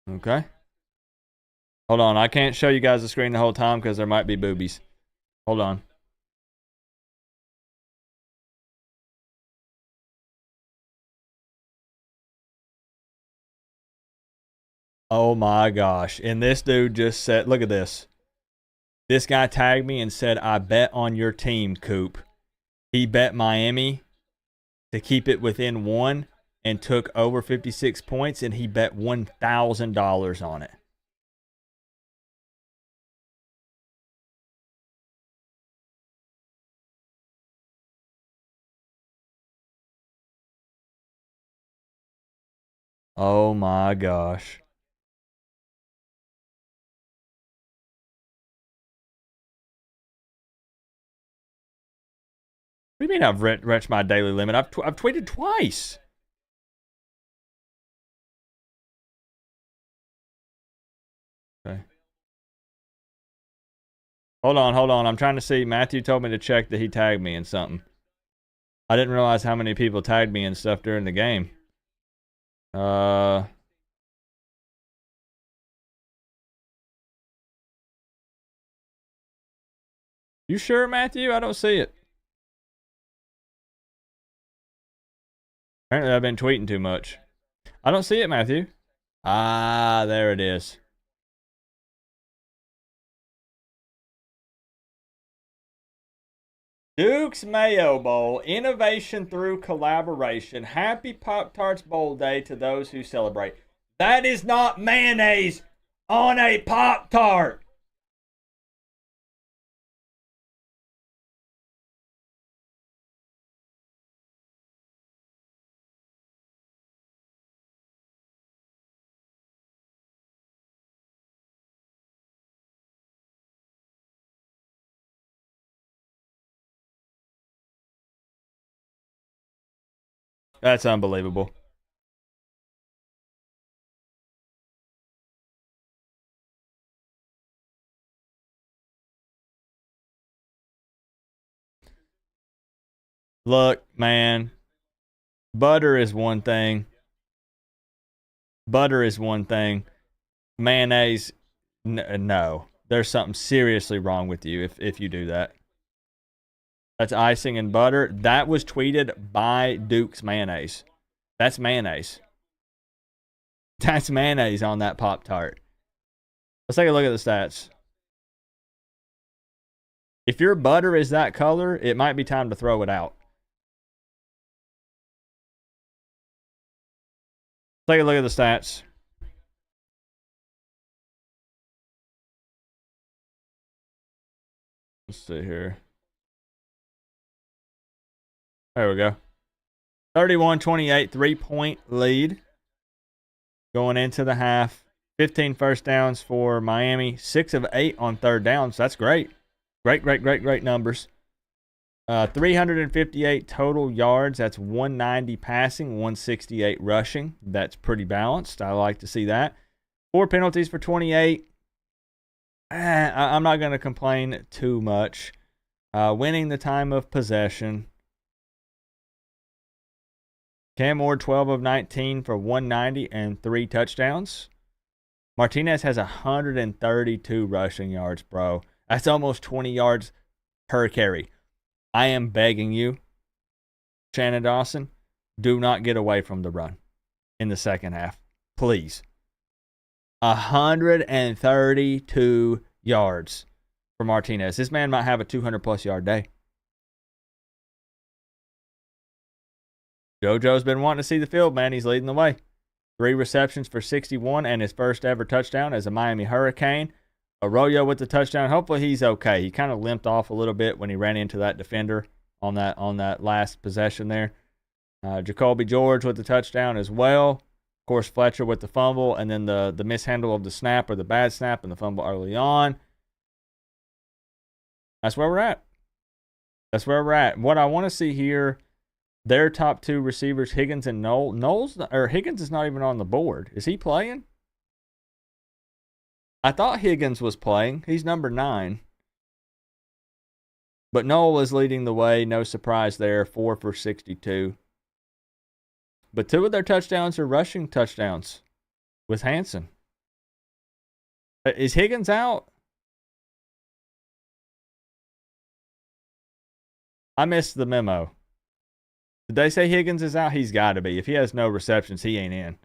Okay. Hold on. I can't show you guys the screen the whole time because there might be boobies. Hold on. Oh my gosh. And this dude just said, look at this. This guy tagged me and said, I bet on your team, Coop. He bet Miami to keep it within 1 and took over 56 points, and he bet $1,000 on it. Oh my gosh. What do you mean I've reached my daily limit? I've tweeted twice. Okay. Hold on. I'm trying to see. Matthew told me to check that he tagged me in something. I didn't realize how many people tagged me and stuff during the game. You sure, Matthew? I don't see it. Apparently I've been tweeting too much. I don't see it, Matthew. Ah, there it is. Duke's Mayo Bowl, innovation through collaboration. Happy Pop-Tarts Bowl Day to those who celebrate. That is not mayonnaise on a Pop-Tart. That's unbelievable. Look, man. Butter is one thing. mayonnaise, no. There's something seriously wrong with you if you do that. That's icing and butter. That was tweeted by Duke's Mayonnaise. That's mayonnaise. That's mayonnaise on that Pop-Tart. Let's take a look at the stats. If your butter is that color, it might be time to throw it out. Take a look at the stats. Let's see here. There we go. 31-28, 3-point lead going into the half. 15 first downs for Miami. 6 of 8 on third downs. That's great. Great numbers. 358 total yards. That's 190 passing, 168 rushing. That's pretty balanced. I like to see that. 4 penalties for 28. I'm not going to complain too much. Winning the time of possession. Cam Ward, 12 of 19 for 190 and 3 touchdowns. Martinez has 132 rushing yards, bro. That's almost 20 yards per carry. I am begging you, Shannon Dawson, do not get away from the run in the second half. Please. 132 yards for Martinez. This man might have a 200-plus yard day. JoJo's been wanting to see the field, man. He's leading the way. 3 receptions for 61 and his first ever touchdown as a Miami Hurricane. Arroyo with the touchdown. Hopefully he's okay. He kind of limped off a little bit when he ran into that defender on that last possession there. Jacoby George with the touchdown as well. Of course, Fletcher with the fumble, and then the mishandle of the snap or the bad snap and the fumble early on. That's where we're at. That's where we're at. What I want to see here, their top 2 receivers, Higgins and Higgins is not even on the board. Is he playing? I thought Higgins was playing. He's number 9. But Noel is leading the way. No surprise there. 4 for 62. But 2 of their touchdowns are rushing touchdowns with Hanson. Is Higgins out? I missed the memo. Did they say Higgins is out? He's got to be. If he has no receptions, he ain't in.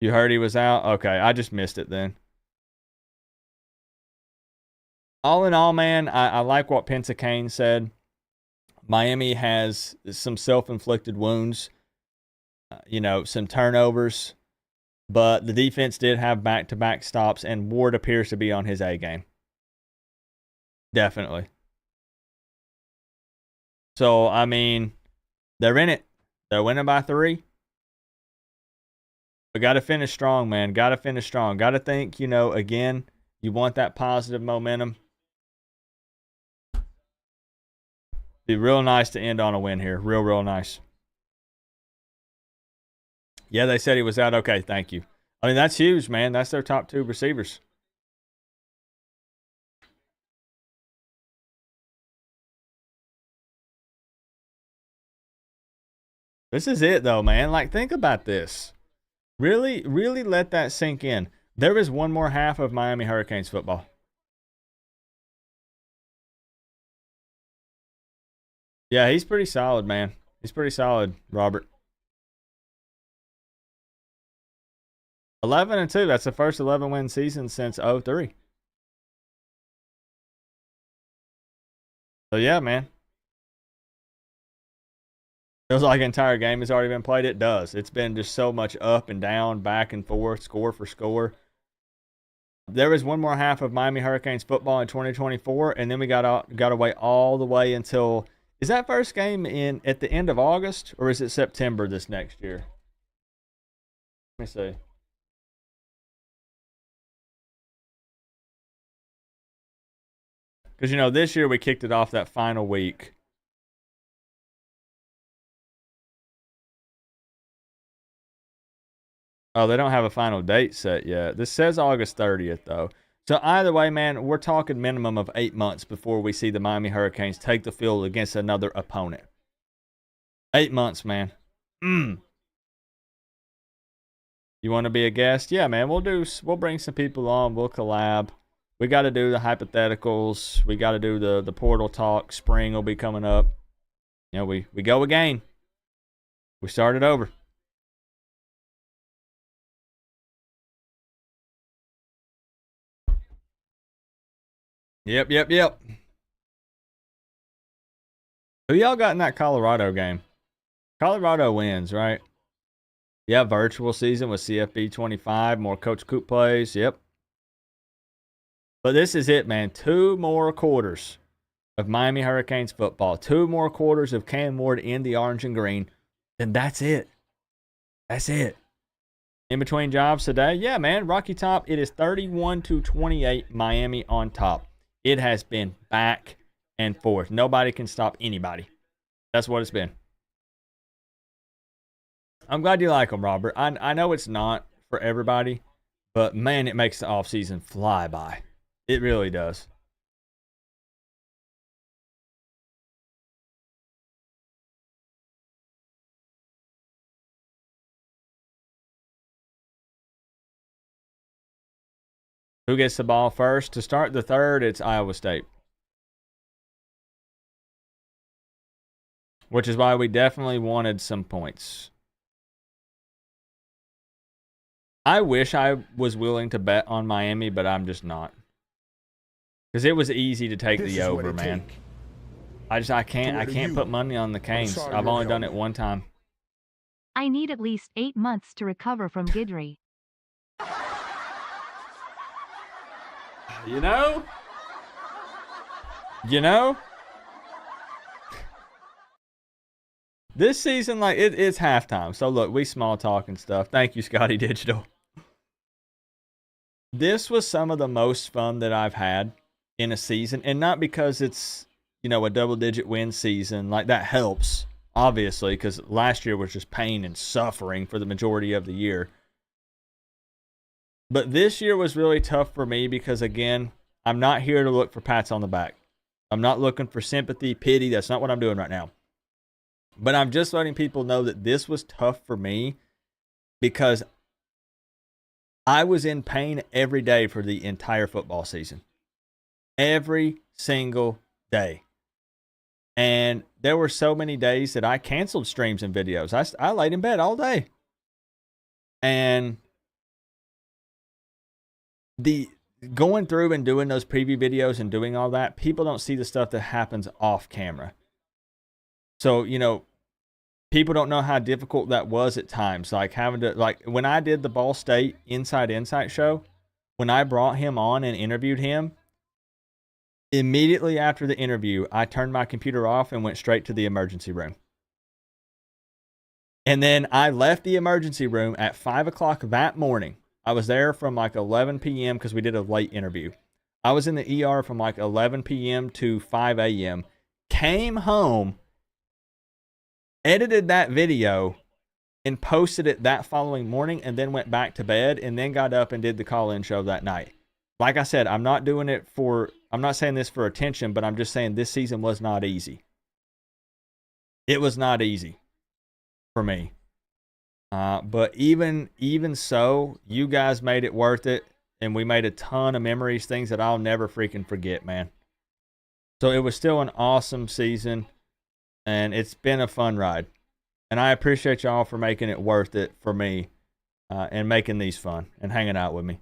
You heard he was out? Okay, I just missed it then. All in all, man, I like what Pensacane said. Miami has some self-inflicted wounds, some turnovers, but the defense did have back-to-back stops, and Ward appears to be on his A game. Definitely. So, I mean, they're in it. They're winning by 3. But got to finish strong, man. Got to finish strong. Got to think, again, you want that positive momentum. Be real nice to end on a win here. Real nice. Yeah, they said he was out. Okay, thank you. I mean, that's huge, man. That's their top 2 receivers. This is it, though, man. Like, think about this. Really let that sink in. There is one more half of Miami Hurricanes football. Yeah, he's pretty solid, man. He's pretty solid, Robert. 11-2. That's the first 11-win season since 2003. So, yeah, man. Feels like an entire game has already been played. It does. It's been just so much up and down, back and forth, score for score. There is one more half of Miami Hurricanes football in 2024, and then we got to wait all the way until, is that first game at the end of August, or is it September this next year? Let me see. Because, this year we kicked it off that final week. Oh, they don't have a final date set yet. This says August 30th, though. So either way, man, we're talking minimum of 8 months before we see the Miami Hurricanes take the field against another opponent. 8 months, man. You want to be a guest? Yeah, man. We'll bring some people on. We'll collab. We got to do the hypotheticals. We got to do the portal talk. Spring will be coming up. You know, we go again. We started over. Yep. Who y'all got in that Colorado game? Colorado wins, right? Yeah, virtual season with CFB 25. More Coach Coop plays. Yep. But this is it, man. 2 more quarters of Miami Hurricanes football. 2 more quarters of Cam Ward in the orange and green. And that's it. That's it. In between jobs today, yeah, man. Rocky Top, it is 31-28, Miami on top. It has been back and forth. Nobody can stop anybody. That's what it's been. I'm glad you like them, Robert. I know it's not for everybody, but man, it makes the offseason fly by. It really does. Who gets the ball first? To start the third, it's Iowa State. Which is why we definitely wanted some points. I wish I was willing to bet on Miami, but I'm just not. Because it was easy to take the over, man. I can't put money on the Canes. I've only done it one time. I need at least 8 months to recover from Guidry. You know? This season, like, it's halftime. So, look, we small talk and stuff. Thank you, Scotty Digital. This was some of the most fun that I've had in a season. And not because it's, you know, a double-digit win season. Like, that helps, obviously, because last year was just pain and suffering for the majority of the year. But this year was really tough for me because, again, I'm not here to look for pats on the back. I'm not looking for sympathy, pity. That's not what I'm doing right now. But I'm just letting people know that this was tough for me because I was in pain every day for the entire football season. Every single day. And there were so many days that I canceled streams and videos. I laid in bed all day. And the going through and doing those preview videos and doing all that, people don't see the stuff that happens off camera. So, you know, people don't know how difficult that was at times. Like having to, like when I did the Ball State Inside Insight show, when I brought him on and interviewed him, immediately after the interview, I turned my computer off and went straight to the emergency room. And then I left the emergency room at 5 o'clock that morning. I was there from like 11 p.m. because we did a late interview. I was in the ER from like 11 p.m. to 5 a.m. Came home, edited that video, and posted it that following morning, and then went back to bed, and then got up and did the call-in show that night. Like I said, I'm not saying this for attention, but I'm just saying this season was not easy. It was not easy for me. But even so, you guys made it worth it, and we made a ton of memories, things that I'll never freaking forget, man. So it was still an awesome season, and it's been a fun ride. And I appreciate y'all for making it worth it for me, and making these fun and hanging out with me.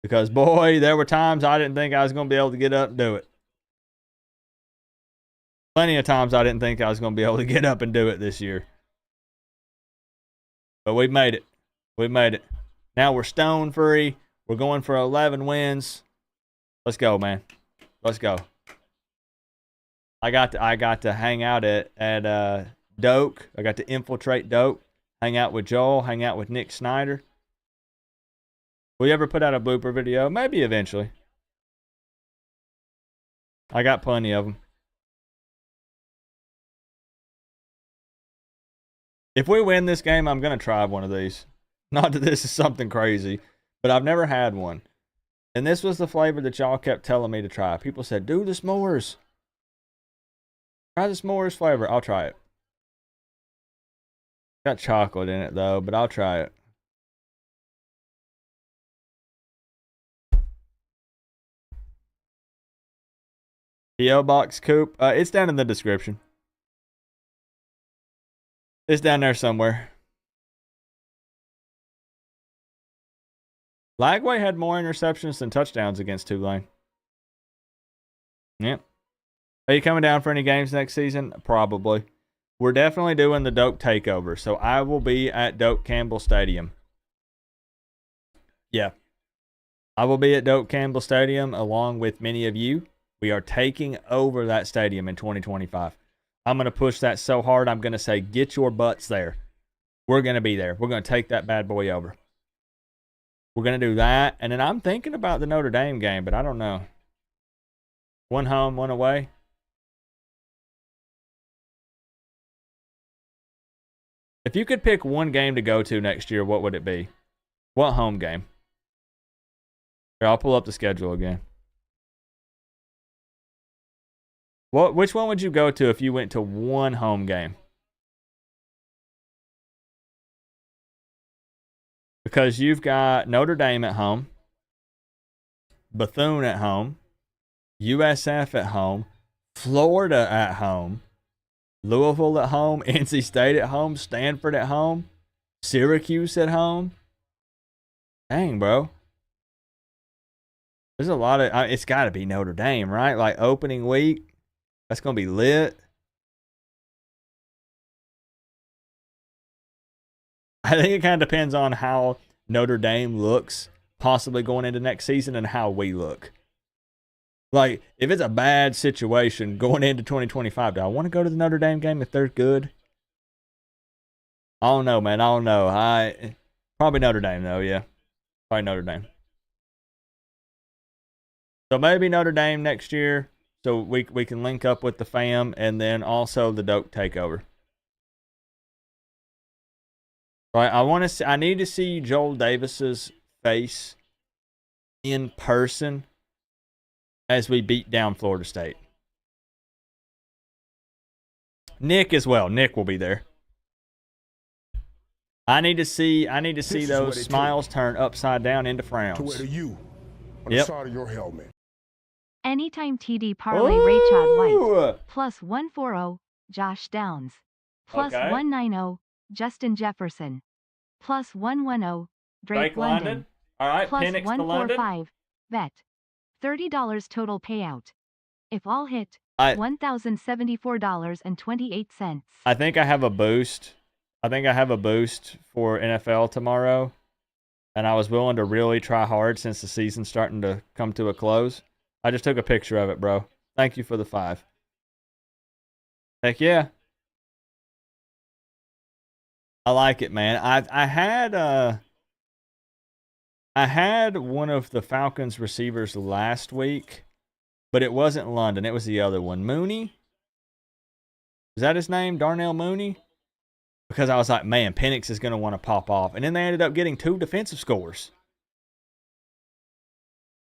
Because, boy, there were times I didn't think I was going to be able to get up and do it. Plenty of times I didn't think I was going to be able to get up and do it this year. But we made it. We made it. Now we're stone free. We're going for 11 wins. Let's go, man. Let's go. I got to hang out at Doak. I got to infiltrate Doak. Hang out with Joel. Hang out with Nick Snyder. Will you ever put out a blooper video? Maybe eventually. I got plenty of them. If we win this game, I'm going to try one of these. Not that this is something crazy, but I've never had one. And this was the flavor that y'all kept telling me to try. People said, do the s'mores. Try the s'mores flavor. I'll try it. Got chocolate in it, though, but I'll try it. P.O. Box Coop. It's down in the description. It's down there somewhere. Lagway had more interceptions than touchdowns against Tulane. Yep. Are you coming down for any games next season? Probably. We're definitely doing the Doak takeover, so I will be at Doak Campbell Stadium. Yeah. I will be at Doak Campbell Stadium along with many of you. We are taking over that stadium in 2025. I'm going to push that so hard, I'm going to say, get your butts there. We're going to be there. We're going to take that bad boy over. We're going to do that. And then I'm thinking about the Notre Dame game, but I don't know. One home, one away. If you could pick one game to go to next year, what would it be? What home game? Here, I'll pull up the schedule again. Which one would you go to if you went to one home game? Because you've got Notre Dame at home, Bethune at home, USF at home, Florida at home, Louisville at home, NC State at home, Stanford at home, Syracuse at home. Dang, bro. There's a lot of... it's got to be Notre Dame, right? Like opening week. That's going to be lit. I think it kind of depends on how Notre Dame looks, possibly going into next season, and how we look. Like, if it's a bad situation going into 2025, do I want to go to the Notre Dame game if they're good? I don't know, man. I don't know. Probably Notre Dame, though, yeah. Probably Notre Dame. So maybe Notre Dame next year, so we can link up with the fam, and then also the Doak takeover. Right, I need to see Joel Davis's face in person as we beat down Florida State. Nick as well. Nick will be there. I need to see those smiles turn upside down into frowns. To wear the U on the side of your helmet. Anytime TD parlay Raychad White plus 140 Josh Downs plus 190 Justin Jefferson plus 110 Drake London. All right, plus Penix to London. 145 bet $30 total payout. If all hit, $1,074.28. I think I have a boost. I think I have a boost for NFL tomorrow, and I was willing to really try hard since the season's starting to come to a close. I just took a picture of it, bro. Thank you for the 5. Heck yeah. I like it, man. I had one of the Falcons receivers last week, but it wasn't London. It was the other one. Mooney? Is that his name? Darnell Mooney? Because I was like, man, Penix is going to want to pop off. And then they ended up getting 2 defensive scores.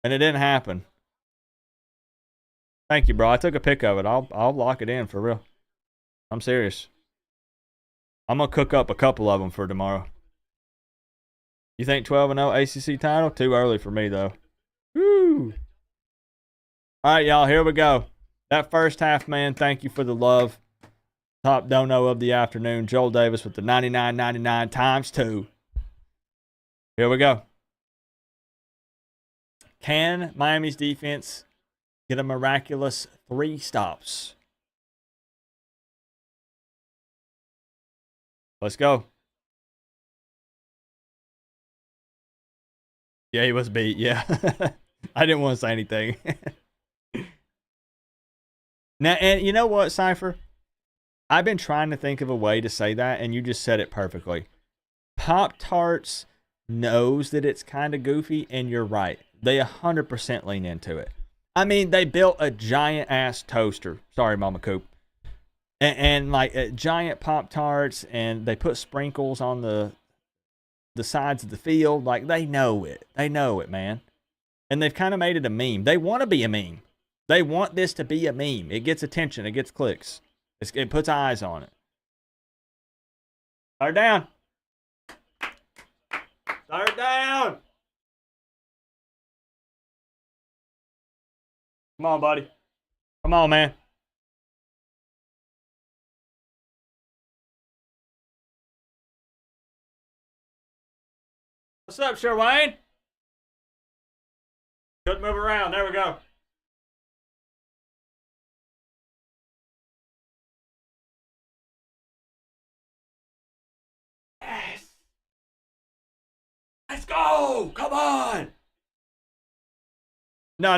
And it didn't happen. Thank you, bro. I took a pic of it. I'll lock it in for real. I'm serious. I'm going to cook up a couple of them for tomorrow. You think 12-0 ACC title? Too early for me, though. Woo! All right, y'all. Here we go. That first half, man, thank you for the love. Top dono of the afternoon, Joel Davis with the 99.99 times 2. Here we go. Can Miami's defense get a miraculous 3 stops? Let's go. Yeah, he was beat. Yeah. I didn't want to say anything. Now, and you know what, Cypher? I've been trying to think of a way to say that, and you just said it perfectly. Pop-Tarts knows that it's kind of goofy, and you're right. They 100% lean into it. I mean, they built a giant-ass toaster. Sorry, Mama Coop. And like giant Pop-Tarts, and they put sprinkles on the sides of the field. Like, they know it. They know it, man. And they've kind of made it a meme. They want to be a meme. They want this to be a meme. It gets attention. It gets clicks. It puts eyes on it. Third down. Third down. Come on, buddy. Come on, man. What's up, Sherwayne? Couldn't move around. There we go. Yes. Let's go. Come on. No.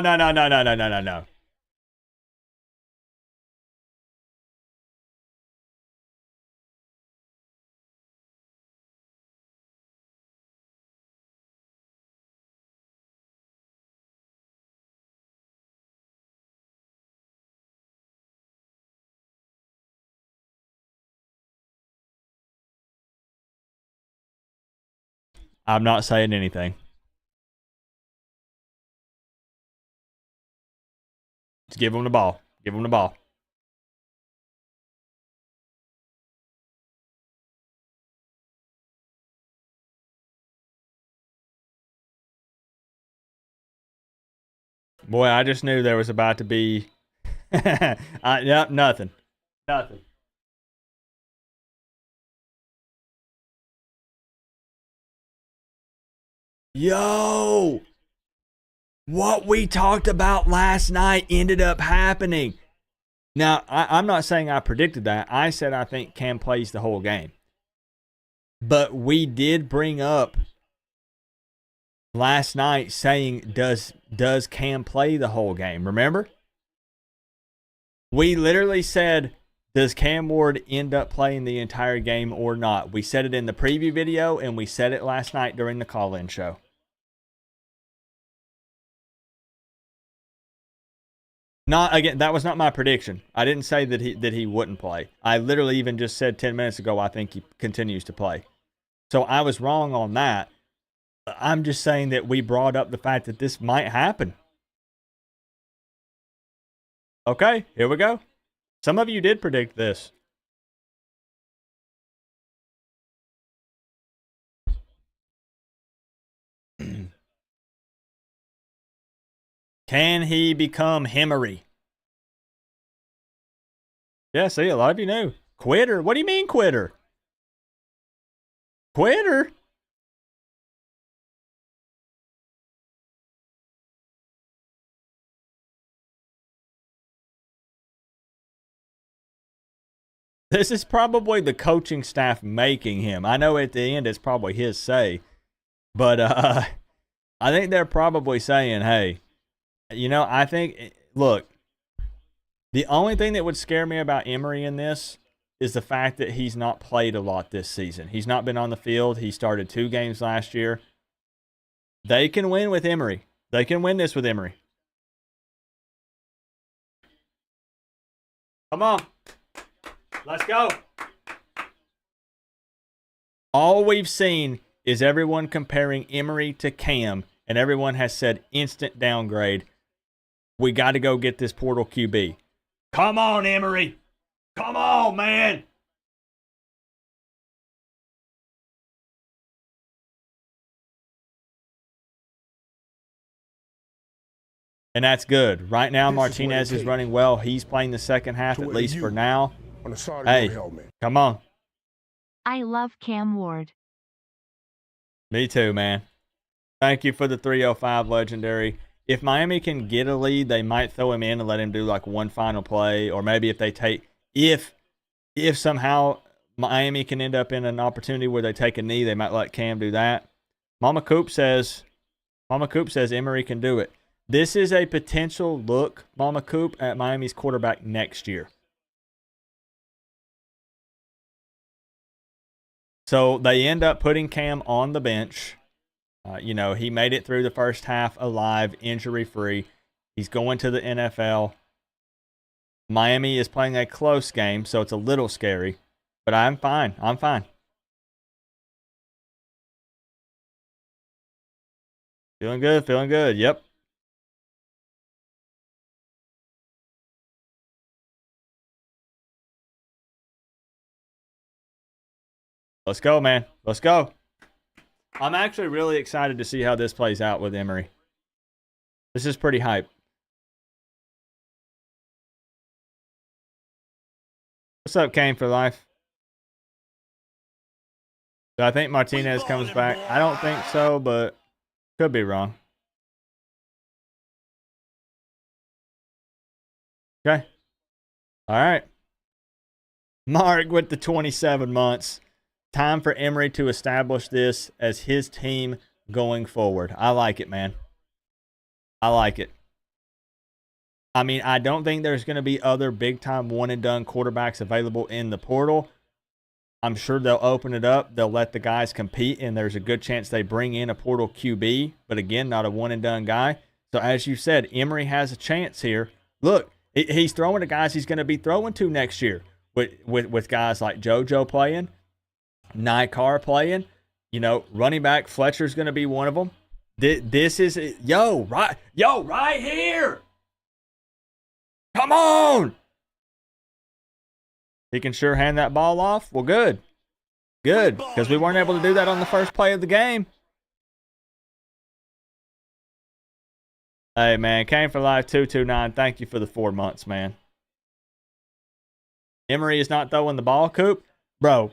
I'm not saying anything. Just give him the ball. Give him the ball. Boy, I just knew there was about to be... Yep, nothing. Nothing. Yo! What we talked about last night ended up happening. Now, I'm not saying I predicted that. I said I think Cam plays the whole game. But we did bring up last night saying, does Cam play the whole game? Remember? We literally said, does Cam Ward end up playing the entire game or not? We said it in the preview video, and we said it last night during the call-in show. Not again. That was not my prediction. I didn't say that he wouldn't play. I literally even just said 10 minutes ago I think he continues to play. So I was wrong on that. I'm just saying that we brought up the fact that this might happen. Okay, here we go. Some of you did predict this. Can he become Hemmery? Yeah, see, a lot of you knew. Quitter? What do you mean quitter? Quitter? This is probably the coaching staff making him. I know at the end it's probably his say. But I think they're probably saying, hey, you know, I think, look, the only thing that would scare me about Emery in this is the fact that he's not played a lot this season. He's not been on the field. He started 2 games last year. They can win with Emery. They can win this with Emery. Come on. Let's go. All we've seen is everyone comparing Emery to Cam, and everyone has said instant downgrade. We got to go get this portal QB. Come on, Emery. Come on, man. And that's good. Right now, Martinez is running well. He's playing the second half, at least for now. Hey, come on. I love Cam Ward. Me too, man. Thank you for the 305 legendary. If Miami can get a lead, they might throw him in and let him do like one final play, or maybe if they take if somehow Miami can end up in an opportunity where they take a knee, they might let Cam do that. Mama Coop says Emery can do it. This is a potential look, Mama Coop, at Miami's quarterback next year. So they end up putting Cam on the bench. You know, he made it through the first half alive, injury-free. He's going to the NFL. Miami is playing a close game, so it's a little scary. But I'm fine. I'm fine. Feeling good, feeling good. Yep. Let's go, man. Let's go. I'm actually really excited to see how this plays out with Emery. This is pretty hype. What's up, Kane for life? So I think Martinez comes back. I don't think so, but could be wrong. Okay. All right. Mark with the 27 months. Time for Emery to establish this as his team going forward. I like it, man. I like it. I mean, I don't think there's going to be other big-time one-and-done quarterbacks available in the portal. I'm sure they'll open it up. They'll let the guys compete, and there's a good chance they bring in a portal QB, but again, not a one-and-done guy. So as you said, Emery has a chance here. Look, he's throwing to guys he's going to be throwing to next year with guys like JoJo playing, Nikar playing. You know, running back Fletcher's going to be one of them. This is right here. Come on. He can sure hand that ball off. Well, good. Good, because we weren't able to do that on the first play of the game. Hey, man, Came for Life 229. Thank you for the 4 months, man. Emery is not throwing the ball, Coop. Bro,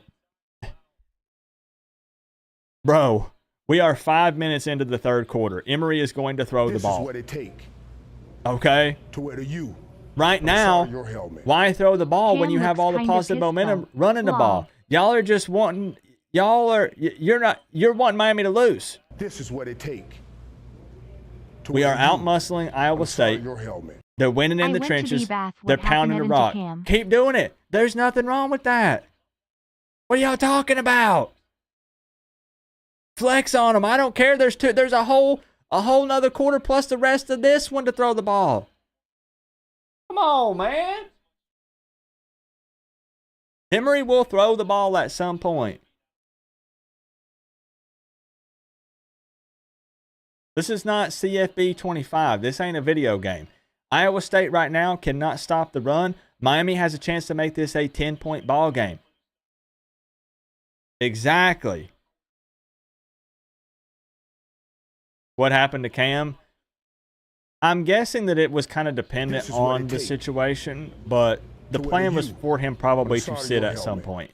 we are 5 minutes into the third quarter. Emery is going to throw the ball. This is what it take. Okay. To wear to you. Right now, why throw the ball when you have all the positive momentum running the ball? Y'all are just wanting, you're wanting Miami to lose. This is what it take. We are out muscling Iowa State. They're winning in the trenches. They're pounding the rock. Keep doing it. There's nothing wrong with that. What are y'all talking about? Flex on them. I don't care. There's a whole nother quarter plus the rest of this one to throw the ball. Come on, man. Emery will throw the ball at some point. This is not CFB 25. This ain't a video game. Iowa State right now cannot stop the run. Miami has a chance to make this a 10-point ball game. Exactly. What happened to Cam? I'm guessing that it was kind of dependent on the situation, but the plan was for him probably to sit at some point.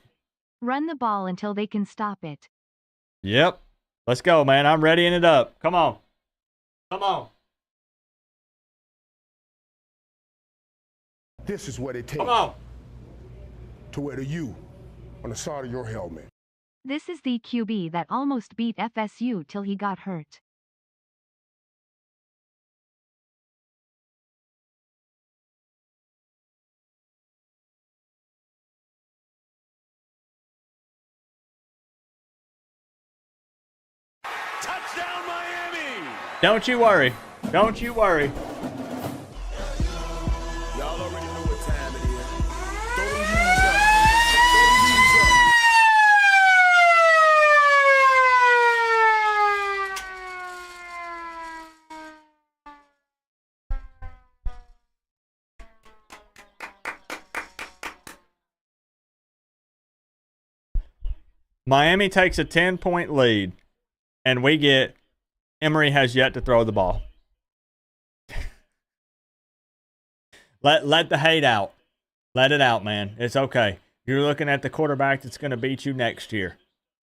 Run the ball until they can stop it. Yep. Let's go, man. I'm readying it up. Come on. Come on. This is what it takes. Come on. To wear the U on the side of your helmet. This is the QB that almost beat FSU till he got hurt. Touchdown, Miami! Don't you worry. Don't you worry. Y'all already know what time it is. Throw them U's up. Throw them U's up. Miami takes a 10-point lead, and we get Emery has yet to throw the ball. Let the hate out. Let it out, man. It's okay. You're looking at the quarterback that's going to beat you next year.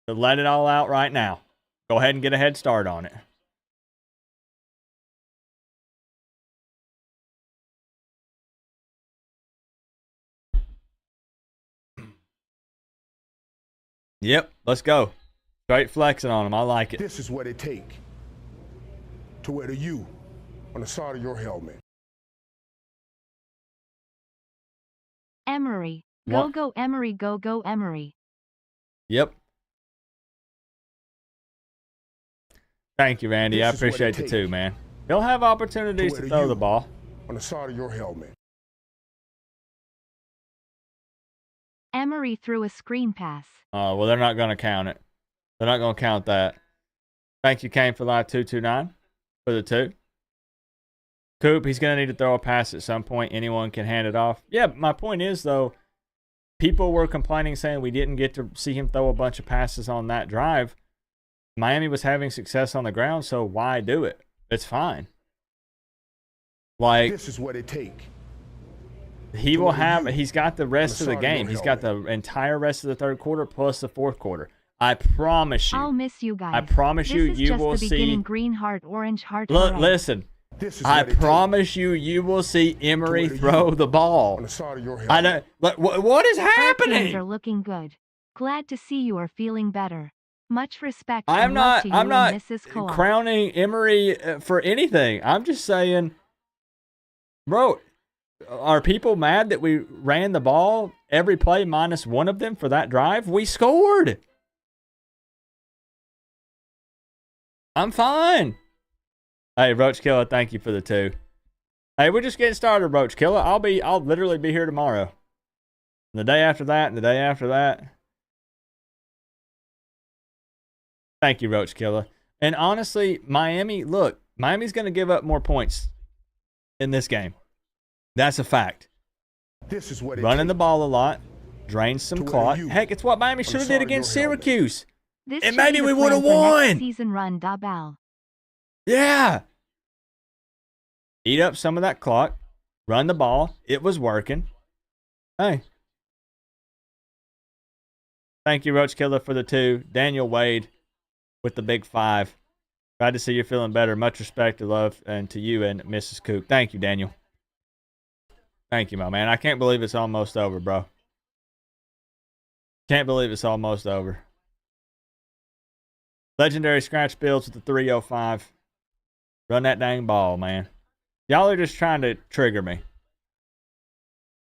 So let it all out right now. Go ahead and get a head start on it. Yep, let's go. Straight flexing on him. I like it. This is what it take. To wear the U on the side of your helmet. Emery. What? Go Emery, go Emery. Yep. Thank you, Randy. I appreciate the 2, man. He'll have opportunities to throw the ball. On the side of your helmet. Emery threw a screen pass. Oh, well, they're not going to count it. They're not going to count that. Thank you, Kane, for Live 229 for the 2. Coop, he's going to need to throw a pass at some point. Anyone can hand it off. Yeah, my point is, though, people were complaining, saying we didn't get to see him throw a bunch of passes on that drive. Miami was having success on the ground, so why do it? It's fine. Like, This is what it takes. he will have, he's got the rest of the game. He's got the entire rest of the third quarter plus the fourth quarter. I promise you. I'll miss you guys. I promise you, you will This is just the beginning. see. Green heart, orange heart. Look, hooray. listen. This is I what it promise you, you will see Emery throw the on ball. the side of your helmet. I know. What is Our teams are happening? looking good. Glad to see you are feeling better. Much respect. I'm and love not. to you I'm not and Mrs. Co-op. crowning Emery for anything. I'm just saying, bro. Are people mad that we ran the ball every play minus one of them for that drive? We scored. I'm fine. Hey, Roach Killer, thank you for the 2. Hey, we're just getting started, Roach Killer. I'll literally be here tomorrow. And the day after that, and the day after that. Thank you, Roach Killer. And honestly, Miami's going to give up more points in this game. That's a fact. This is what it Running the takes. ball a lot, drains some To where clock. you Heck, it's what Miami on the should have side did of your against helmet. Syracuse. This And should maybe be we the would've plan for next won. Season run, Dabal. Yeah. Eat up some of that clock. Run the ball. It was working. Hey. Thank you, Roach Killer, for the 2. Daniel Wade with the big 5. Glad to see you feeling better. Much respect and love and to you and Mrs. Coop. Thank you, Daniel. Thank you, my man. I can't believe it's almost over, bro. Can't believe it's almost over. Legendary Scratch Builds with the 305. Run that dang ball, man. Y'all are just trying to trigger me.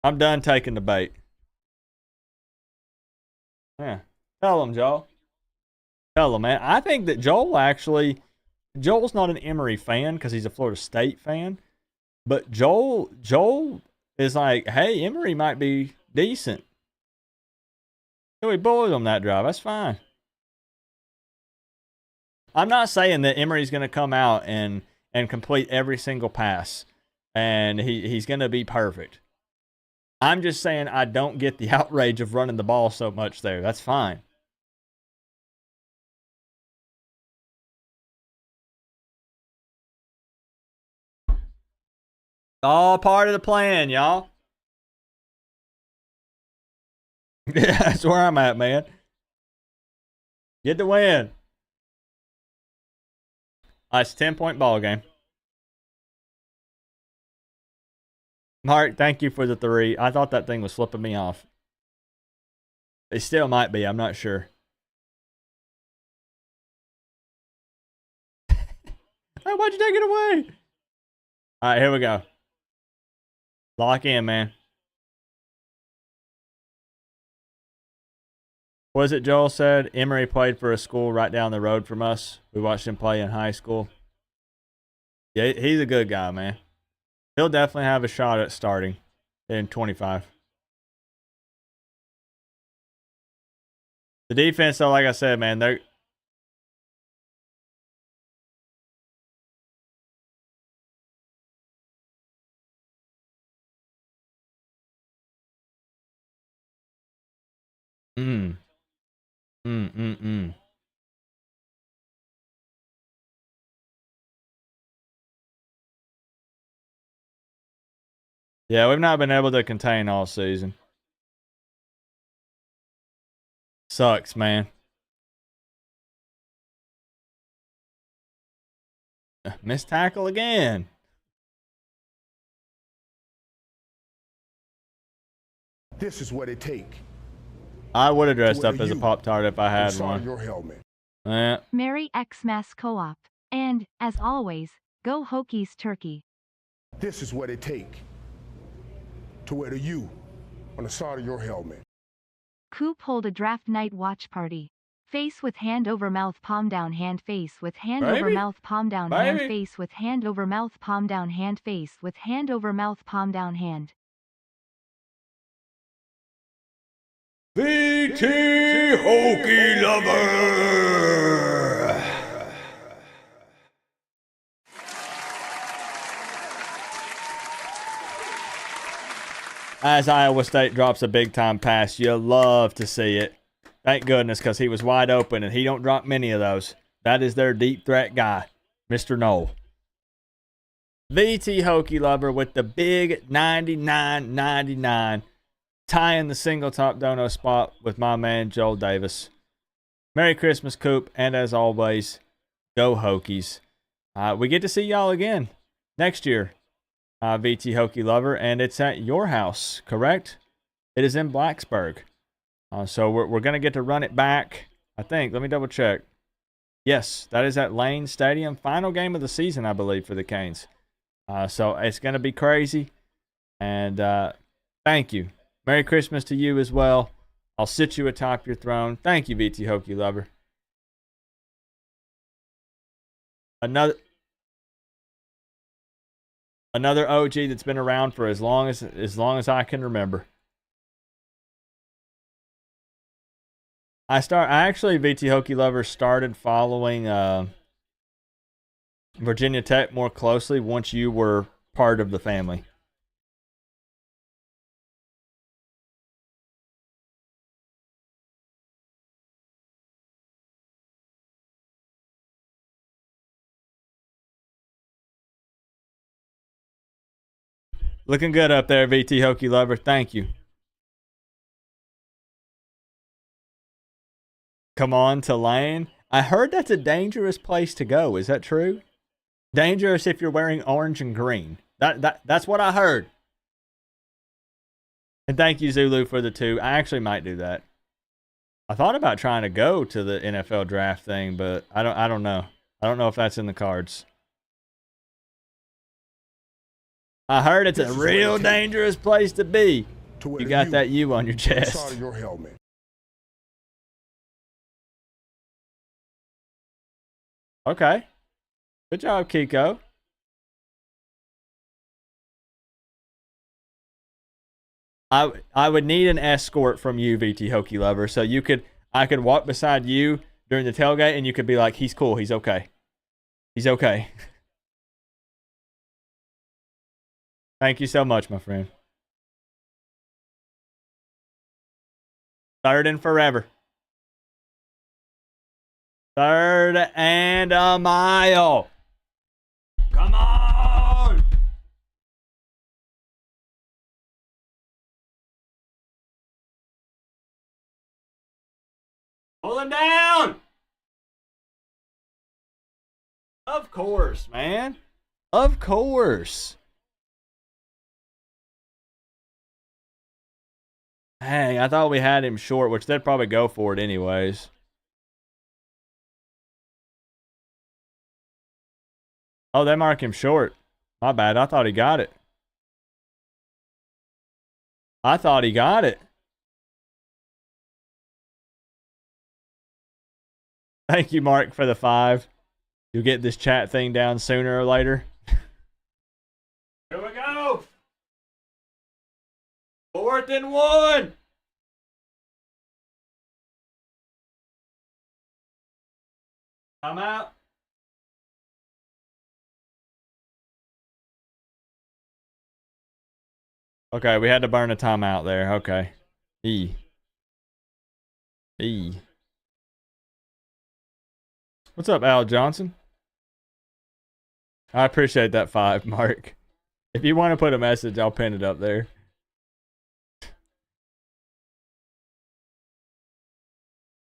I'm done taking the bait. Yeah. Tell them, Joel. Tell them, man. I think that Joel's not an Emory fan because he's a Florida State fan. But Joel is like, hey, Emory might be decent. So we bullied him that drive. That's fine. I'm not saying that Emory's going to come out and complete every single pass and he's going to be perfect. I'm just saying I don't get the outrage of running the ball so much there. That's fine. All part of the plan, y'all. Yeah, that's where I'm at, man. Get the win. It's a 10-point ball game. Mark, thank you for the 3. I thought that thing was flipping me off. It still might be. I'm not sure. Hey, why'd you take it away? All right, here we go. Lock in, man. What is it Joel said? Emory played for a school right down the road from us. We watched him play in high school. Yeah, he's a good guy, man. He'll definitely have a shot at starting in 25. The defense, though, like I said, man, they're... Yeah, we've not been able to contain all season. Sucks, man. Missed tackle again. This is what it takes. I would have dressed To up where as a you Pop-Tart if I on the had side of one. your helmet. Yeah. Merry Xmas Co-op. And, as always, go Hokies Turkey. This is what it takes to wear the U on the side of your helmet. Coop hold a draft night watch party. Face with hand over mouth, palm down, hand, face with hand over Baby. mouth, palm down, hand, Baby. face with hand over mouth, palm down, hand, face with hand over mouth, palm down, hand. VT Hokie Lover. as Iowa State drops a big-time pass. You love to see it. Thank goodness, because he was wide open, and he don't drop many of those. That is their deep threat guy, Mr. Knoll. VT Hokie Lover with the big 99.99, tying the single top dono spot with my man Joel Davis. Merry Christmas, Coop, and as always, go Hokies. We get to see y'all again next year, VT Hokie Lover, and it's at your house, correct? It is in Blacksburg. So we're going to get to run it back, I think. Let me double check. Yes, that is at Lane Stadium. Final game of the season, I believe, for the Canes. So it's going to be crazy. And thank you. Merry Christmas to you as well. I'll sit you atop your throne. Thank you, VT Hokie Lover. Another OG that's been around for as long as I can remember. I actually, VT Hokie Lover, started following Virginia Tech more closely once you were part of the family. Looking good up there, VT Hokie Lover. Thank you. Come on to Lane. I heard that's a dangerous place to go. Is that true? Dangerous if you're wearing orange and green. That's what I heard. And thank you, Zulu, for the 2. I actually might do that. I thought about trying to go to the NFL draft thing, but I don't know. I don't know if that's in the cards. I heard it's a real dangerous place to be. You got that U on your chest. Of your helmet. Okay. Good job, Kiko. I would need an escort from you, VT Hokie Lover, so I could walk beside you during the tailgate and you could be like, he's cool, he's okay. He's okay. Thank you so much, my friend. Third and forever. Third and a mile. Come on! Pull him down! Of course, man. Of course. Dang, I thought we had him short, which they'd probably go for it anyways. Oh, they mark him short. My bad. I thought he got it. I thought he got it. Thank you, Mark, for the 5. You'll get this chat thing down sooner or later. Here we go. 4th and 1. I'm out. Okay, we had to burn a timeout there. Okay. E. What's up, Al Johnson? I appreciate that 5, Mark. If you want to put a message, I'll pin it up there.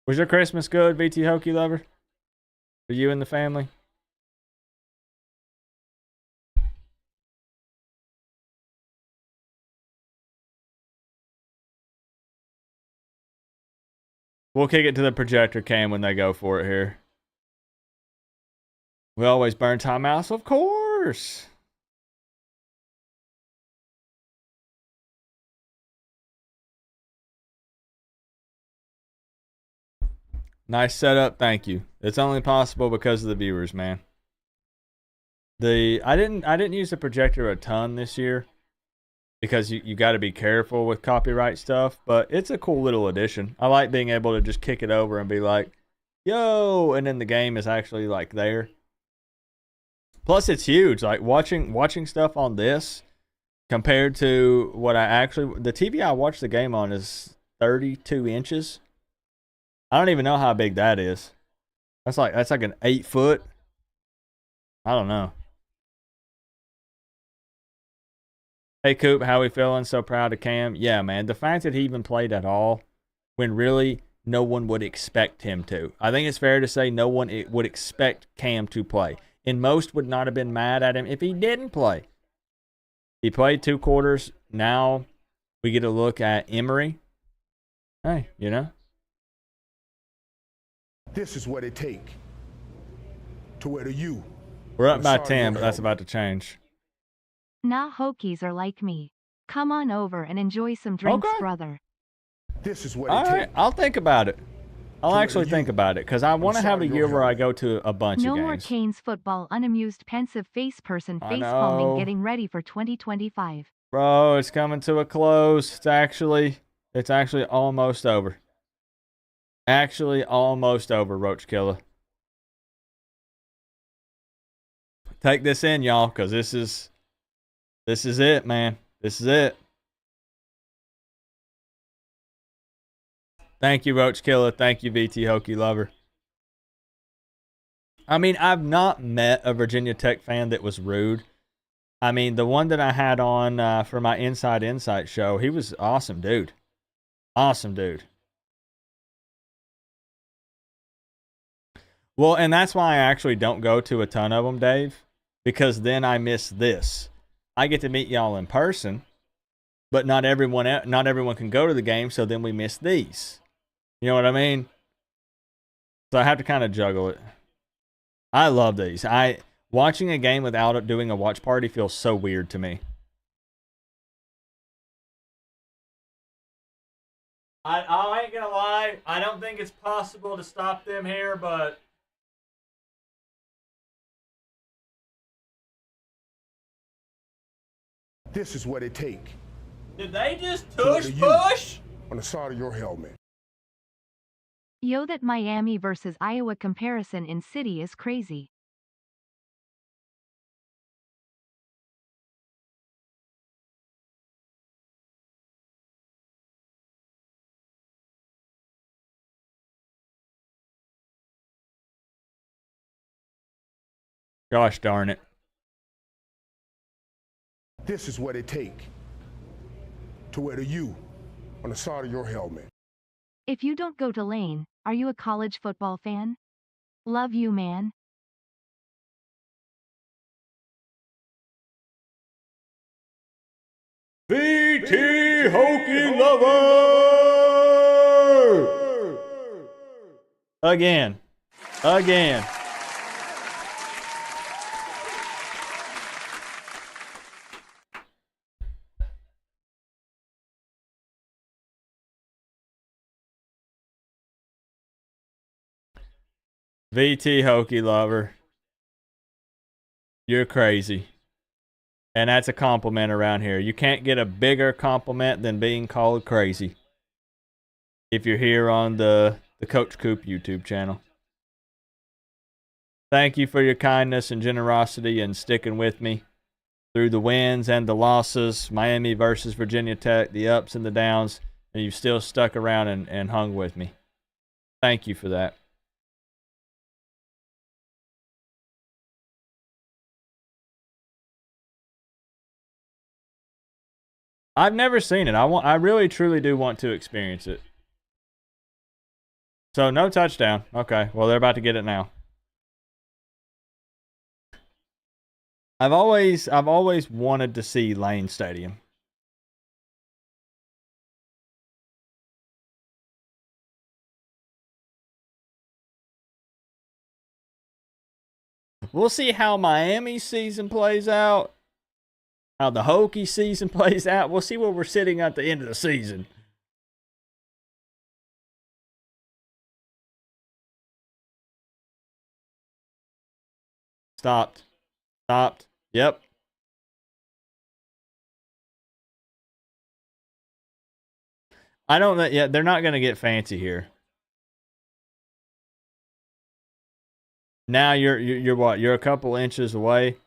Was your Christmas good, VT Hokie Lover? For you and the family? We'll kick it to the projector cam when they go for it here. We always burn timeouts, of course. Nice setup, thank you. It's only possible because of the viewers, man. I didn't use the projector a ton this year because you got to be careful with copyright stuff, but it's a cool little addition. I like being able to just kick it over and be like, yo, and then the game is actually like there. Plus it's huge. Like watching stuff on this compared to what I actually, the TV I watched the game on is 32 inches. I don't even know how big that is. That's like an 8 foot. I don't know. Hey Coop, how we feeling? So proud of Cam. Yeah, man. The fact that he even played at all when really no one would expect him to. I think it's fair to say no one would expect Cam to play. And most would not have been mad at him if he didn't play. He played 2 quarters. Now we get a look at Emery. Hey, you know. This is what it take to wear the U. We're up I'm by sorry, 10, but that's helmet. about to change. Nah, Hokies are like me. Come on over and enjoy some drinks, Okay. brother. This is what All it right, take. I'll think about it. I'll To actually you. think about it because I want to have a sorry, year your where I helmet. go to a bunch No of more games. Canes football, unamused, pensive face person I face know. palming, getting ready for 2025. Bro, it's coming to a close. It's actually almost over. Actually almost over, Roach Killer. Take this in, y'all, because this is it, man. This is it. Thank you, Roach Killer. Thank you, VT Hokie Lover. I mean, I've not met a Virginia Tech fan that was rude. I mean, the one that I had on for my Inside Insight show, he was awesome, dude. Awesome, dude. Well, and that's why I actually don't go to a ton of them, Dave, because then I miss this. I get to meet y'all in person, but not everyone can go to the game, so then we miss these. You know what I mean? So I have to kind of juggle it. I love these. Watching a game without doing a watch party feels so weird to me. I ain't gonna lie. I don't think it's possible to stop them here, but This is what it take did they just to wear tush the U push? on the side of your helmet. Yo, that Miami versus Iowa comparison in city is crazy. Gosh darn it. This is what it take to wear the U on the side of your helmet. If you don't go to Lane, are you a college football fan? Love you, man. VT Hokie Lover! Again. VT Hokie Lover. You're crazy. And that's a compliment around here. You can't get a bigger compliment than being called crazy. If you're here on the Coach Coop YouTube channel. Thank you for your kindness and generosity and sticking with me through the wins and the losses. Miami versus Virginia Tech, the ups and the downs. And you've still stuck around and hung with me. Thank you for that. I've never seen it. I really truly do want to experience it. So no touchdown. Okay. Well, they're about to get it now. I've always wanted to see Lane Stadium. We'll see how Miami's season plays out. How the Hokie season plays out. We'll see where we're sitting at the end of the season. Stopped. Yep. I don't know. Yeah, they're not going to get fancy here. Now you're what? You're a couple inches away.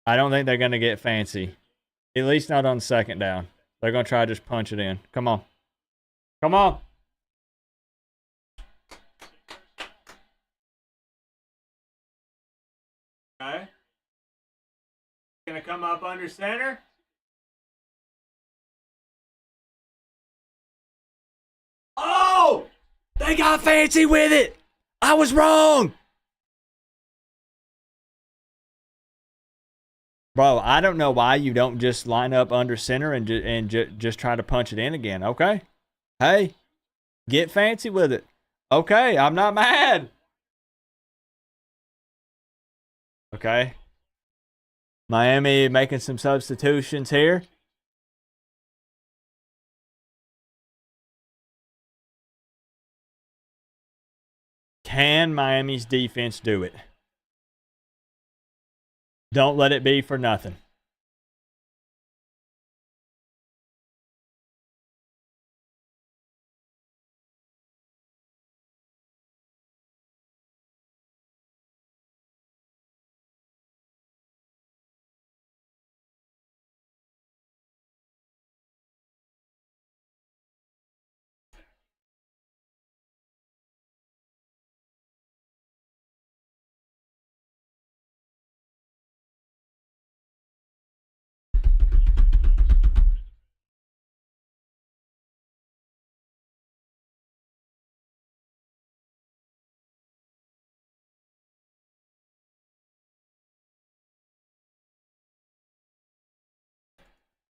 I don't think they're going to get fancy. At least not on second down. They're going to try to just punch it in. Come on. Come on. Okay. Going to come up under center. Oh! They got fancy with it. I was wrong. Bro, I don't know why you don't just line up under center and just try to punch it in again, okay? Hey, get fancy with it. Okay, I'm not mad. Okay. Miami making some substitutions here. Can Miami's defense do it? Don't let it be for nothing.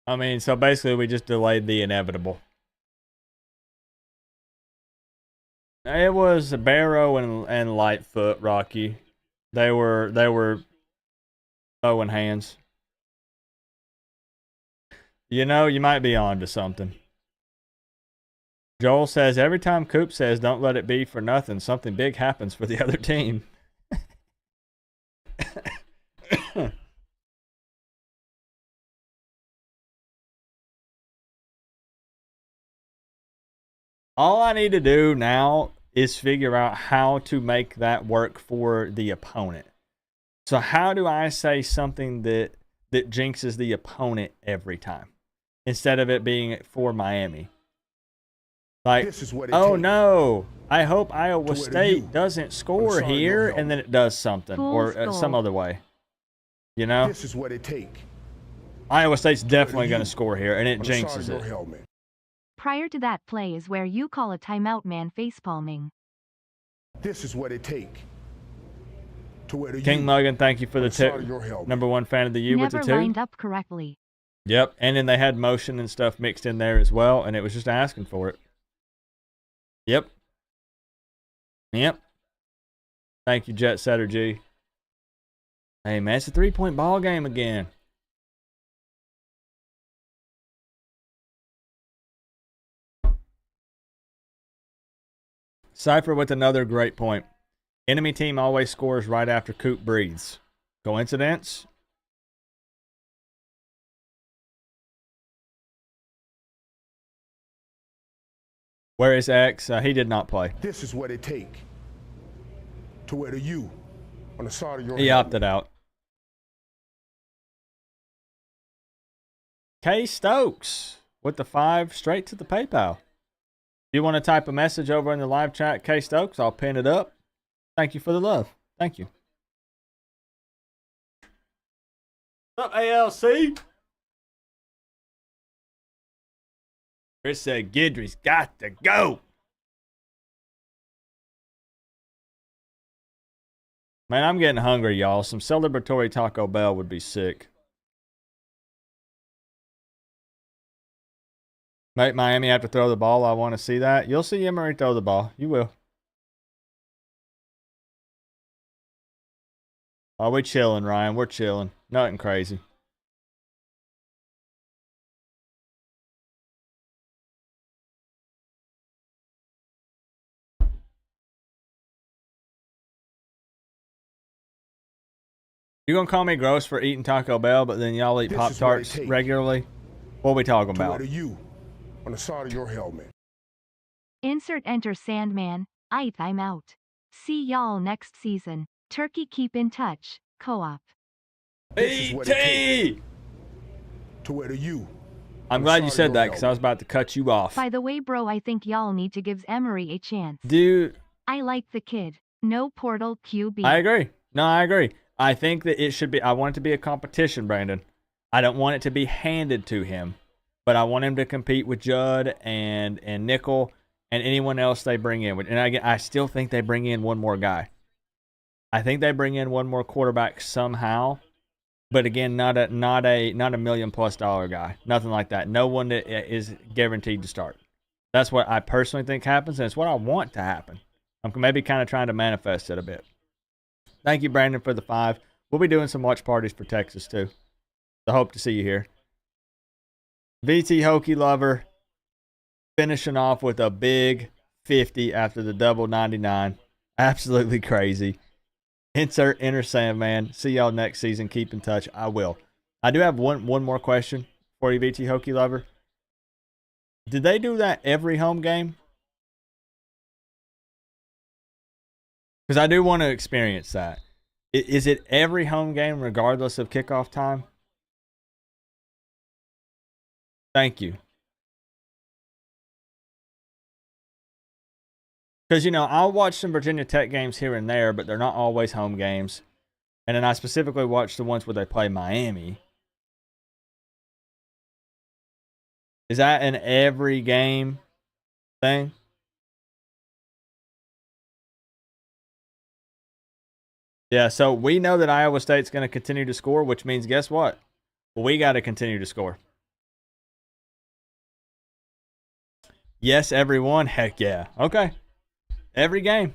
I mean, so basically we just delayed the inevitable. It was Barrow and Lightfoot, Rocky. They were throwing hands. You know, you might be on to something. Joel says, every time Coop says don't let it be for nothing, something big happens for the other team. All I need to do now is figure out how to make that work for the opponent. So how do I say something that jinxes the opponent every time instead of it being for Miami? Like, This is what it oh takes no, I hope Iowa to State doesn't score sorry, here, no and then it does something Fool's or some gold. other way. You know, This is what it takes. Iowa State's definitely you going to score here, and it on the side of jinxes your it. helmet. Prior to that play is where you call a timeout man facepalming. This is what it takes to wear the King U Muggin, thank you for on the the side tip. of your helmet. #1 fan of the year with Never the 2. lined up correctly. Yep, and then they had motion and stuff mixed in there as well, and it was just asking for it. Yep. Yep. Thank you, Jet Setter G. Hey, man, it's a 3-point ball game again. Cypher with another great point. Enemy team always scores right after Coop breathes. Coincidence? Where is X? He did not play. This is what it takes to wear the U on the side of your He helmet. opted out. K Stokes with the 5 straight to the PayPal. If you want to type a message over in the live chat, K Stokes, I'll pin it up. Thank you for the love. Thank you. What's up, ALC? Chris said Gidry's got to go. Man, I'm getting hungry, y'all. Some celebratory Taco Bell would be sick. Make Miami have to throw the ball. I want to see that. You'll see Emory throw the ball. You will. Oh, we chilling, Ryan. We're chilling. Nothing crazy. You gonna call me gross for eating Taco Bell, but then y'all eat This is what it Pop-Tarts takes regularly? What are we talking to wear about? the U on the side of your helmet. Insert enter Sandman. I'm out. See y'all next season. Turkey keep in touch. Co-op. This is what it takes BT! to where the U. I'm glad you said that because I was about to cut you off. By the way, bro, I think y'all need to give Emery a chance. Dude, I like the kid. No portal QB. I agree. No, I agree. I think that it should be, I want it to be a competition, Brandon. I don't want it to be handed to him, but I want him to compete with Judd and Nickel and anyone else they bring in. And I still think they bring in one more guy. I think they bring in one more quarterback somehow, but again, not a $1 million+ guy, nothing like that. No one that is guaranteed to start. That's what I personally think happens, and it's what I want to happen. I'm maybe kind of trying to manifest it a bit. Thank you, Brandon, for the 5. We'll be doing some watch parties for Texas too. So hope to see you here. VT Hokie Lover finishing off with a big 50 after the double 99. Absolutely crazy. Insert Inner Sandman. See y'all next season. Keep in touch. I will. I do have one more question for you, VT Hokie Lover. Did they do that every home game? Because I do want to experience that. Is it every home game regardless of kickoff time? Thank you. Because, you know, I'll watch some Virginia Tech games here and there, but they're not always home games. And then I specifically watch the ones where they play Miami. Is that an every game thing? Yeah, so we know that Iowa State's going to continue to score, which means guess what? We got to continue to score. Yes, everyone. Heck yeah. Okay. Every game.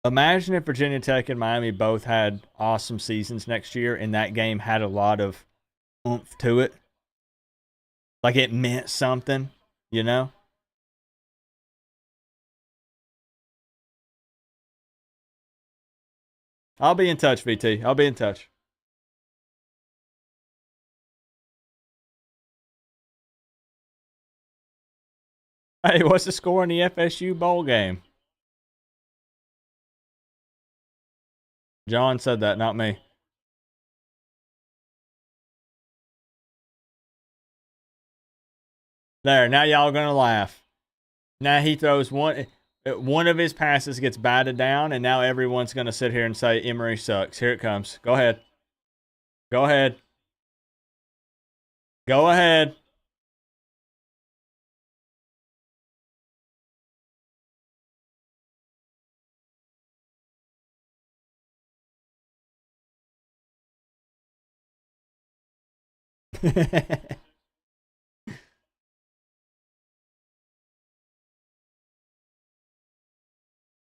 Imagine if Virginia Tech and Miami both had awesome seasons next year and that game had a lot of oomph to it. Like it meant something, you know? I'll be in touch, VT. I'll be in touch. Hey, what's the score in the FSU bowl game? John said that, not me. There, now y'all gonna laugh. Now he throws one of his passes gets batted down, and now everyone's gonna sit here and say Emory sucks. Here it comes. Go ahead. Go ahead. Go ahead.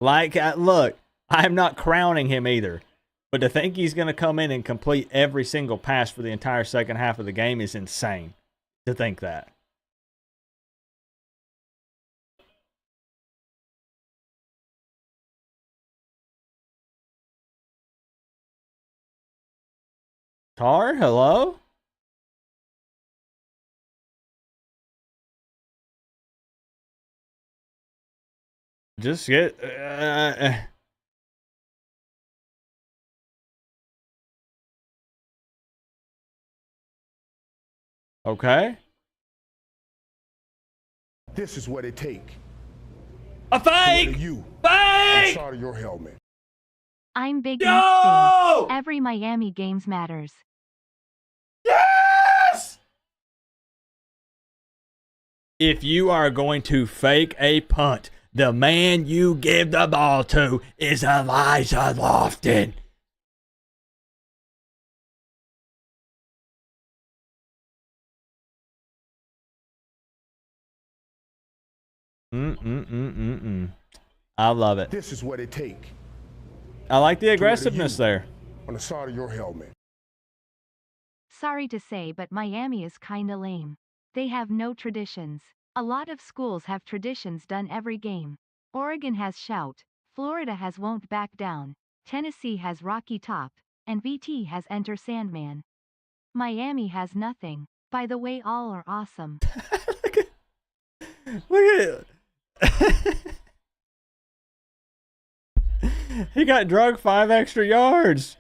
Like, look, I'm not crowning him either. But to think he's going to come in and complete every single pass for the entire second half of the game is insane. To think that. Tar, hello? Just get... okay. This is what it take. A fake! You. Fake! Inside of your helmet. I'm big Yo! next day. Every Miami games matters. Yes! If you are going to fake a punt, the man you give the ball to is Elijah Lofton. I love it. This is what it take. I like the aggressiveness there. On the side of your helmet. Sorry to say, but Miami is kinda lame. They have no traditions. A lot of schools have traditions done every game. Oregon has shout, Florida has won't back down, Tennessee has Rocky Top, and VT has Enter Sandman. Miami has nothing. By the way, all are awesome. Look at it. He got drugged 5 extra yards.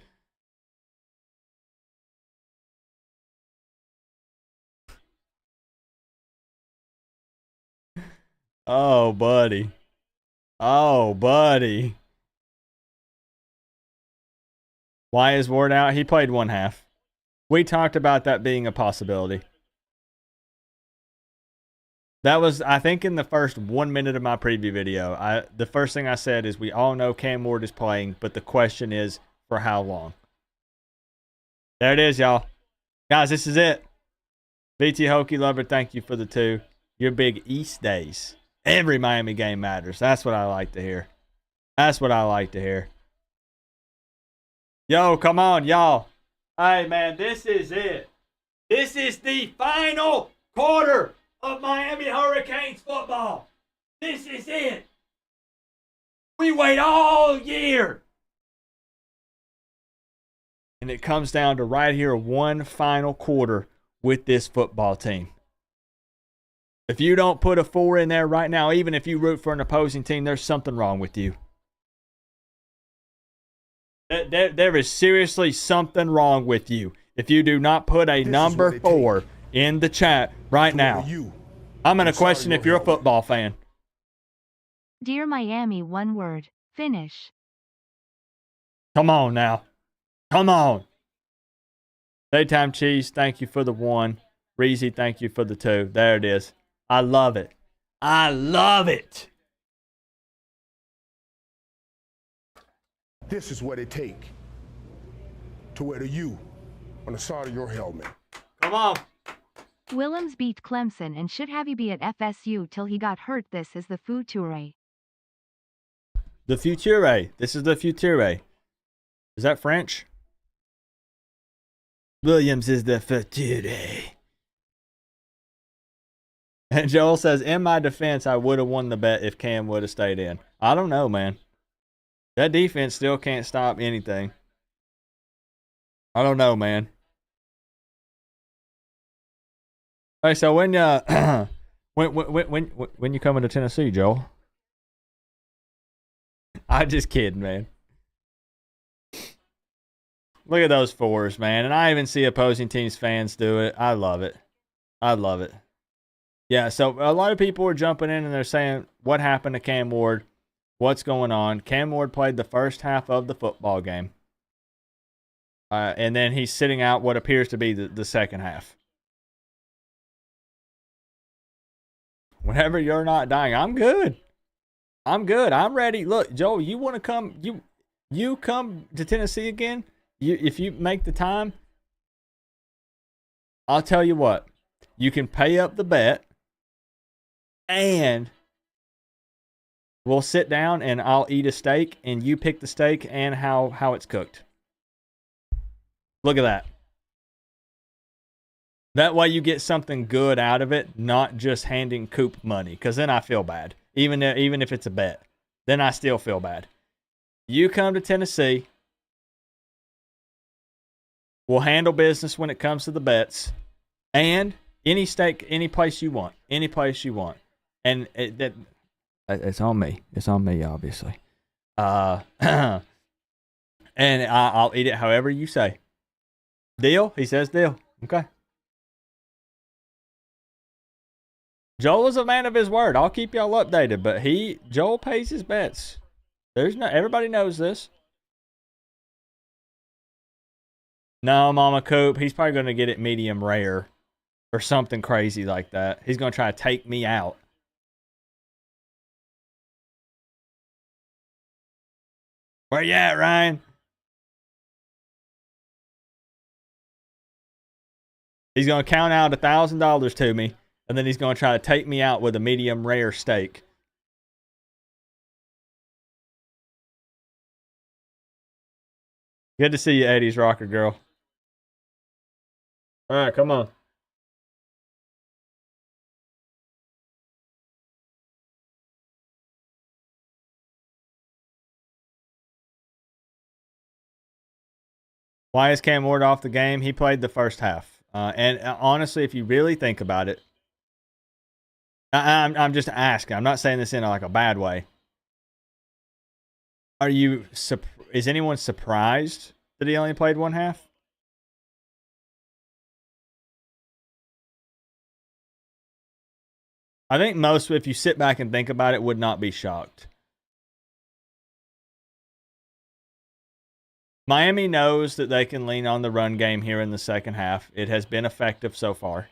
Oh, buddy. Oh, buddy. Why is Ward out? He played one half. We talked about that being a possibility. That was, I think, in the first 1 minute of my preview video. The first thing I said is we all know Cam Ward is playing, but the question is for how long. There it is, y'all. Guys, this is it. BT Hokey Lover, thank you for the 2. Your big East days. Every Miami game matters. That's what I like to hear. That's what I like to hear. Yo, come on, y'all. Hey, man, this is it. This is the final quarter of Miami Hurricanes football. This is it. We wait all year. And it comes down to right here, one final quarter with this football team. If you don't put a 4 in there right now, even if you root for an opposing team, there's something wrong with you. There is seriously something wrong with you if you do not put a number 4 in the chat right now. I'm going to question if you're a football fan. Dear Miami, one word. Finish. Come on now. Come on. Daytime Cheese, thank you for the 1. Reezy, thank you for the 2. There it is. I love it. I love it. This is what it take to wear the U on the side of your helmet. Come on. Willems beat Clemson and should have you be at FSU till he got hurt. This is the future. The future. This is the future. Is that French? Williams is the future. And Joel says, in my defense, I would have won the bet if Cam would have stayed in. I don't know, man. That defense still can't stop anything. I don't know, man. Hey, so when you coming to Tennessee, Joel? I'm just kidding, man. Look at those 4s, man. And I even see opposing teams' fans do it. I love it. I love it. Yeah, so a lot of people are jumping in and they're saying, what happened to Cam Ward? What's going on? Cam Ward played the first half of the football game. And then he's sitting out what appears to be the second half. Whenever you're not dying, I'm good. I'm good. I'm ready. Look, Joel, you want to come? You come to Tennessee again? If you make the time, I'll tell you what. You can pay up the bet, and we'll sit down and I'll eat a steak, and you pick the steak and how it's cooked. Look at that. That way you get something good out of it, not just handing Coop money, because then I feel bad. Even if it's a bet, then I still feel bad. You come to Tennessee. We'll handle business when it comes to the bets. And any steak, any place you want. Any place you want. And it's on me. It's on me, obviously. And I'll eat it however you say. Deal? He says deal. Okay. Joel is a man of his word. I'll keep y'all updated, but Joel pays his bets. Everybody knows this. No, Mama Coop, he's probably going to get it medium rare or something crazy like that. He's going to try to take me out. Where you at, Ryan? He's going to count out $1,000 to me, and then he's going to try to take me out with a medium rare steak. Good to see you, 80s rocker girl. All right, come on. Why is Cam Ward off the game? He played the first half. And honestly, if you really think about it, I'm just asking. I'm not saying this in like a bad way. Is anyone surprised that he only played one half? I think most, if you sit back and think about it, would not be shocked. Miami knows that they can lean on the run game here in the second half. It has been effective so far.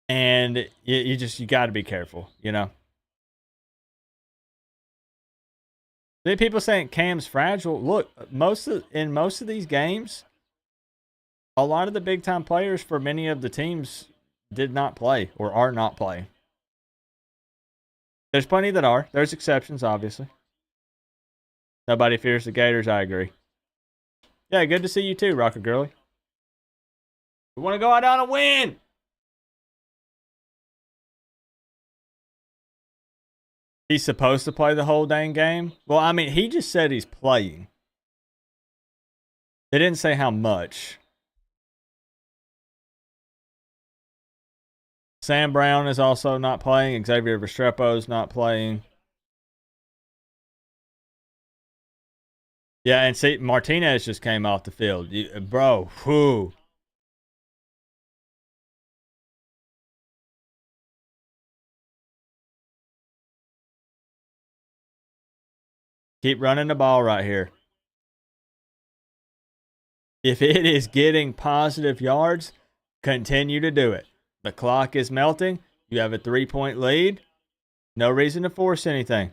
And you got to be careful, you know. The people saying Cam's fragile. Look, in most of these games, a lot of the big time players for many of the teams did not play or are not playing. There's plenty that are. There's exceptions, obviously. Nobody fears the Gators, I agree. Yeah, good to see you too, Rocker Girly. We want to go out on a win. He's supposed to play the whole dang game? Well, I mean, he just said he's playing. They didn't say how much. Sam Brown is also not playing. Xavier Restrepo is not playing. Yeah, and see, Martinez just came off the field. Bro, whoo. Keep running the ball right here. If it is getting positive yards, continue to do it. The clock is melting. You have a 3-point lead. No reason to force anything.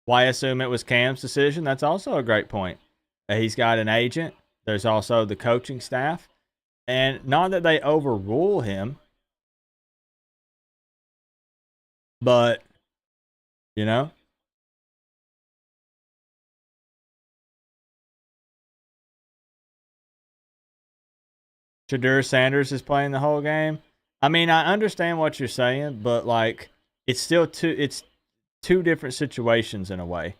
Why assume it was Cam's decision? That's also a great point. He's got an agent. There's also the coaching staff. And not that they overrule him, but, you know. Shadur Sanders is playing the whole game. I mean, I understand what you're saying, but, like, it's still two different situations in a way.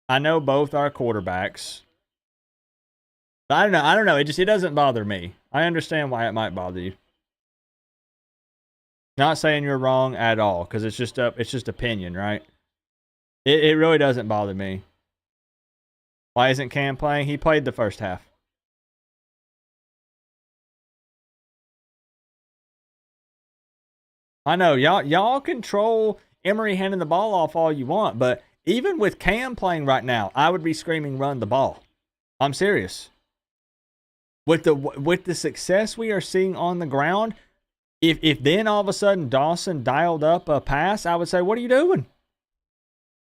I know both are quarterbacks. I don't know. It doesn't bother me. I understand why it might bother you. Not saying you're wrong at all, because it's just opinion, right? It really doesn't bother me. Why isn't Cam playing? He played the first half. I know y'all control Emory handing the ball off all you want, but even with Cam playing right now, I would be screaming run the ball. I'm serious. With the success we are seeing on the ground, if then all of a sudden Dawson dialed up a pass, I would say, what are you doing?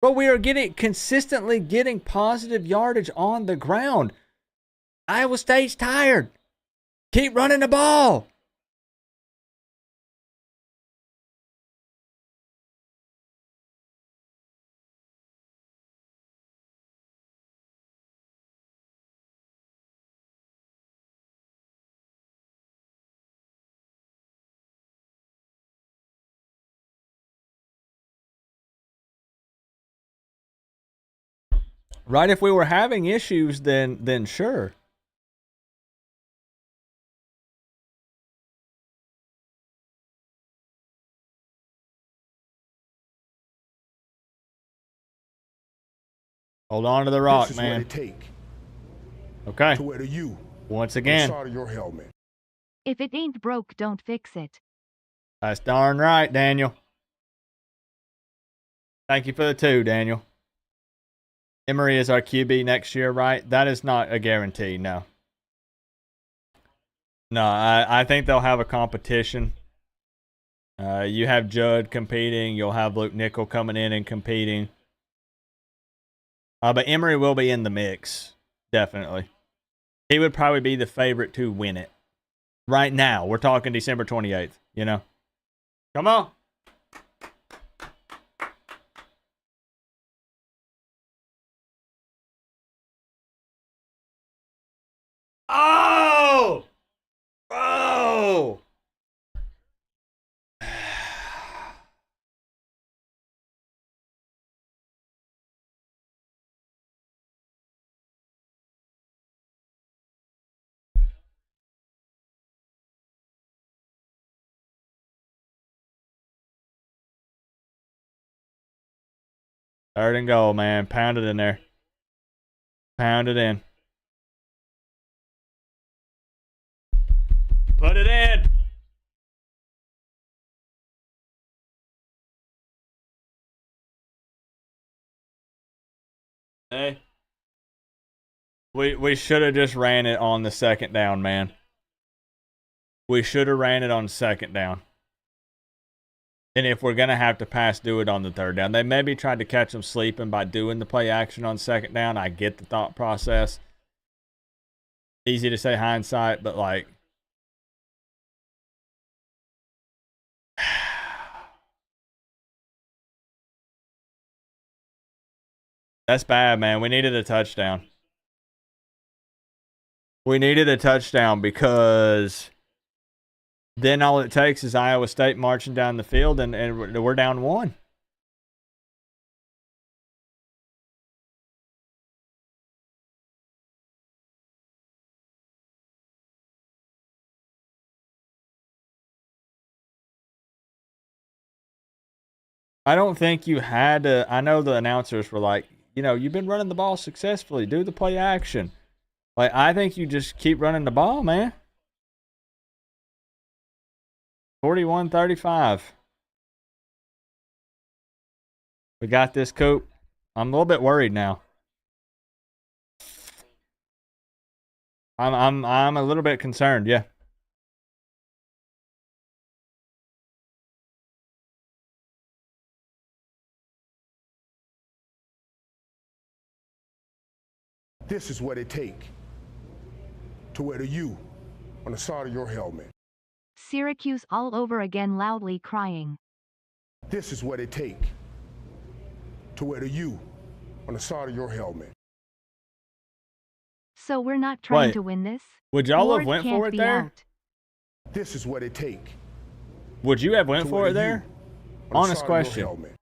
But we are consistently getting positive yardage on the ground. Iowa State's tired. Keep running the ball. Right, if we were having issues, then sure. Hold on to the rock, This is man. what it take Okay. to wear the U Once on the again, side of your helmet. If it ain't broke, don't fix it. that's darn right, Daniel. Thank you for the 2, Daniel. Emory is our QB next year, right? That is not a guarantee, no. No, I think they'll have a competition. You have Judd competing. You'll have Luke Nickel coming in and competing. But Emory will be in the mix, definitely. He would probably be the favorite to win it. Right now, we're talking December 28th, you know? Come on. Oh! Oh! Third and goal, man. Pound it in there. Pound it in. Put it in. Hey. We should have just ran it on the second down, man. We should have ran it on second down. And if we're going to have to pass, do it on the third down. They maybe tried to catch them sleeping by doing the play action on second down. I get the thought process. Easy to say hindsight, but like... That's bad, man. We needed a touchdown. We needed a touchdown because then all it takes is Iowa State marching down the field and we're down 1. I don't think you had to. I know the announcers were like, you know, you've been running the ball successfully. Do the play action. Like, I think you just keep running the ball, man. 41-35. We got this, Coop. I'm a little bit worried now. I'm a little bit concerned, yeah. This is what it take to wear the U on the side of your helmet. Syracuse all over again, loudly crying. This is what it take to wear the U on the side of your helmet. So we're not trying Wait, to win this? would y'all Ward have went can't for it be there? out. This is what it take. Would you have went to for wear it the U there? on the Honest side of your question. helmet.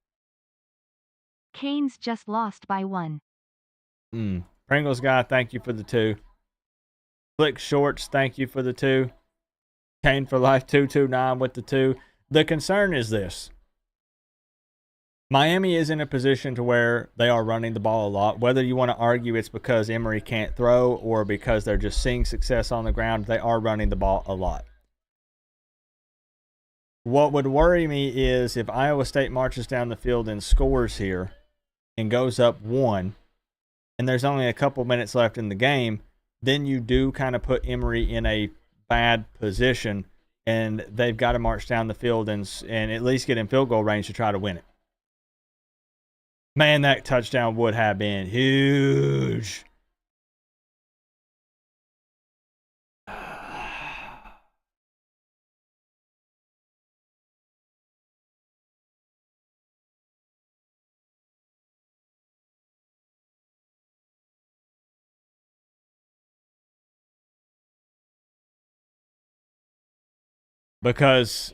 Canes just lost by 1. Pringles guy, thank you for the 2. Flick Shorts, thank you for the 2. Kane for Life 229 with the 2. The concern is this. Miami is in a position to where they are running the ball a lot. Whether you want to argue it's because Emory can't throw or because they're just seeing success on the ground, they are running the ball a lot. What would worry me is if Iowa State marches down the field and scores here and goes up 1, and there's only a couple minutes left in the game, then you do kind of put Emory in a bad position, and they've got to march down the field and at least get in field goal range to try to win it. Man, that touchdown would have been huge. Because,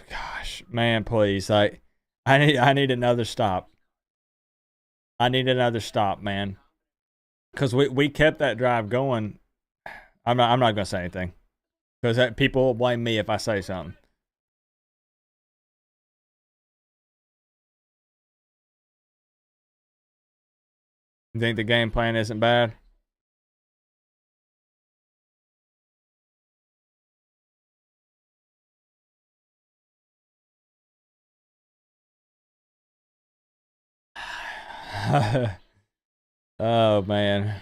gosh, man, please, I need another stop. I need another stop, man. Because we kept that drive going. I'm not going to say anything. Because people will blame me if I say something. You think the game plan isn't bad? Oh, man.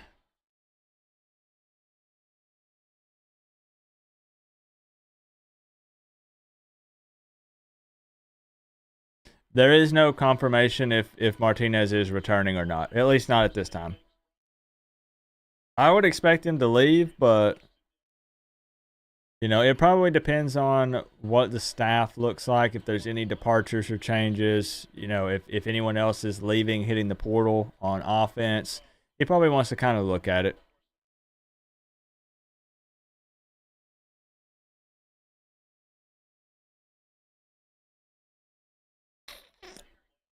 There is no confirmation if Martinez is returning or not. At least not at this time. I would expect him to leave, but you know, it probably depends on what the staff looks like, if there's any departures or changes, you know, if anyone else is leaving, hitting the portal on offense. He probably wants to kind of look at it.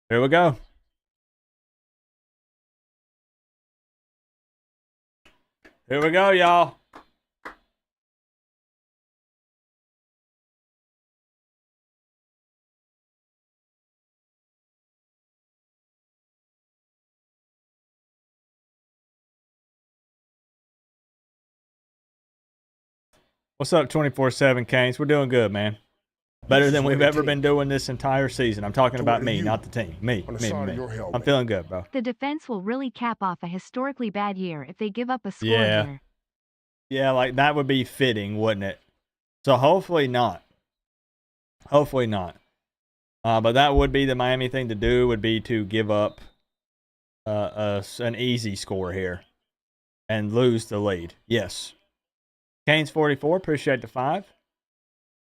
Here we go. Here we go, y'all. What's up, 24/7 Canes? We're doing good, man. Better than we've ever been doing this entire season. I'm talking about me, not the team. Me. I'm feeling good, bro. The defense will really cap off a historically bad year if they give up a score Yeah. here. Yeah, like that would be fitting, wouldn't it? So hopefully not. Hopefully not. But that would be the Miami thing to do, would be to give up an easy score here and lose the lead. Yes. Canes 44, appreciate the 5.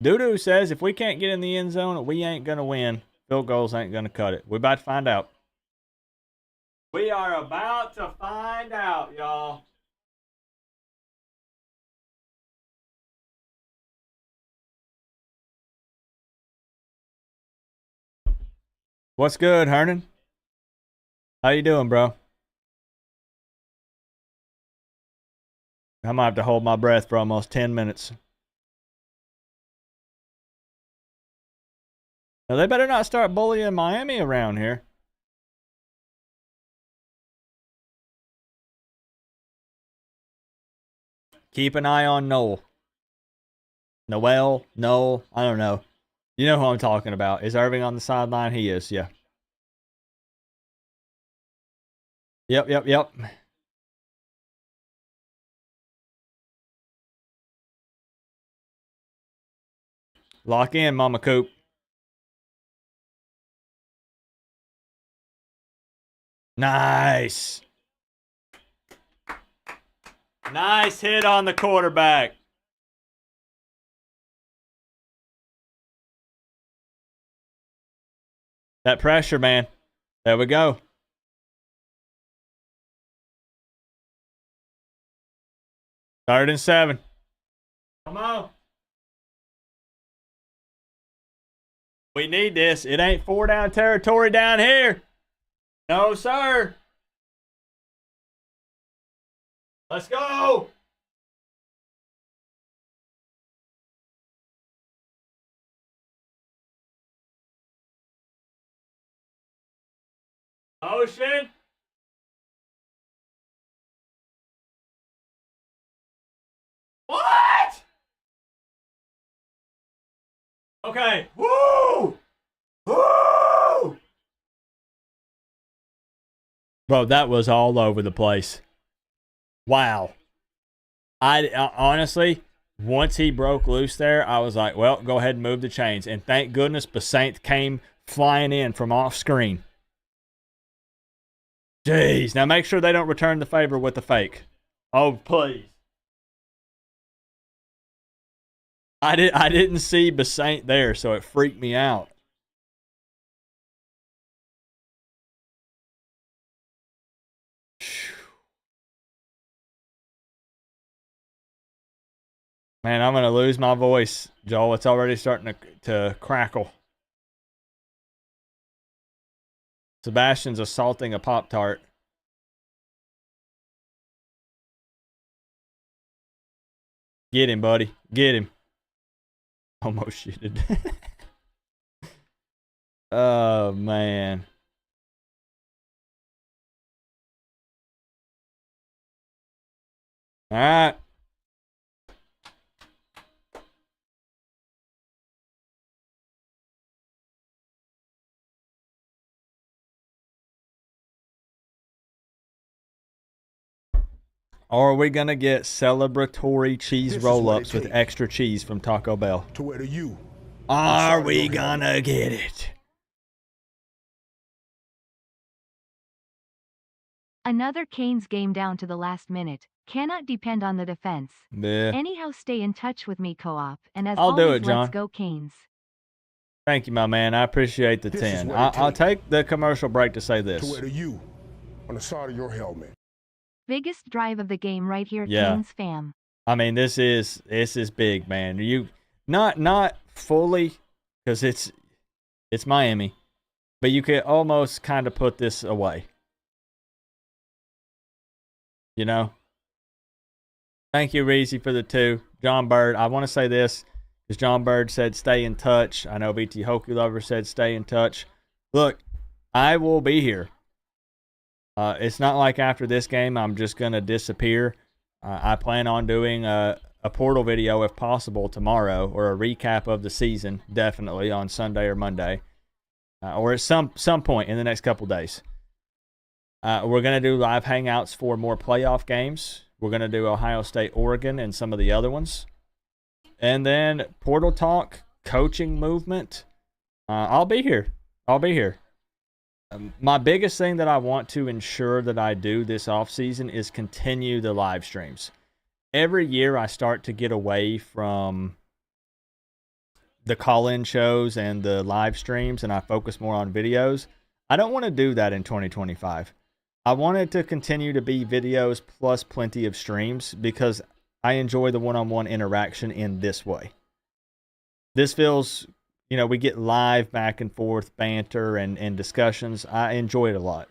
Doodoo says if we can't get in the end zone, we ain't going to win. Field goals ain't going to cut it. We're about to find out. We are about to find out, y'all. What's good, Hernan? How you doing, bro? I might have to hold my breath for almost 10 minutes. Now, they better not start bullying Miami around here. Keep an eye on Noel. Noel, I don't know. You know who I'm talking about. Is Irving on the sideline? He is, yeah. Yep. Lock in, Mama Coop. Nice. Nice hit on the quarterback. That pressure, man. There we go. Third and 7. Come on. We need this. It ain't 4-down territory down here. No, sir. Let's go. Motion. What? Okay. Woo! Woo! Bro, that was all over the place. Wow. I honestly, once he broke loose there, I was like, well, go ahead and move the chains. And thank goodness Basaint came flying in from off screen. Jeez. Now make sure they don't return the favor with the fake. Oh, please. I didn't see Basaint there, so it freaked me out. Man, I'm going to lose my voice, Joel. It's already starting to crackle. Sebastian's assaulting a Pop-Tart. Get him, buddy. Get him. Almost shooted. Oh, man. All right. Or are we going to get celebratory cheese roll-ups with extra cheese from Taco Bell? Are we going to get it? Another Canes game down to the last minute. Cannot depend on the defense. Yeah. Anyhow, stay in touch with me, Co-op. And as I'll always, do it, John. let's go Canes. Thank you, my man. I appreciate the 10. I'll take the commercial break to say this. To wear the U on the side of your helmet. Biggest drive of the game right here, Yeah. Canes fam. I mean, this is big, man. You not fully, because it's Miami, but you could almost kind of put this away. You know? Thank you, Reezy, for the 2. John Bird, I want to say this, because John Bird said stay in touch. I know BT Hokie Lover said stay in touch. Look, I will be here. It's not like after this game I'm just going to disappear. I plan on doing a a portal video if possible tomorrow, or a recap of the season, definitely on Sunday or Monday, or at some point in the next couple days. We're going to do live hangouts for more playoff games. We're going to do Ohio State, Oregon, and some of the other ones. And then Portal Talk, coaching movement. I'll be here. My biggest thing that I want to ensure that I do this offseason is continue the live streams. Every year I start to get away from the call-in shows and the live streams, and I focus more on videos. I don't want to do that in 2025. I want it to continue to be videos plus plenty of streams, because I enjoy the one-on-one interaction in this way. This feels, we get live back and forth banter and discussions. I enjoy it a lot.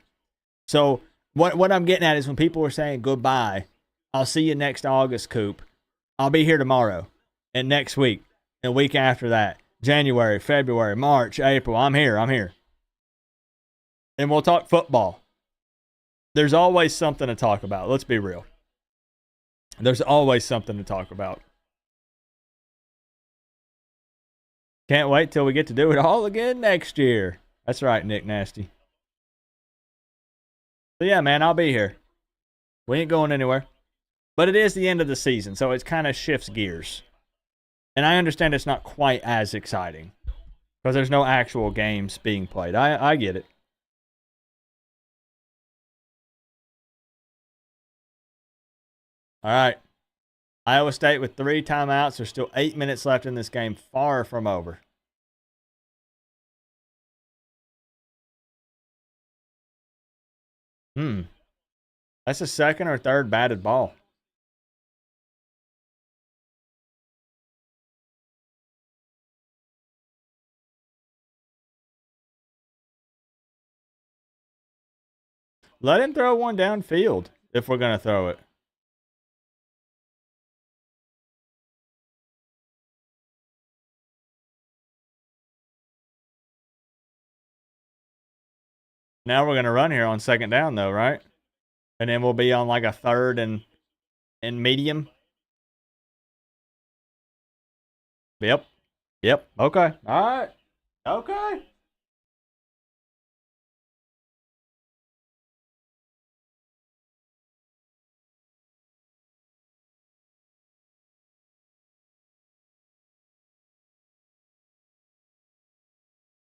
So what I'm getting at is when people are saying goodbye, I'll see you next August, Coop. I'll be here tomorrow and next week and week after that. January, February, March, April. I'm here. And we'll talk football. There's always something to talk about. Let's be real. There's always something to talk about. Can't wait till we get to do it all again next year. That's right, Nick Nasty. So yeah, man, I'll be here. We ain't going anywhere. But it is the end of the season, so it kind of shifts gears. And I understand it's not quite as exciting, because there's no actual games being played. I get it. All right. Iowa State with 3 timeouts. There's still 8 minutes left in this game. Far from over. That's the second or third batted ball. Let him throw one downfield if we're going to throw it. Now we're going to run here on second down, though, right? And then we'll be on like a third and medium. Yep. Okay. All right. Okay.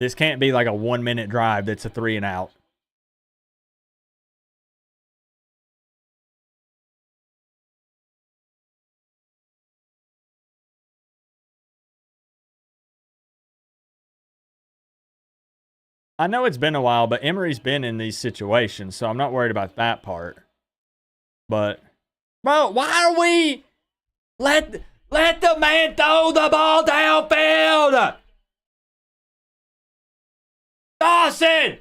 This can't be like a 1 minute drive that's a 3 and out. I know it's been a while, but Emory's been in these situations, so I'm not worried about that part. But, bro, why are we... Let the man throw the ball downfield! Dawson!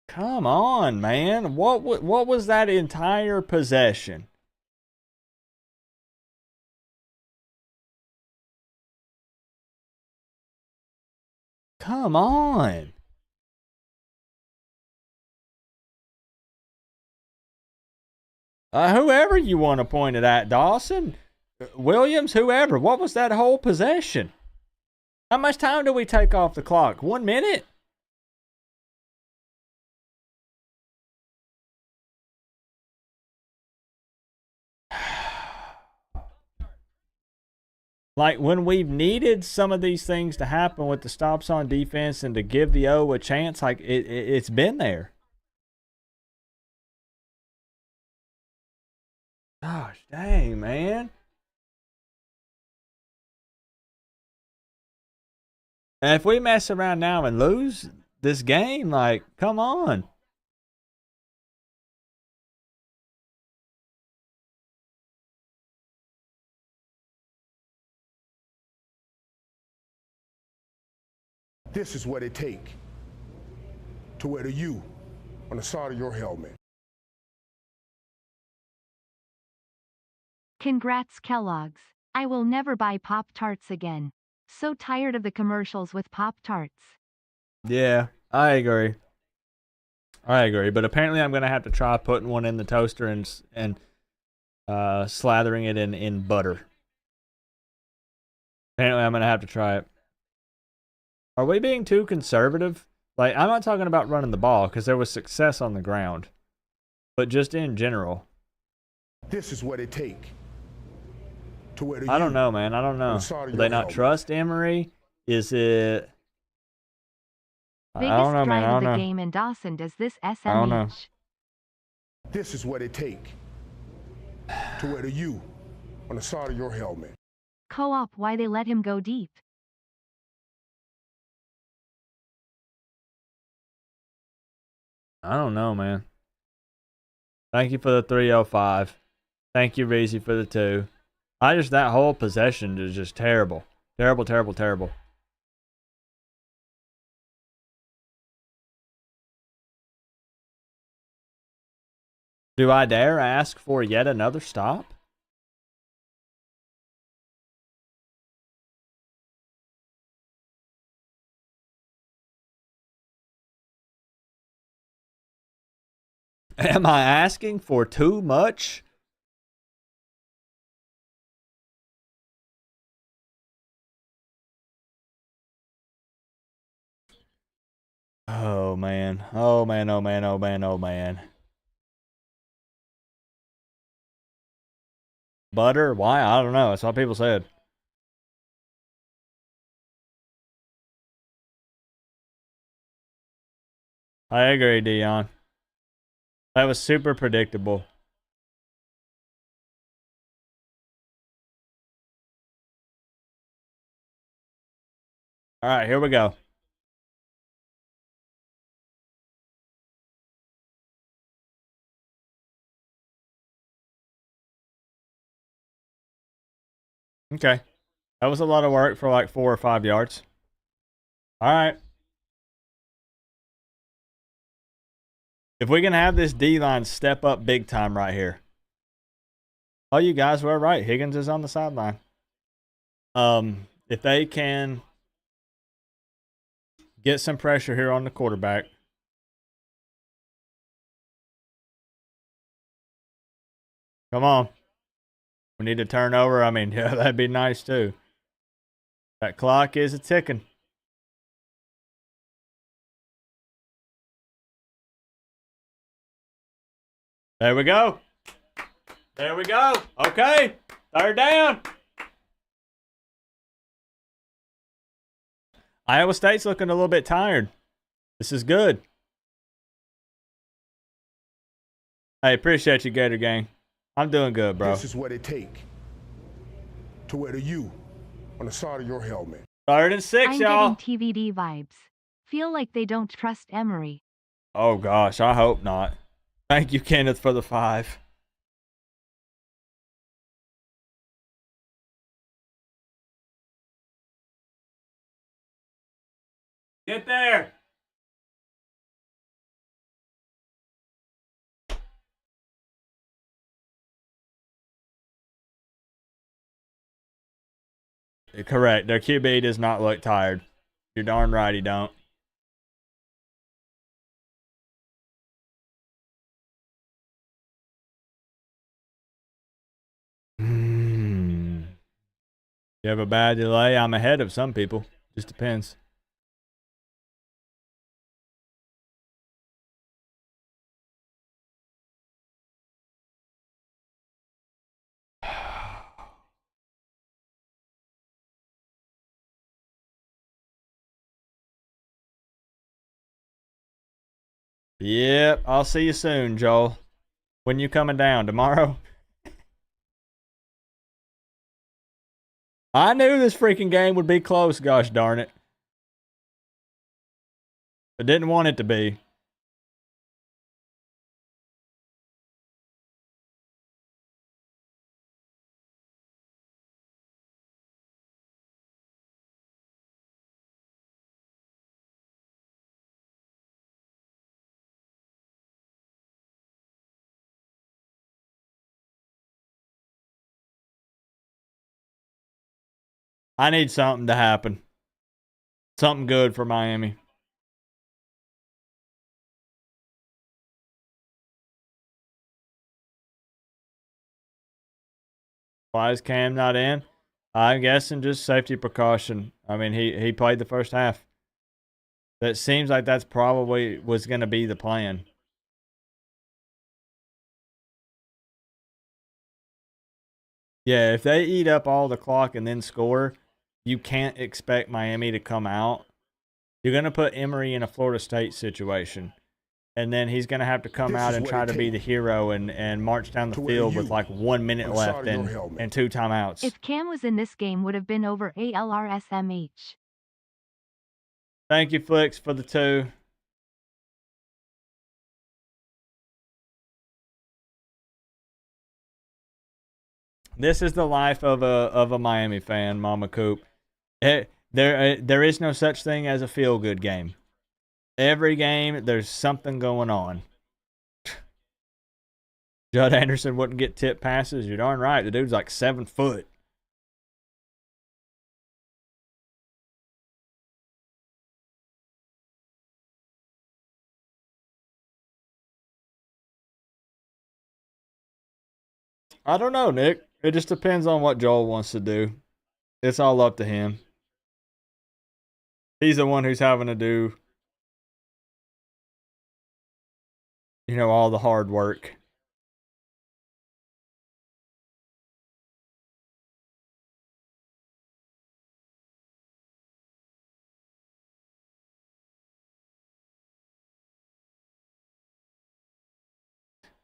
Come on, man. What was that entire possession? Come on. Whoever you want to point it at, Dawson, Williams, whoever. What was that whole possession? How much time do we take off the clock? 1 minute? Like, when we've needed some of these things to happen with the stops on defense and to give the O a chance, like, it's been there. Gosh dang, man. And if we mess around now and lose this game, like, come on. This is what it take to wear the U on the side of your helmet. Congrats, Kellogg's. I will never buy Pop-Tarts again. So tired of the commercials with Pop-Tarts. Yeah, I agree. But apparently I'm gonna have to try putting one in the toaster and slathering it in butter. Apparently I'm gonna have to try it. Are we being too conservative? Like, I'm not talking about running the ball because there was success on the ground, but just in general. This is what it take to wear the I don't U know, man. I don't know. on the side of Do your they not helmet. trust Emery? Is it? I Biggest don't know, man. drive I of don't the know. game in Dawson does this SMH. I don't know. This is what it take to wear the U on the side of your helmet. Co-op, why they let him go deep. I don't know, man. Thank you for the 305. Thank you, Reezy, for the 2. That whole possession is just terrible. Terrible, terrible, terrible. Do I dare ask for yet another stop? Am I asking for too much? Oh, man. Oh, man, oh, man, oh, man, oh, man. Butter? Why? I don't know. That's what people said. I agree, Dion. That was super predictable. All right, here we go. Okay. That was a lot of work for like 4 or 5 yards. All right. If we can have this D-line step up big time right here. Oh, you guys were right. Higgins is on the sideline. If they can get some pressure here on the quarterback. Come on. We need a turnover. I mean, yeah, that'd be nice too. That clock is a ticking. There we go. There we go. Okay. 3rd down. Iowa State's looking a little bit tired. This is good. Hey, appreciate you, Gator Gang. I'm doing good, bro. This is what it take to wear the U on the side of your helmet. 3rd and 6, I'm y'all. getting TVD vibes. Feel like they don't trust Emery. Oh, gosh. I hope not. Thank you, Kenneth, for the 5. Get there. Correct. Their QB does not look tired. You're darn right he don't. You have a bad delay? I'm ahead of some people. Just depends. Yep, I'll see you soon, Joel. When you coming down? Tomorrow? I knew this freaking game would be close, gosh darn it. I didn't want it to be. I need something to happen. Something good for Miami. Why is Cam not in? I'm guessing just safety precaution. I mean, he played the first half. That seems like that's probably was going to be the plan. Yeah, if they eat up all the clock and then score, you can't expect Miami to come out. You're going to put Emory in a Florida State situation. And then he's going to have to come out and try to be the hero and march down the field with like 1 minute left and 2 timeouts. If Cam was in this game, would have been over ALRSMH. Thank you, Flicks, for the 2. This is the life of a Miami fan, Mama Coop. There is no such thing as a feel-good game. Every game, there's something going on. Judd Anderson wouldn't get tip passes. You're darn right. The dude's like 7 foot. I don't know, Nick. It just depends on what Joel wants to do. It's all up to him. He's the one who's having to do, all the hard work.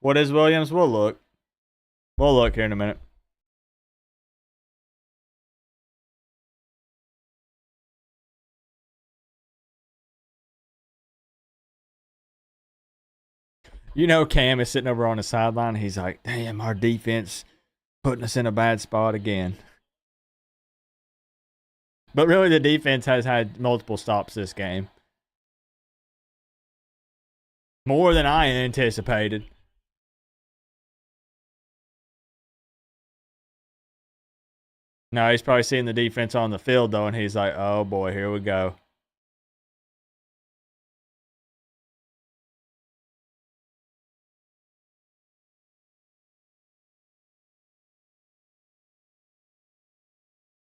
What is Williams? We'll look. We'll look here in a minute. Cam is sitting over on the sideline. He's like, damn, our defense putting us in a bad spot again. But really, the defense has had multiple stops this game. More than I anticipated. No, he's probably seeing the defense on the field, though, and he's like, oh, boy, here we go.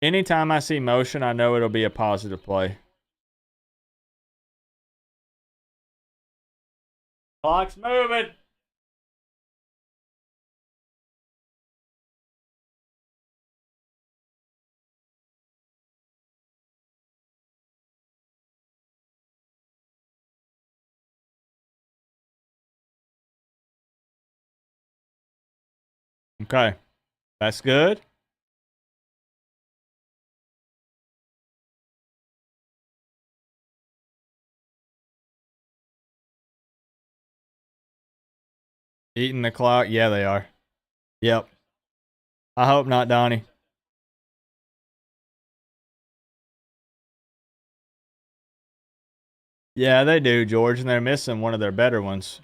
Anytime I see motion, I know it'll be a positive play. Clock's moving. Okay. That's good. Eating the clock? Yeah, they are. Yep. I hope not, Donnie. Yeah, they do, George, and they're missing one of their better ones.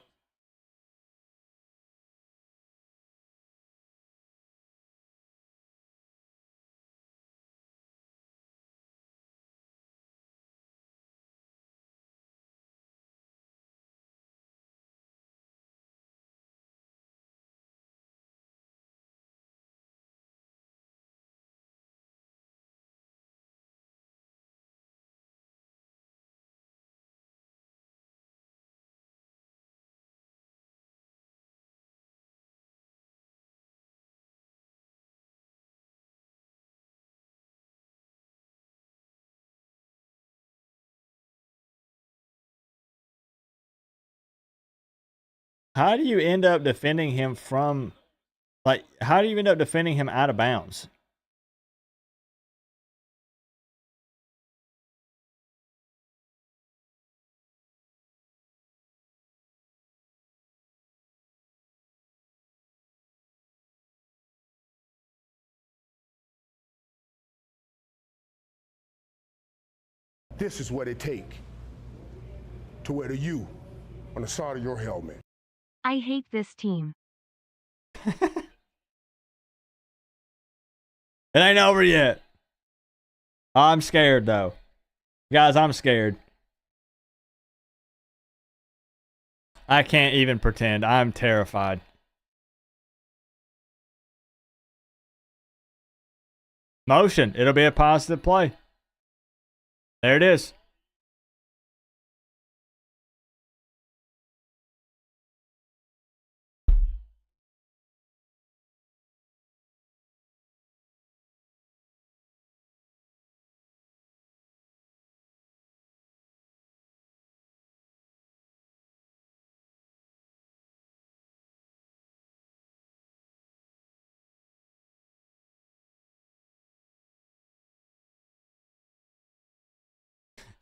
How do you end up defending him from, how do you end up defending him out of bounds? This is what it takes to wear the U on the side of your helmet. I hate this team. It ain't over yet. I'm scared, though. Guys, I'm scared. I can't even pretend. I'm terrified. Motion. It'll be a positive play. There it is.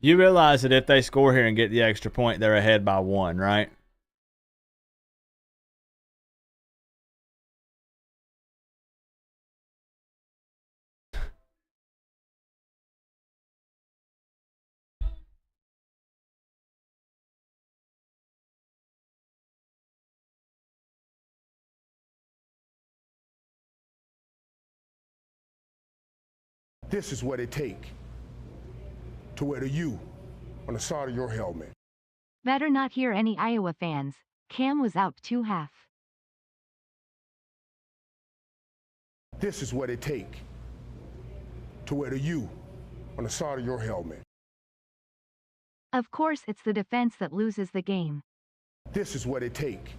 You realize that if they score here and get the extra point, they're ahead by 1, right? This is what it take to wear the U on the side of your helmet. Better not hear any Iowa fans. Cam was out 2-half. This is what it take to wear the U on the side of your helmet. Of course it's the defense that loses the game. This is what it take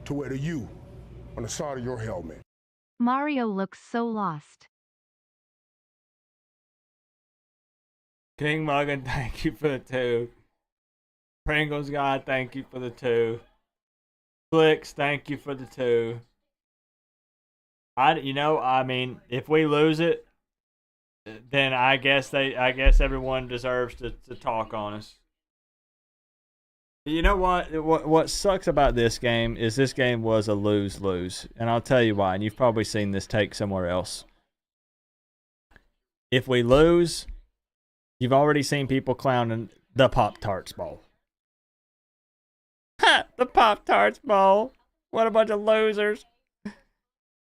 to wear the U on the side of your helmet. Mario looks so lost. King Muggin, thank you for the 2. Pringles God, thank you for the 2. Flicks, thank you for the 2. I mean, if we lose it, then I guess everyone deserves to talk on us. You know what? What sucks about this game is this game was a lose-lose. And I'll tell you why. And you've probably seen this take somewhere else. If we lose, you've already seen people clowning the Pop-Tarts Bowl. Ha! The Pop-Tarts Bowl. What a bunch of losers.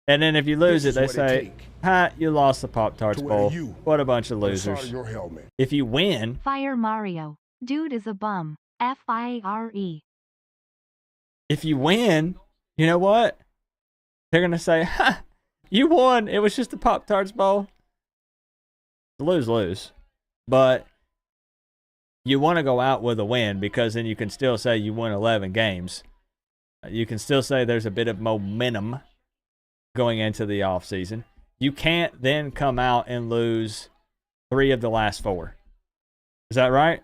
And then if you lose it, they say, ha, you lost the Pop-Tarts Bowl. What a bunch of losers. If you win... Fire Mario. Dude is a bum. F-I-R-E. If you win, you know what? They're going to say, ha, you won. It was just the Pop-Tarts Bowl. Lose-lose. But you want to go out with a win because then you can still say you won 11 games. You can still say there's a bit of momentum going into the offseason. You can't then come out and lose 3 of the last 4. Is that right?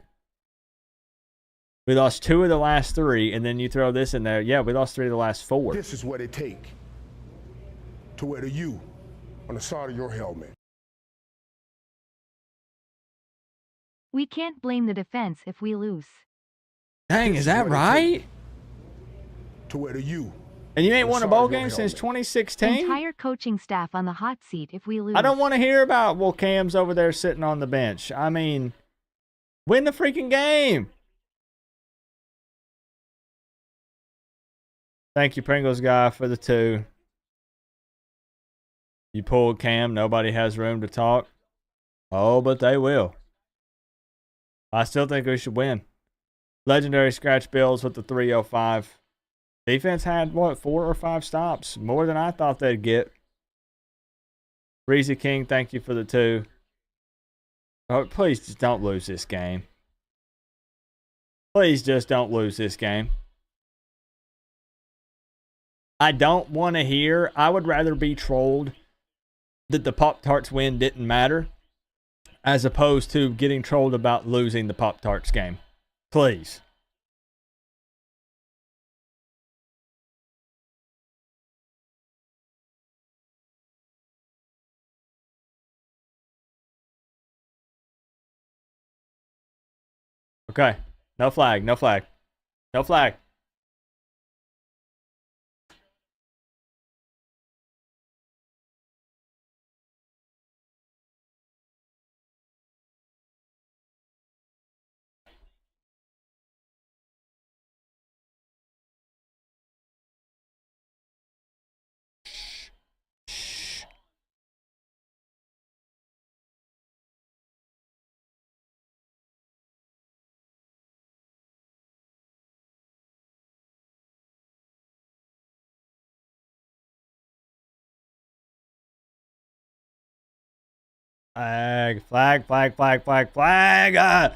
We lost 2 of the last 3, and then you throw this in there. Yeah, we lost 3 of the last 4. This is what it take to wear the U on the side of your helmet. We can't blame the defense if we lose. Dang, is that right? To wear the U. And you ain't won a bowl game since 2016? Entire coaching staff on the hot seat if we lose. I don't want to hear about, well, Cam's over there sitting on the bench. I mean, win the freaking game. Thank you, Pringles guy, for the 2. You pulled Cam. Nobody has room to talk. Oh, but they will. I still think we should win. Legendary Scratch Bills with the 305. Defense had, what, 4 or 5 stops? More than I thought they'd get. Reezy King, thank you for the 2. Oh, please just don't lose this game. Please just don't lose this game. I don't want to hear. I would rather be trolled that the Pop-Tarts win didn't matter as opposed to getting trolled about losing the Pop-Tarts game. Please. Okay. No flag. No flag. No flag. Flag, flag, flag, flag, flag, flag.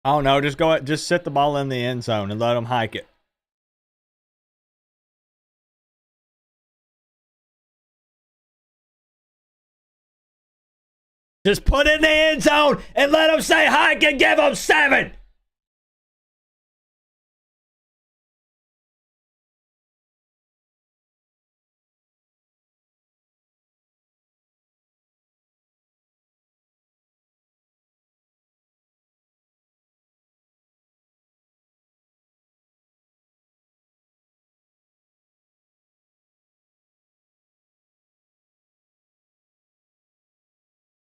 Oh no, just sit the ball in the end zone and let them hike it. Just put it in the end zone and let them say hike and give them 7.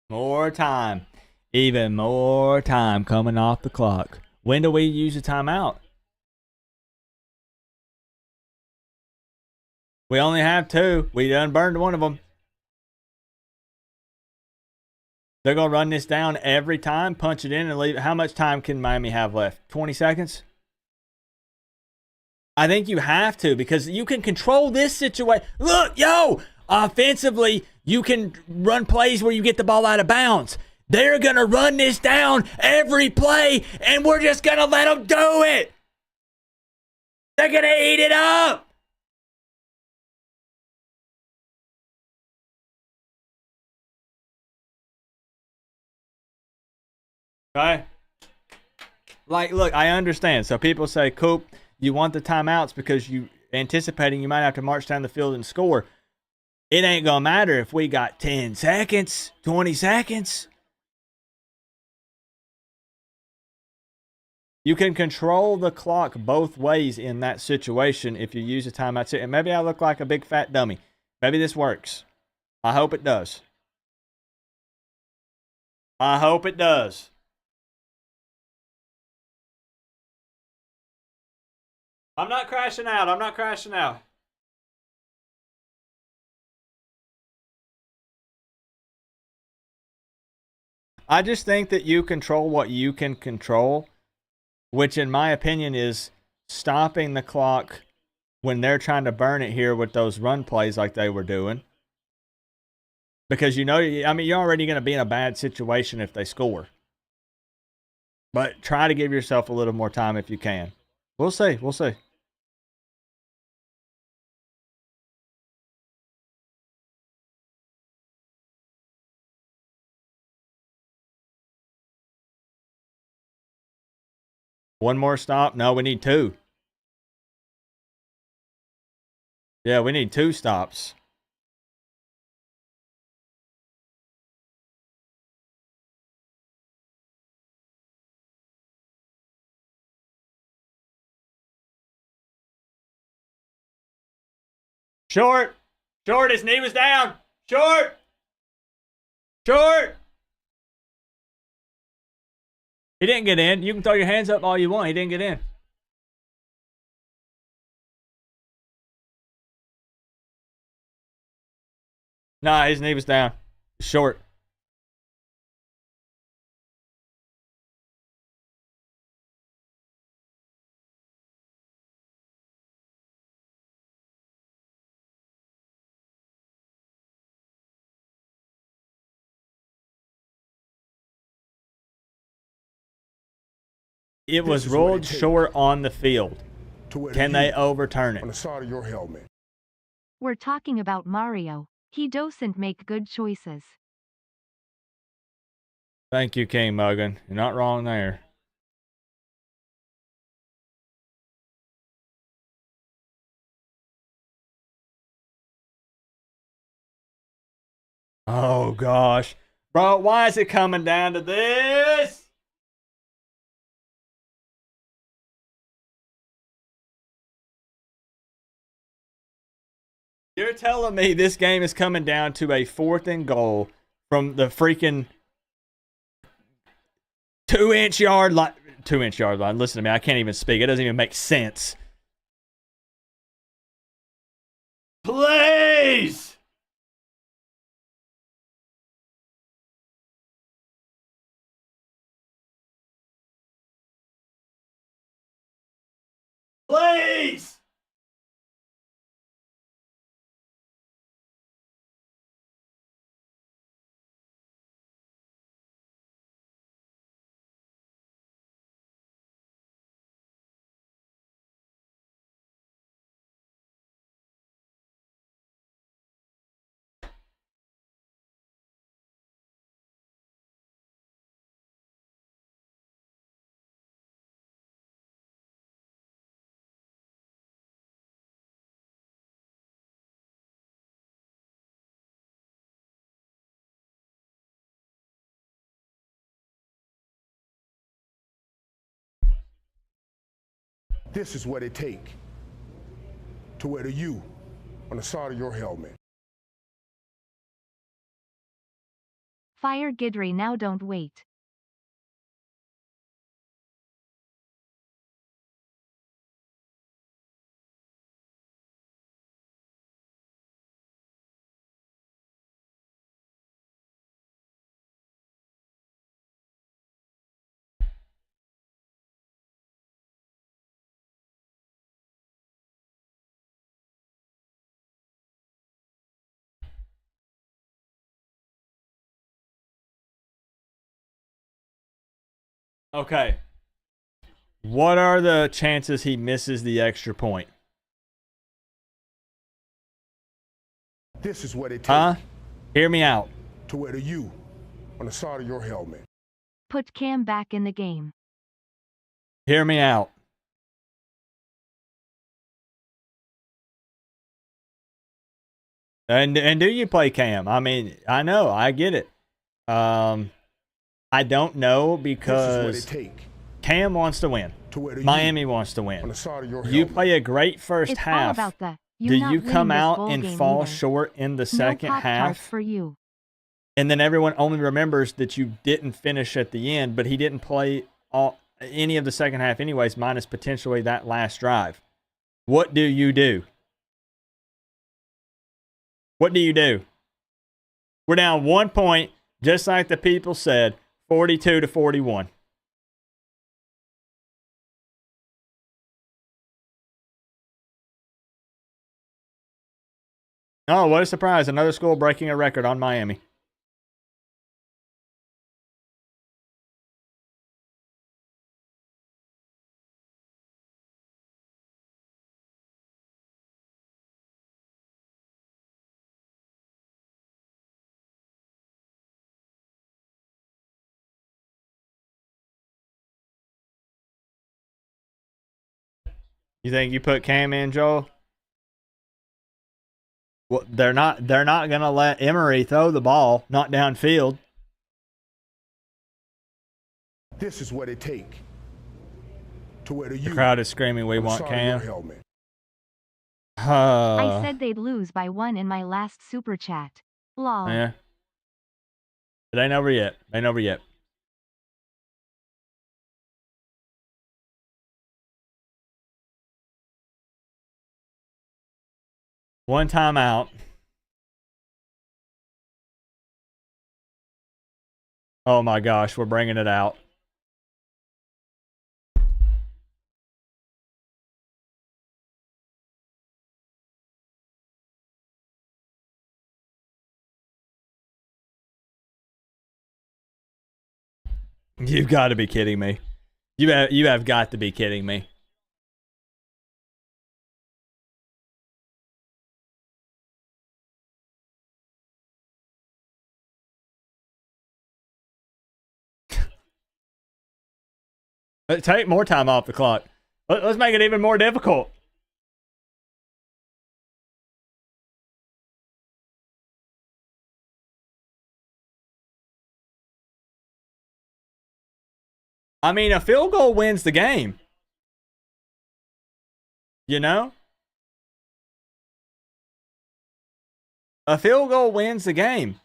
More time. Even more time coming off the clock. When do we use a timeout? We only have 2. We done burned one of them. They're going to run this down every time, punch it in, and leave. How much time can Miami have left? 20 seconds? I think you have to, because you can control this situation. Look, offensively, you can run plays where you get the ball out of bounds. They're going to run this down every play, and we're just going to let them do it. They're going to eat it up. Okay? Look, I understand. So people say, Coop, you want the timeouts because you anticipating you might have to march down the field and score. It ain't going to matter if we got 10 seconds, 20 seconds. You can control the clock both ways in that situation if you use a timeout. And maybe I look like a big fat dummy. Maybe this works. I hope it does. I hope it does. I'm not crashing out. I'm not crashing out. I just think that you control what you can control, which in my opinion is stopping the clock when they're trying to burn it here with those run plays like they were doing. Because you're already going to be in a bad situation if they score. But try to give yourself a little more time if you can. We'll see. We'll see. One more stop? No, we need 2. Yeah, we need 2 stops. Short! Short, his knee was down! Short! Short! He didn't get in. You can throw your hands up all you want. He didn't get in. Nah, his knee was down. Short. It was rolled short on the field. Can they overturn On the it? side of your helmet. We're talking about Mario. He doesn't make good choices. Thank you, King Mogan. You're not wrong there. Oh, gosh. Bro, why is it coming down to this? You're telling me this game is coming down to a 4th and goal from the freaking 2-inch yard line. 2-inch yard line. Listen to me. I can't even speak. It doesn't even make sense. Please! This is what it take to wear the U on the side of your helmet. Fire Gidry now, don't wait. Okay. What are the chances he misses the extra point? This is what it Huh? take Hear me out. to wear the U on the side of your helmet. Put Cam back in the game. Hear me out. And do you play Cam? I mean, I know, I get it. I don't know This is because what it take Cam wants to win. to wear the Miami U wants to on win. the side of your You helmet. play a great first It's all half. about the Do not you winning come this out bowl and game fall either. short in the No second Pop-Tarts half? for you. And then everyone only remembers that you didn't finish at the end, but he didn't play any of the second half anyways, minus potentially that last drive. What do you do? What do you do? We're down 1 point, just like the people said, 42-41. Oh, what a surprise. Another school breaking a record on Miami. You think you put Cam in, Joel? Well, they're not gonna let Emery throw the ball, not downfield. This is what it take to wear the The U crowd is screaming, "We on the want side of your Cam." helmet. I said they'd lose by 1 in my last super chat. Lol. Yeah. It ain't over yet. Ain't over yet. One timeout. Oh my gosh, we're bringing it out. You've got to be kidding me. You have got to be kidding me. Take more time off the clock. Let's make it even more difficult. I mean, a field goal wins the game. You know? A field goal wins the game.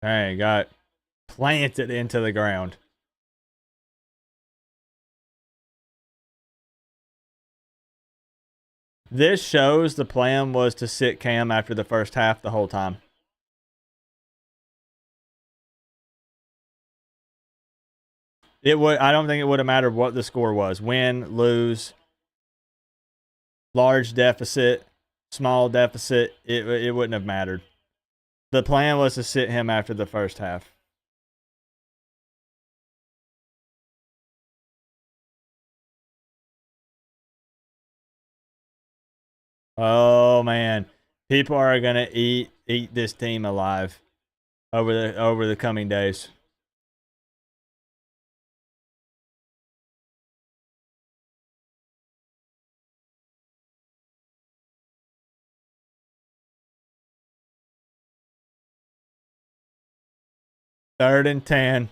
Hey, got planted into the ground. This shows the plan was to sit Cam after the first half the whole time. I don't think it would have mattered what the score was. Win, lose, large deficit, small deficit. It wouldn't have mattered. The plan was to sit him after the first half. Oh man, people are gonna eat this team alive over the coming days. 3rd and 10.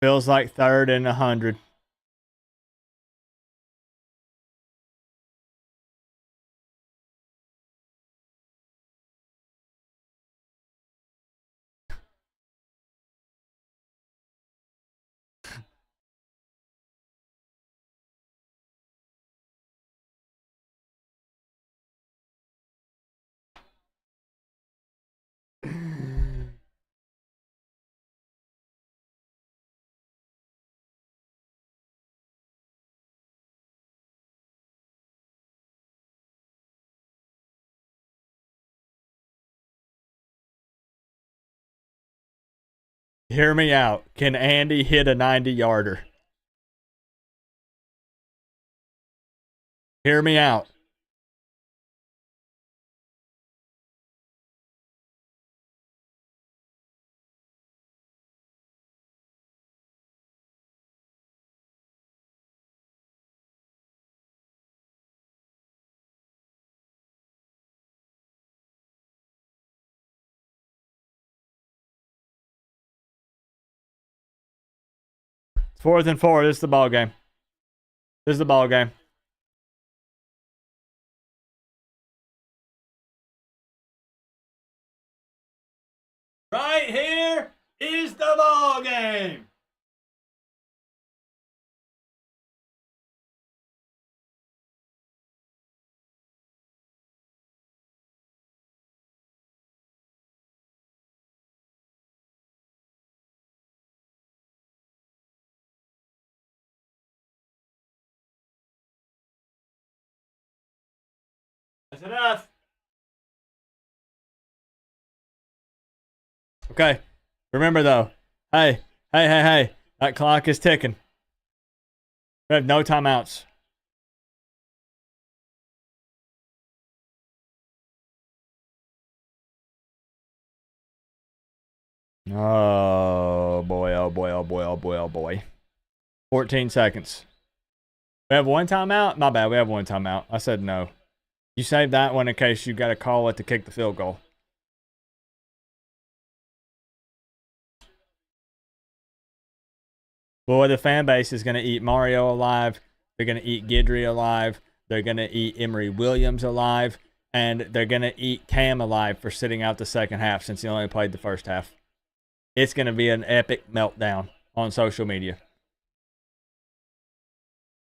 Feels like 3rd and 100. Hear me out. Can Andy hit a 90-yarder? Hear me out. It's 4th and 4. This is the ball game. This is the ball game. Right here is the ball game. That's enough. Okay. Remember though. Hey. That clock is ticking. We have no timeouts. Oh boy. 14 seconds. We have one timeout? My bad, we have one timeout. I said no. You save that one in case you got to call it to kick the field goal. Boy, the fan base is going to eat Mario alive. They're going to eat Guidry alive. They're going to eat Emory Williams alive. And they're going to eat Cam alive for sitting out the second half since he only played the first half. It's going to be an epic meltdown on social media.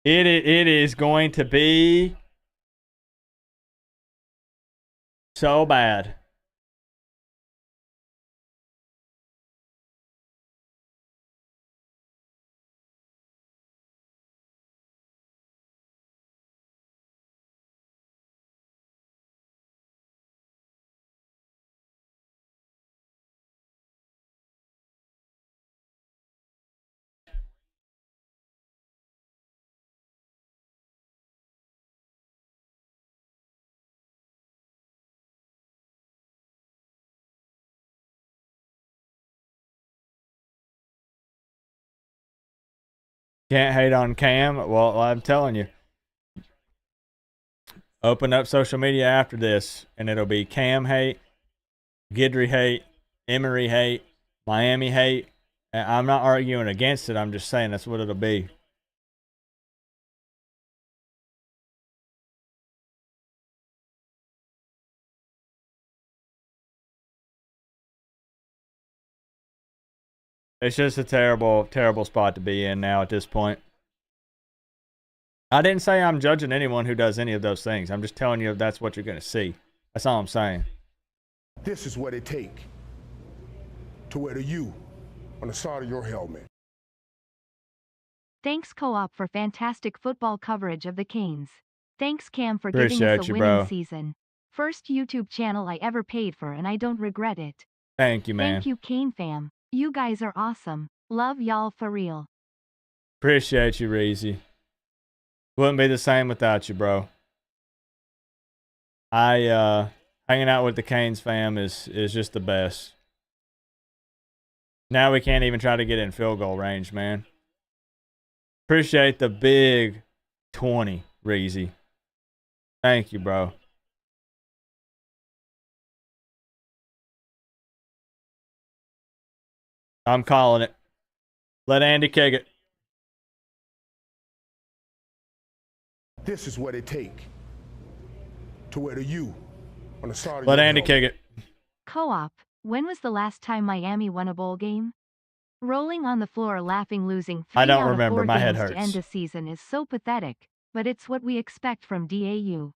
It is going to be so bad. Can't hate on Cam. Well, I'm telling you. Open up social media after this, and it'll be Cam hate, Guidry hate, Emory hate, Miami hate. And I'm not arguing against it. I'm just saying that's what it'll be. It's just a terrible, terrible spot to be in now at this point. I didn't say I'm judging anyone who does any of those things. I'm just telling you that's what you're going to see. That's all I'm saying. This is what it takes to wear the U on the side of your helmet. Thanks Co-op for fantastic football coverage of the Canes. Thanks Cam for giving Appreciate us a you, winning bro. season. First YouTube channel I ever paid for and I don't regret it. Thank you, man. Thank you Cane fam. You guys are awesome. Love y'all for real. Appreciate you, Reezy. Wouldn't be the same without you, bro. Hanging out with the Canes fam is just the best. Now we can't even try to get in field goal range, man. Appreciate the big 20, Reezy. Thank you, bro. I'm calling it. Let Andy kick it. This is what it take to wear the U on the side of Let your Andy helmet. kick it. Co-op, when was the last time Miami won a bowl game? Rolling on the floor laughing losing 3 I don't out of remember. 4 My head games to end hurts. a season is so pathetic, but it's what we expect from DAU.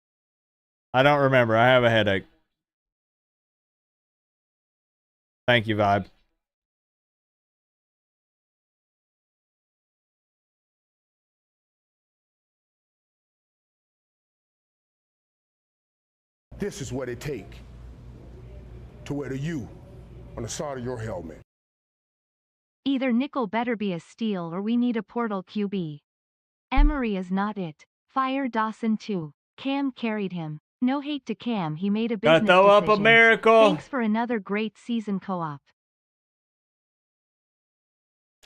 I don't remember. I have a headache. Thank you, Vibe. This is what it take to wear the U on the side of your helmet. Either nickel better be a steal or we need a portal QB. Emery is not it. Fire Dawson too. Cam carried him. No hate to Cam, he made a Gotta business throw up a decision. miracle. Thanks for another great season co-op.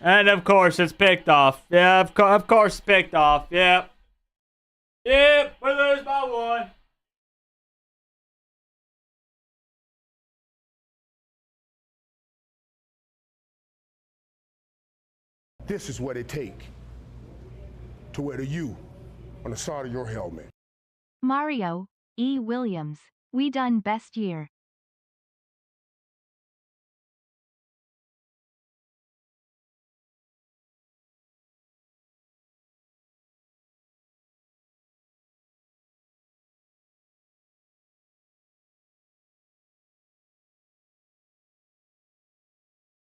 And of course, it's picked off. Yeah, of course, it's picked off. Yep. Yep, we lose by 1. This is what it take to wear the U on the side of your helmet. Mario, E. Williams. We done best year.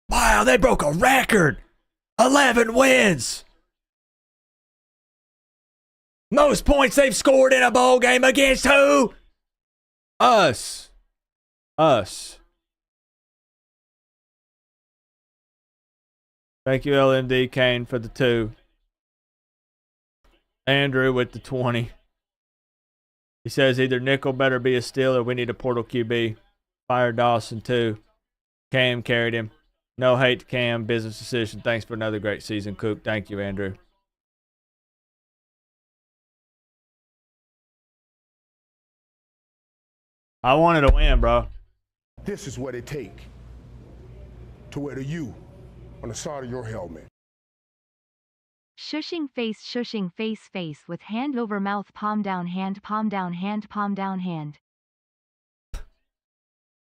Wow, they broke a record. 11 wins. Most points they've scored in a bowl game against who? Us. Us. Thank you, LMD Kane, for the 2. Andrew with the 20. He says either nickel better be a steal or we need a portal QB. Fire Dawson too. Cam carried him. No hate to Cam. Business decision. Thanks for another great season, Coop. Thank you, Andrew. I wanted to win, bro. This is what it take to wear the U on the side of your helmet. Shushing face with hand over mouth, palm down hand, palm down hand, palm down hand.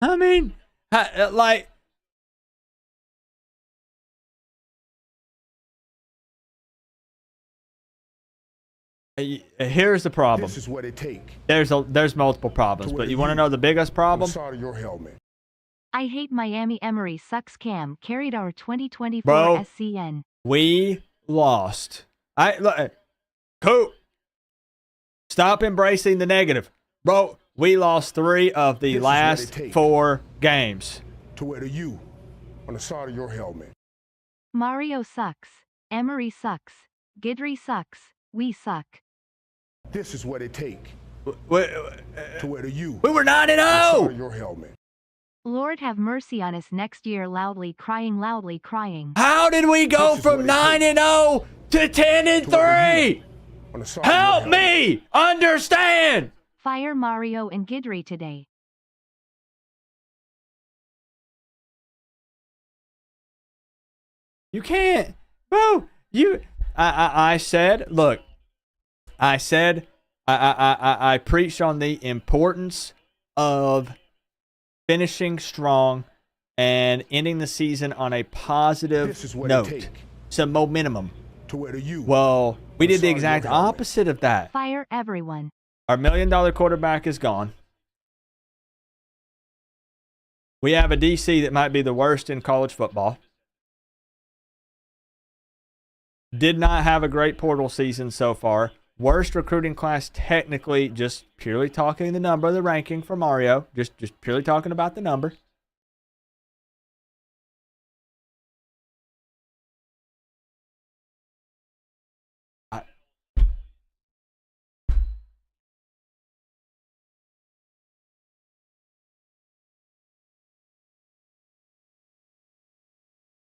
I mean, like, here's the problem. This is what it take. There's multiple problems, but you want to know the biggest On the problem? side of your helmet. I hate Miami. Emery sucks. Cam carried our 2024 Bro. SCN. We lost. Look, Coop, stop embracing the negative, bro. We lost 3 of the This is last what it take. 4 games. To wear the U on the side of your helmet. Mario sucks. Emery sucks. Gidry sucks. We suck. This is what it take We, to wear the U we were 9 and on the side 0. of your helmet. Lord have mercy on us next year. Loudly crying, loudly crying. How did we go This is from what it 9 and 0 to 10 and To wear the 3? U on the side of your Help helmet. me understand. Fire Mario and Gidry today. You can't, bro. I said, look. I preached on the importance of finishing strong and ending the season on a positive This is what note. it take Some momentum. to wear the U. Well, we did the Sorry, exact your helmet. opposite of that. Fire everyone. Our $1 million quarterback is gone. We have a DC that might be the worst in college football. Did not have a great portal season so far. Worst recruiting class technically, just purely talking the number, the ranking for Mario. Just purely talking about the number.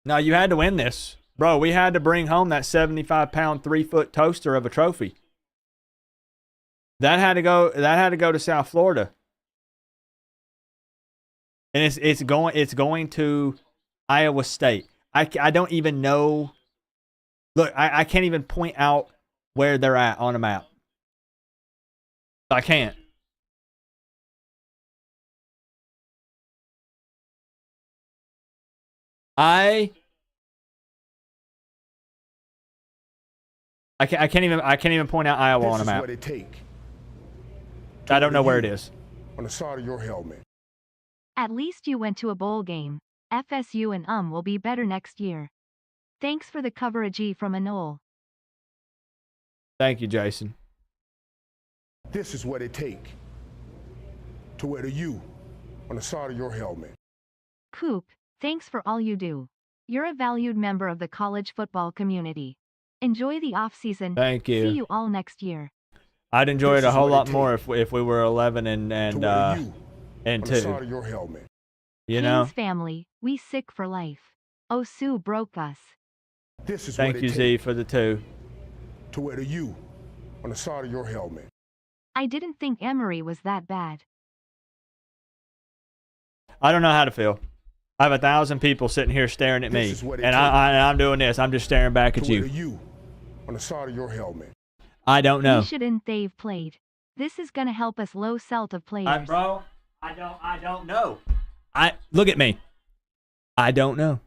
Now, you had to win this. Bro, we had to bring home that 75-pound, 3-foot toaster of a trophy. That had to go to South Florida. And it's going to Iowa State. I don't even know. Look, I can't even point out where they're at on a map. I can't. I can't even point out Iowa on a map. What it take I don't know where it is. on the side of your helmet. At least you went to a bowl game. FSU and will be better next year. Thanks for the coverage from Anol. Thank you, Jason. This is what it take to wear the U on the side of your helmet. Coop, thanks for all you do. You're a valued member of the college football community. Enjoy the off-season. Thank you. See you all next year. I'd enjoy it This a is whole what lot it more take if we were 11 To and wear the U and on the side 2. of your helmet. You King's know. family, we sick for life. Osu broke us. This is Thank what you, it Z, take for the 2. to wear the U on the side of your helmet. I didn't think Emory was that bad. I don't know how to feel. I have 1,000 people sitting here staring at This me, is what it and takes I'm doing this. I'm just staring back To at wear the you. U on the side of your helmet. I don't know. We shouldn't they've played. This is gonna help us low celt of players. Bro, I don't know. Look at me. I don't know.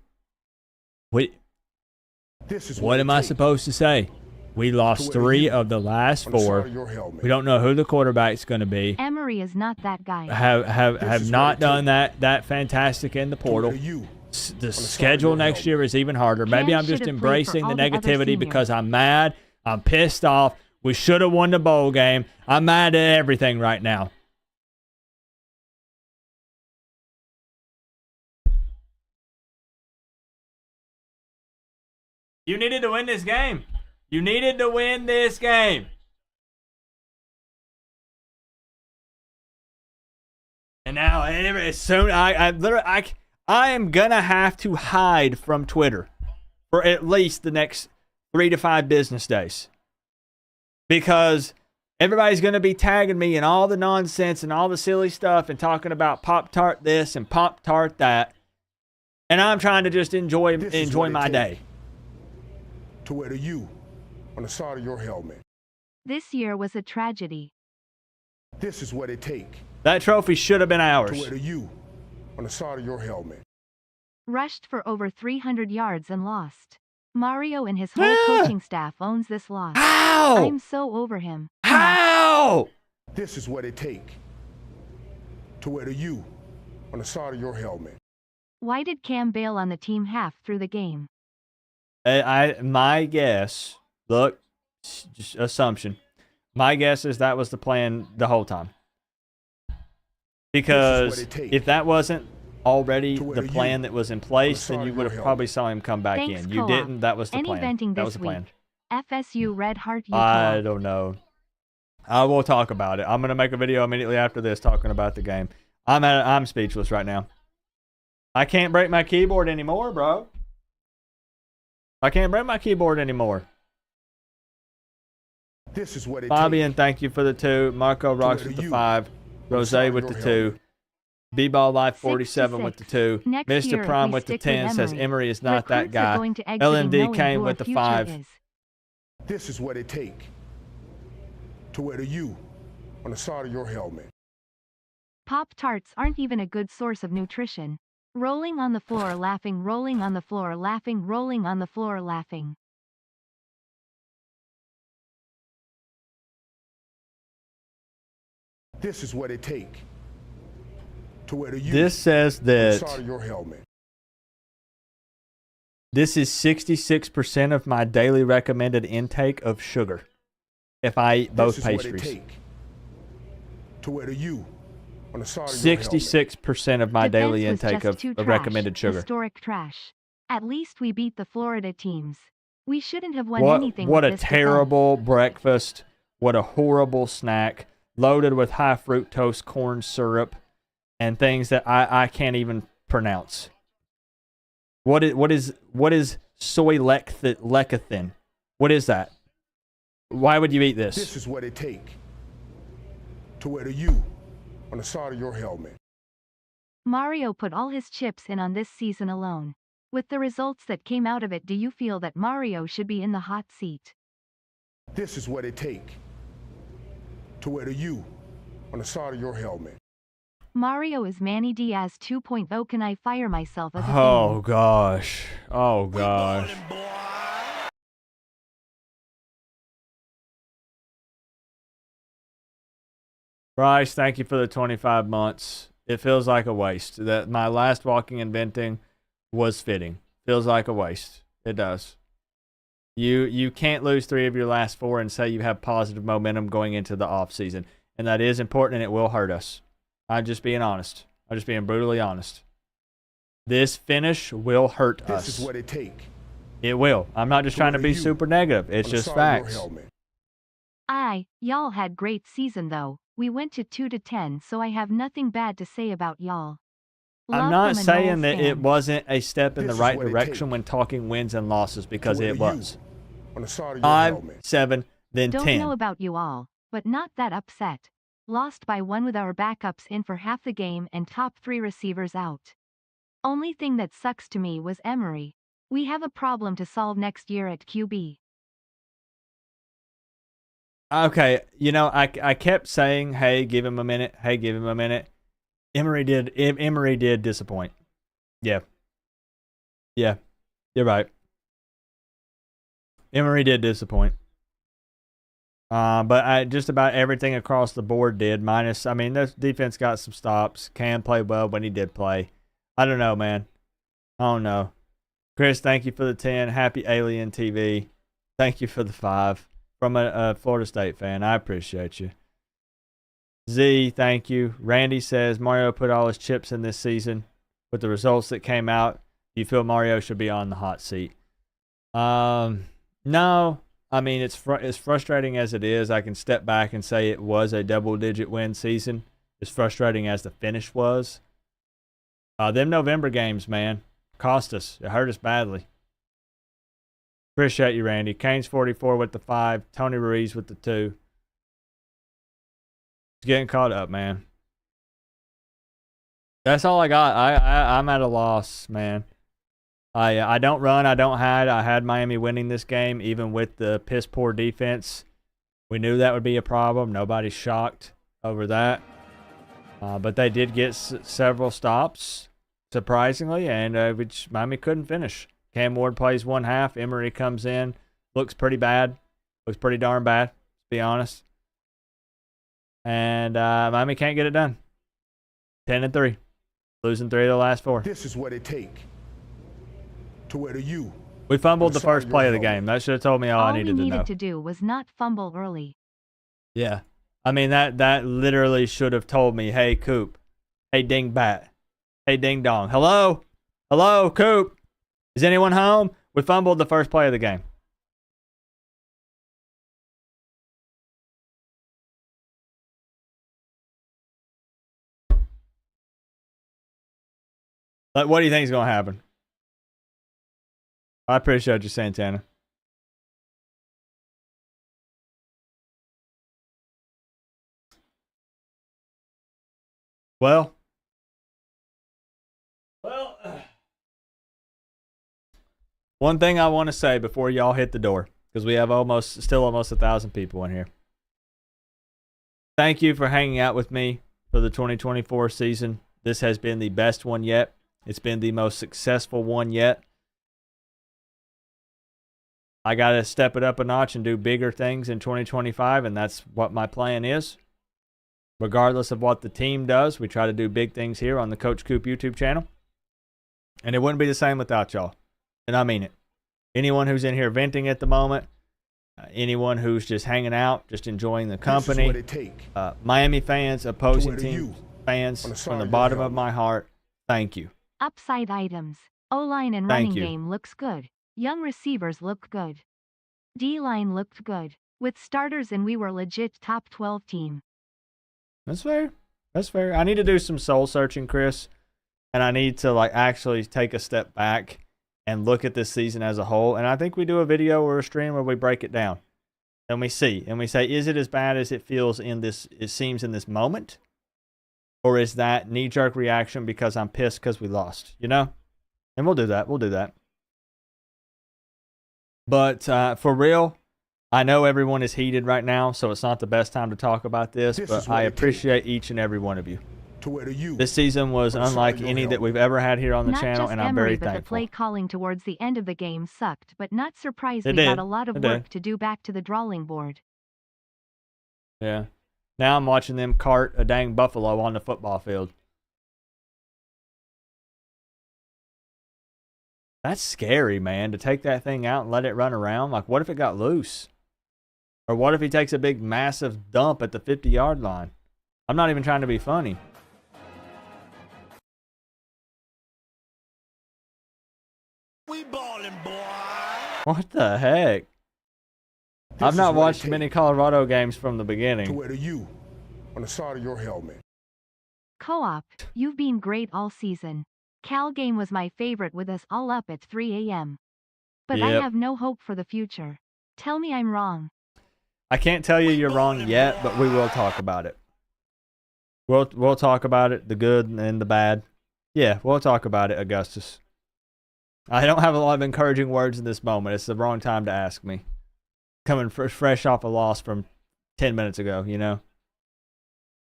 This is What it am I take supposed to say? We lost To wear 3 you of the last on the side 4. of your helmet. We don't know who the quarterback's going to be. Emory is not that guy. Have is not what it done that fantastic in the To wear portal. the U The side of schedule your next helmet. year is even harder. Maybe Cam I'm just should've played for embracing the all the other negativity seniors. because I'm mad. I'm pissed off. We should have won the bowl game. I'm mad at everything right now. You needed to win this game. You needed to win this game. And now, as soon I am gonna have to hide from Twitter for at least the next 3 to 5 business days, because everybody's gonna be tagging me in all the nonsense and all the silly stuff and talking about Pop-Tart this and Pop-Tart that, and I'm trying to just enjoy This is what it my take day. To wear the U on the side of your helmet. This year was a tragedy. This is what it take That trophy should have been to ours. wear the U on the side of your helmet. Rushed for over 300 yards and lost. Mario and his whole Yeah. coaching staff owns this loss. How? I'm so over him. How? This is what it take to wear the U on the side of your helmet. Why did Cam bail on the team half through the game? My guess, look, just assumption. My guess is that was the plan the whole time. Because it takes if that wasn't already to wear the you plan that was in place, side then of you your would have helmet. probably saw him come back Thanks, in. You Co-op. didn't. That was the Any plan. venting That this was the plan. week? FSU Red Heart you I Co-op. don't know. I will talk about it. I'm gonna make a video immediately after this talking about the game. I'm speechless right now. I can't break my keyboard anymore, bro. I can't break my keyboard anymore. This is what it Fabian, take thank you for the 2. Marco rocks wear with the you 5. Rose side of with your the 2. helmet. B-Ball Life 47 with the 2. Next year, Mr. if Prime we with the stick with 10 says Emory, Emory is not that recruits are guy. going to exiting LMD knowing came who with our the future 5. is. This is what it take to wear the U on the side of your helmet. Pop-Tarts aren't even a good source of nutrition. Rolling on the floor laughing, rolling on the floor laughing, rolling on the floor laughing. This is what it take to wear the U This says on the that side of your helmet. this is 66% of my daily recommended intake of sugar if I eat both This is what it pastries. take to wear the U on the side of your helmet. 66% of my Defense daily was intake just of too of trash, recommended sugar. Historic trash. At least we beat the Florida teams. We shouldn't have won What anything what with a this terrible breakfast. What a horrible snack. Loaded with high fructose corn syrup and things that I can't even pronounce. What is soy lecithin? What is that? Why would you eat This this? is what it take to wear the U on the side of your helmet. Mario put all his chips in on this season alone. With the results that came out of it, do you feel that Mario should be in the hot seat? This is what it takes to wear the U on the side of your helmet. Mario is Manny Diaz 2.0. Can I fire myself as a Oh fan? gosh. Oh gosh. Ballin', boy. Bryce, thank you for the 25 months. It feels like a waste. That my last walking and venting was fitting. Feels like a waste. It does. You can't lose 3 of your last 4 and say you have positive momentum going into the off season. And that is important, and it will hurt us. I'm just being honest. I'm just being brutally honest. This finish will hurt us. This is what it takes. It will. I'm not just trying to be you super negative. It's on the just side of your facts. helmet. Y'all had great season though. We went to 2-10, so I have nothing bad to say about y'all. I'm Love not from a saying Knowles that fan. it wasn't a step in the This is right what it direction takes when talking wins and losses, because to wear it the was. U on the side of your 5, helmet. 7, then Don't 10. know about you all, but not that upset. Lost by 1 with our backups in for half the game and top 3 receivers out. Only thing that sucks to me was Emery. We have a problem to solve next year at QB. Okay, you know, I kept saying, hey, give him a minute. Hey, give him a minute. Emery did disappoint. Yeah. Yeah. You're right. Emery did disappoint. But just about everything across the board did, minus, I mean, this defense got some stops. Cam played well when he did play. I don't know, man. I don't know. Chris, thank you for the 10. Happy Alien TV. Thank you for the 5 from a Florida State fan. I appreciate you. Z, thank you. Randy says Mario put all his chips in this season. With the results that came out, do you feel Mario should be on the hot seat? No. I mean, it's frustrating as it is. I can step back and say it was a double-digit win season. As frustrating as the finish was. Them November games, man, cost us. It hurt us badly. Appreciate you, Randy. Kane's 44 with the 5. Tony Ruiz with the 2. It's getting caught up, man. That's all I got. I'm at a loss, man. I don't run. I don't hide. I had Miami winning this game, even with the piss poor defense. We knew that would be a problem. Nobody's shocked over that. But they did get several stops, surprisingly, and which Miami couldn't finish. Cam Ward plays 1 half. Emery comes in, looks pretty bad. Looks pretty darn bad, to be honest. And Miami can't get it done. 10-3. Losing 3 of the last 4. This is what it takes to wear the U. We fumbled on the side of first your play of the helmet. game. That should have told me all I needed we to know. needed to do was not fumble early. Yeah. I mean, that literally should have told me, hey, Coop. Hey, Ding Bat. Hey, Ding Dong. Hello? Hello, Coop? Is anyone home? We fumbled the first play of the game. Like, what do you think is going to happen? I appreciate you, Santana. Well, one thing I want to say before y'all hit the door, because we have still almost 1,000 people in here. Thank you for hanging out with me for the 2024 season. This has been the best one yet. It's been the most successful one yet. I got to step it up a notch and do bigger things in 2025, and that's what my plan is. Regardless of what the team does, we try to do big things here on the Coach Coop YouTube channel. And it wouldn't be the same without y'all. And I mean it. Anyone who's in here venting at the moment, anyone who's just hanging out, just enjoying the company, This is what it take Miami fans, opposing to wear the team U fans, on the side from the of your bottom of helmet. my heart, thank you. Upside items. O-line and Thank running you. game looks good. Young receivers look good. D-line looked good. With starters and we were legit top 12 team. That's fair. That's fair. I need to do some soul searching, Chris. And I need to actually take a step back and look at this season as a whole. And I think we do a video or a stream where we break it down. And we see. And we say, is it as bad as it seems in this moment? Or is that knee-jerk reaction because I'm pissed because we lost? You know? And we'll do that. We'll do that. But for real, I know everyone is heated right now, so it's not the best time to talk about this, but I appreciate each and every one of you. This season was unlike any that we've ever had here on the channel, and I'm very thankful. The play calling towards the end of the game sucked, but not surprised we got a lot of work to do back to the drawing board. Yeah. Now I'm watching them cart a dang buffalo on the football field. That's scary, man, to take that thing out and let it run around. Like, what if it got loose? Or what if he takes a big, massive dump at the 50-yard line? I'm not even trying to be funny. We ballin', boy. What the heck? I've not watched many Colorado games from the beginning. To wear the U on the side of your helmet. Co-op, you've been great all season. Cal game was my favorite with us all up at 3 a.m. But I have no hope for the future. Tell me I'm wrong. I can't tell you you're wrong yet, but we will talk about it. We'll talk about it, the good and the bad. Yeah, we'll talk about it, Augustus. I don't have a lot of encouraging words in this moment. It's the wrong time to ask me. Coming fresh off a loss from 10 minutes ago, you know.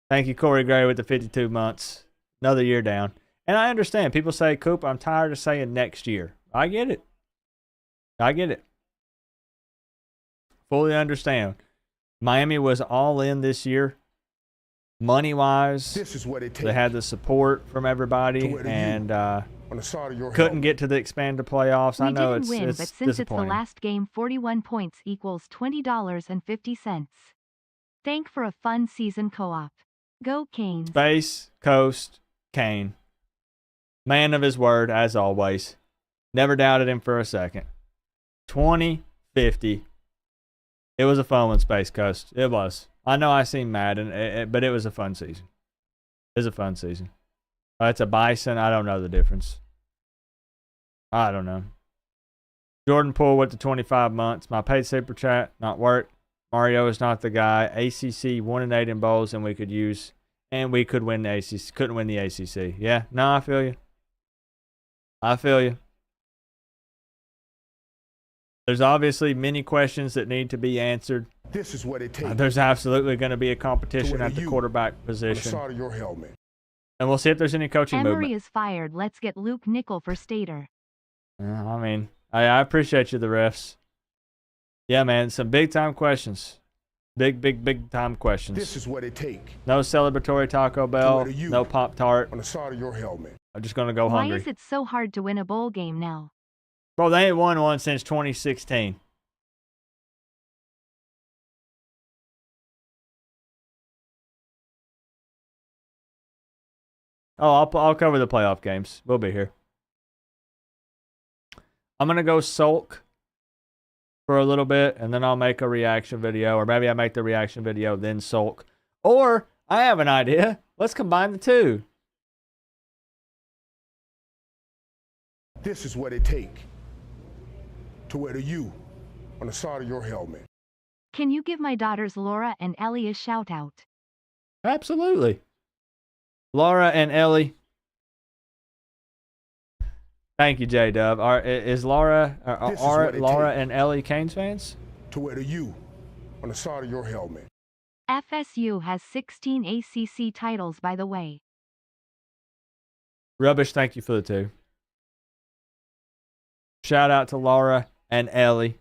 Thank you, Corey Gray, with the 52 months. Another year down. And I understand. People say, Coop, I'm tired of saying next year. I get it. I get it. Fully understand. Miami was all in this year. Money-wise, This is what it takes. they had the support from everybody and on the side of your couldn't helmet. get to the expanded playoffs. I know didn't win, it's but since it's the disappointing. last game, 41 points equals $20.50. Thank for a fun season co-op. Go Canes. Space Coast Kane. Man of his word, as always. Never doubted him for a second. 2050. It was a fun one, Space Coast. It was. I know I seem mad, but it was a fun season. It was a fun season. It's a bison. I don't know the difference. I don't know. Jordan Poole with the 25 months. My paid super chat, not work. Mario is not the guy. ACC 1-8 in bowls, and we could win the ACC. Couldn't win the ACC. Yeah, no, I feel you. I feel you. There's obviously many questions that need to be answered. This is what it takes. There's absolutely going to be a competition at the you quarterback on the position. side of your helmet. And we'll see if there's any coaching Emery movement. is fired. Let's get Luke Nickel for Stater. I mean, I appreciate you, the refs. Yeah, man, some big-time questions. Big time questions. This is what it takes. No celebratory Taco Bell. you No Pop-Tart. on the side of your helmet. I'm just going to go Why hungry. is it so hard to win a bowl game now? Bro, they ain't won one since 2016. Oh, I'll cover the playoff games. We'll be here. I'm going to go sulk for a little bit, and then I'll make a reaction video. Or maybe I make the reaction video, then sulk. Or, I have an idea. Let's combine the two. This is what it takes. To wear the U on the side of your helmet. Can you give my daughters Laura and Ellie a shout out? Absolutely. Laura and Ellie. Thank you, J-Dub. Is Laura, are Laura and Ellie Canes fans? To wear the U on the side of your helmet. FSU has 16 ACC titles, by the way. Rubbish, thank you for the two. Shout out to Laura and Ellie.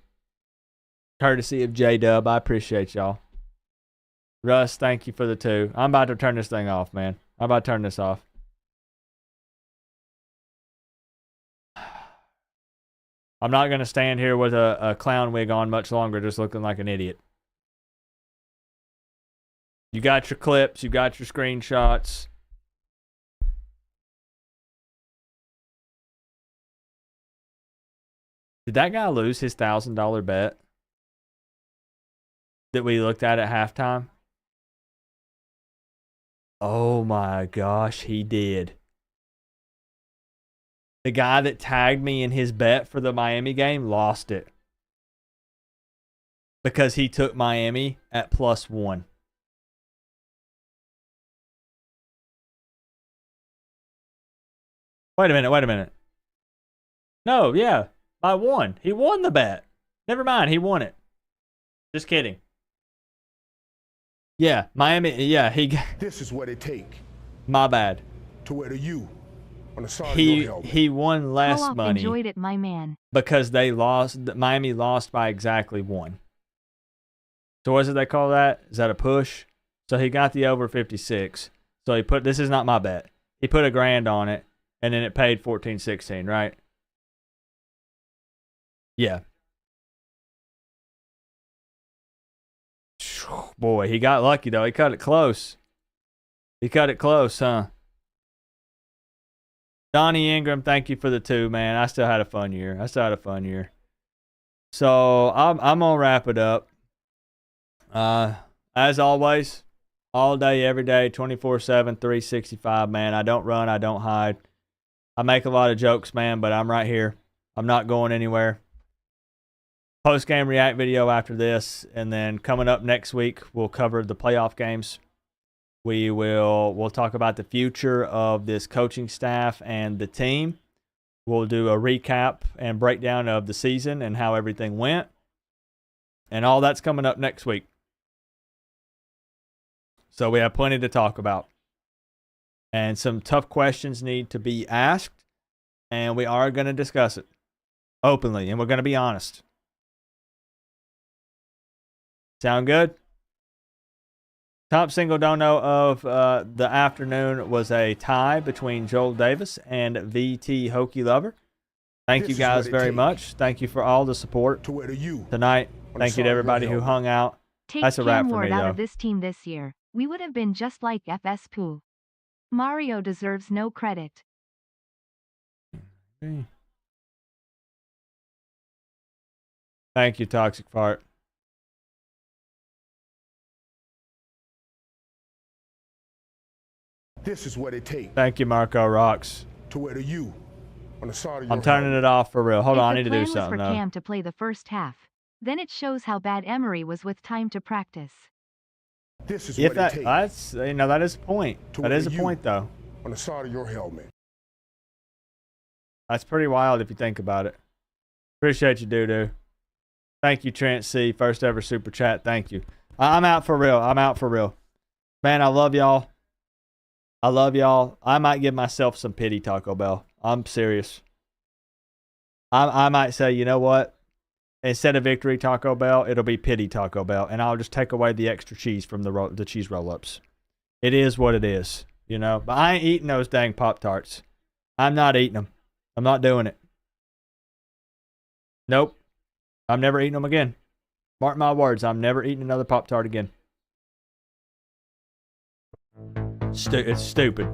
Courtesy of J-Dub. I appreciate y'all. Russ, thank you for the two. I'm about to turn this thing off, man. I'm about to turn this off. I'm not going to stand here with a clown wig on much longer just looking like an idiot. You got your clips. You got your screenshots. Did that guy lose his $1,000 bet that we looked at halftime? Oh my gosh, he did. The guy that tagged me in his bet for the Miami game lost it. Because he took Miami at +1. Wait a minute. No, yeah, by 1. He won the bet. Never mind, he won it. Just kidding. Yeah, Miami. Yeah, This is what it take my bad. to wear the U on the side of your helmet. He won less Co-op money enjoyed it, my man. because they lost. Miami lost by exactly 1. So what did they call that? Is that a push? So he got the over 56. So he put, this is not my bet. He put $1,000 on it, and then it paid 14-16, right? Yeah. Boy, he got lucky though. He cut it close. He cut it close, huh? Donnie Ingram, thank you for the 2, man. I still had a fun year. So I'm gonna wrap it up. As always, all day, every day, 24/7, 365, man. I don't run, I don't hide. I make a lot of jokes, man, but I'm right here. I'm not going anywhere. Post-game react video after this, and then coming up next week, we'll cover the playoff games. We'll talk about the future of this coaching staff and the team. We'll do a recap and breakdown of the season and how everything went. And all that's coming up next week. So we have plenty to talk about. And some tough questions need to be asked. And we are going to discuss it openly. And we're going to be honest. Sound good? Top single dono of the afternoon was a tie between Joel Davis and VT Hokie Lover. Thank you guys very much. Thank you for all the support tonight. Thank you to everybody who hung out. Take That's a wrap Cam for Ward me, out though. of this team this year. We would have been just like FS Pooh. Mario deserves no credit. Thank you, Toxic Fart. This is what it takes Thank you, Marco Rocks. to wear the U on the side of your I'm turning helmet. it off for real. Hold If on, I the need to do plan was something for though. Cam to play the first half, then it shows how bad Emery was with time to practice. This is If what that, it takes that's, that is a point. to That wear is a the point, U though. on the side of your helmet. That's pretty wild if you think about it. Appreciate you, doo-doo. Thank you, Trent C. First ever super chat. Thank you. I'm out for real. Man, I love y'all. I might give myself some pity, Taco Bell. I'm serious. I might say, you know what? Instead of victory Taco Bell, it'll be pity Taco Bell, and I'll just take away the extra cheese from the cheese roll-ups. It is what it is, But I ain't eating those dang Pop-Tarts. I'm not eating them. I'm not doing it. Nope. I'm never eating them again. Mark my words, I'm never eating another Pop-Tart again. It's stupid.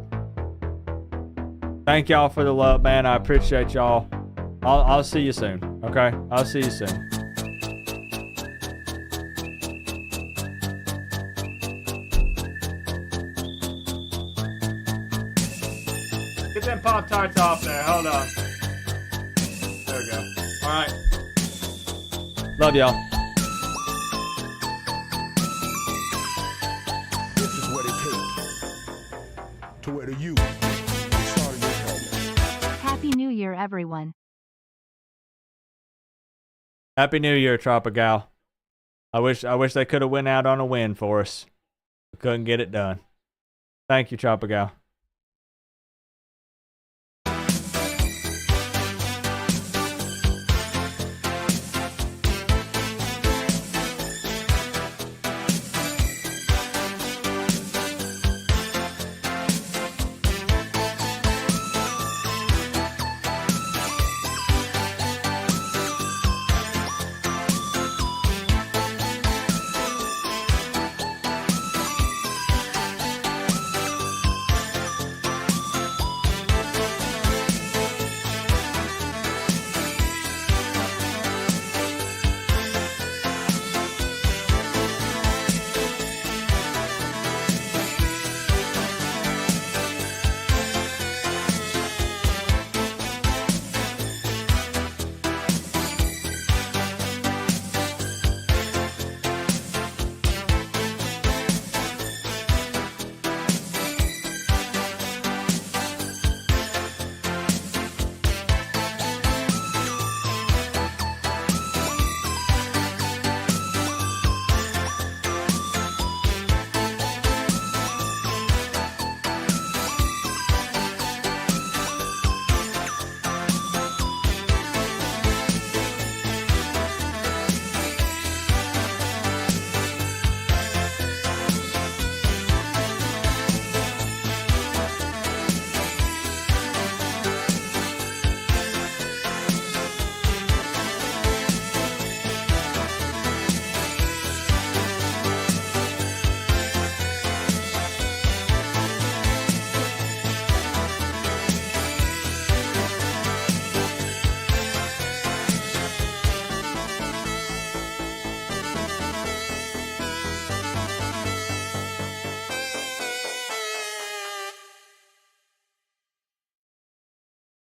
Thank y'all for the love, man. I appreciate y'all. I'll see you soon, okay? I'll see you soon. Get them Pop-Tarts off there. Hold on. There we go. All right. Love y'all. This is what it takes to wear the U on the side of your helmet. Happy New Year, everyone. Happy New Year, Tropical. I wish they could have went out on a win for us. We couldn't get it done. Thank you, Tropical.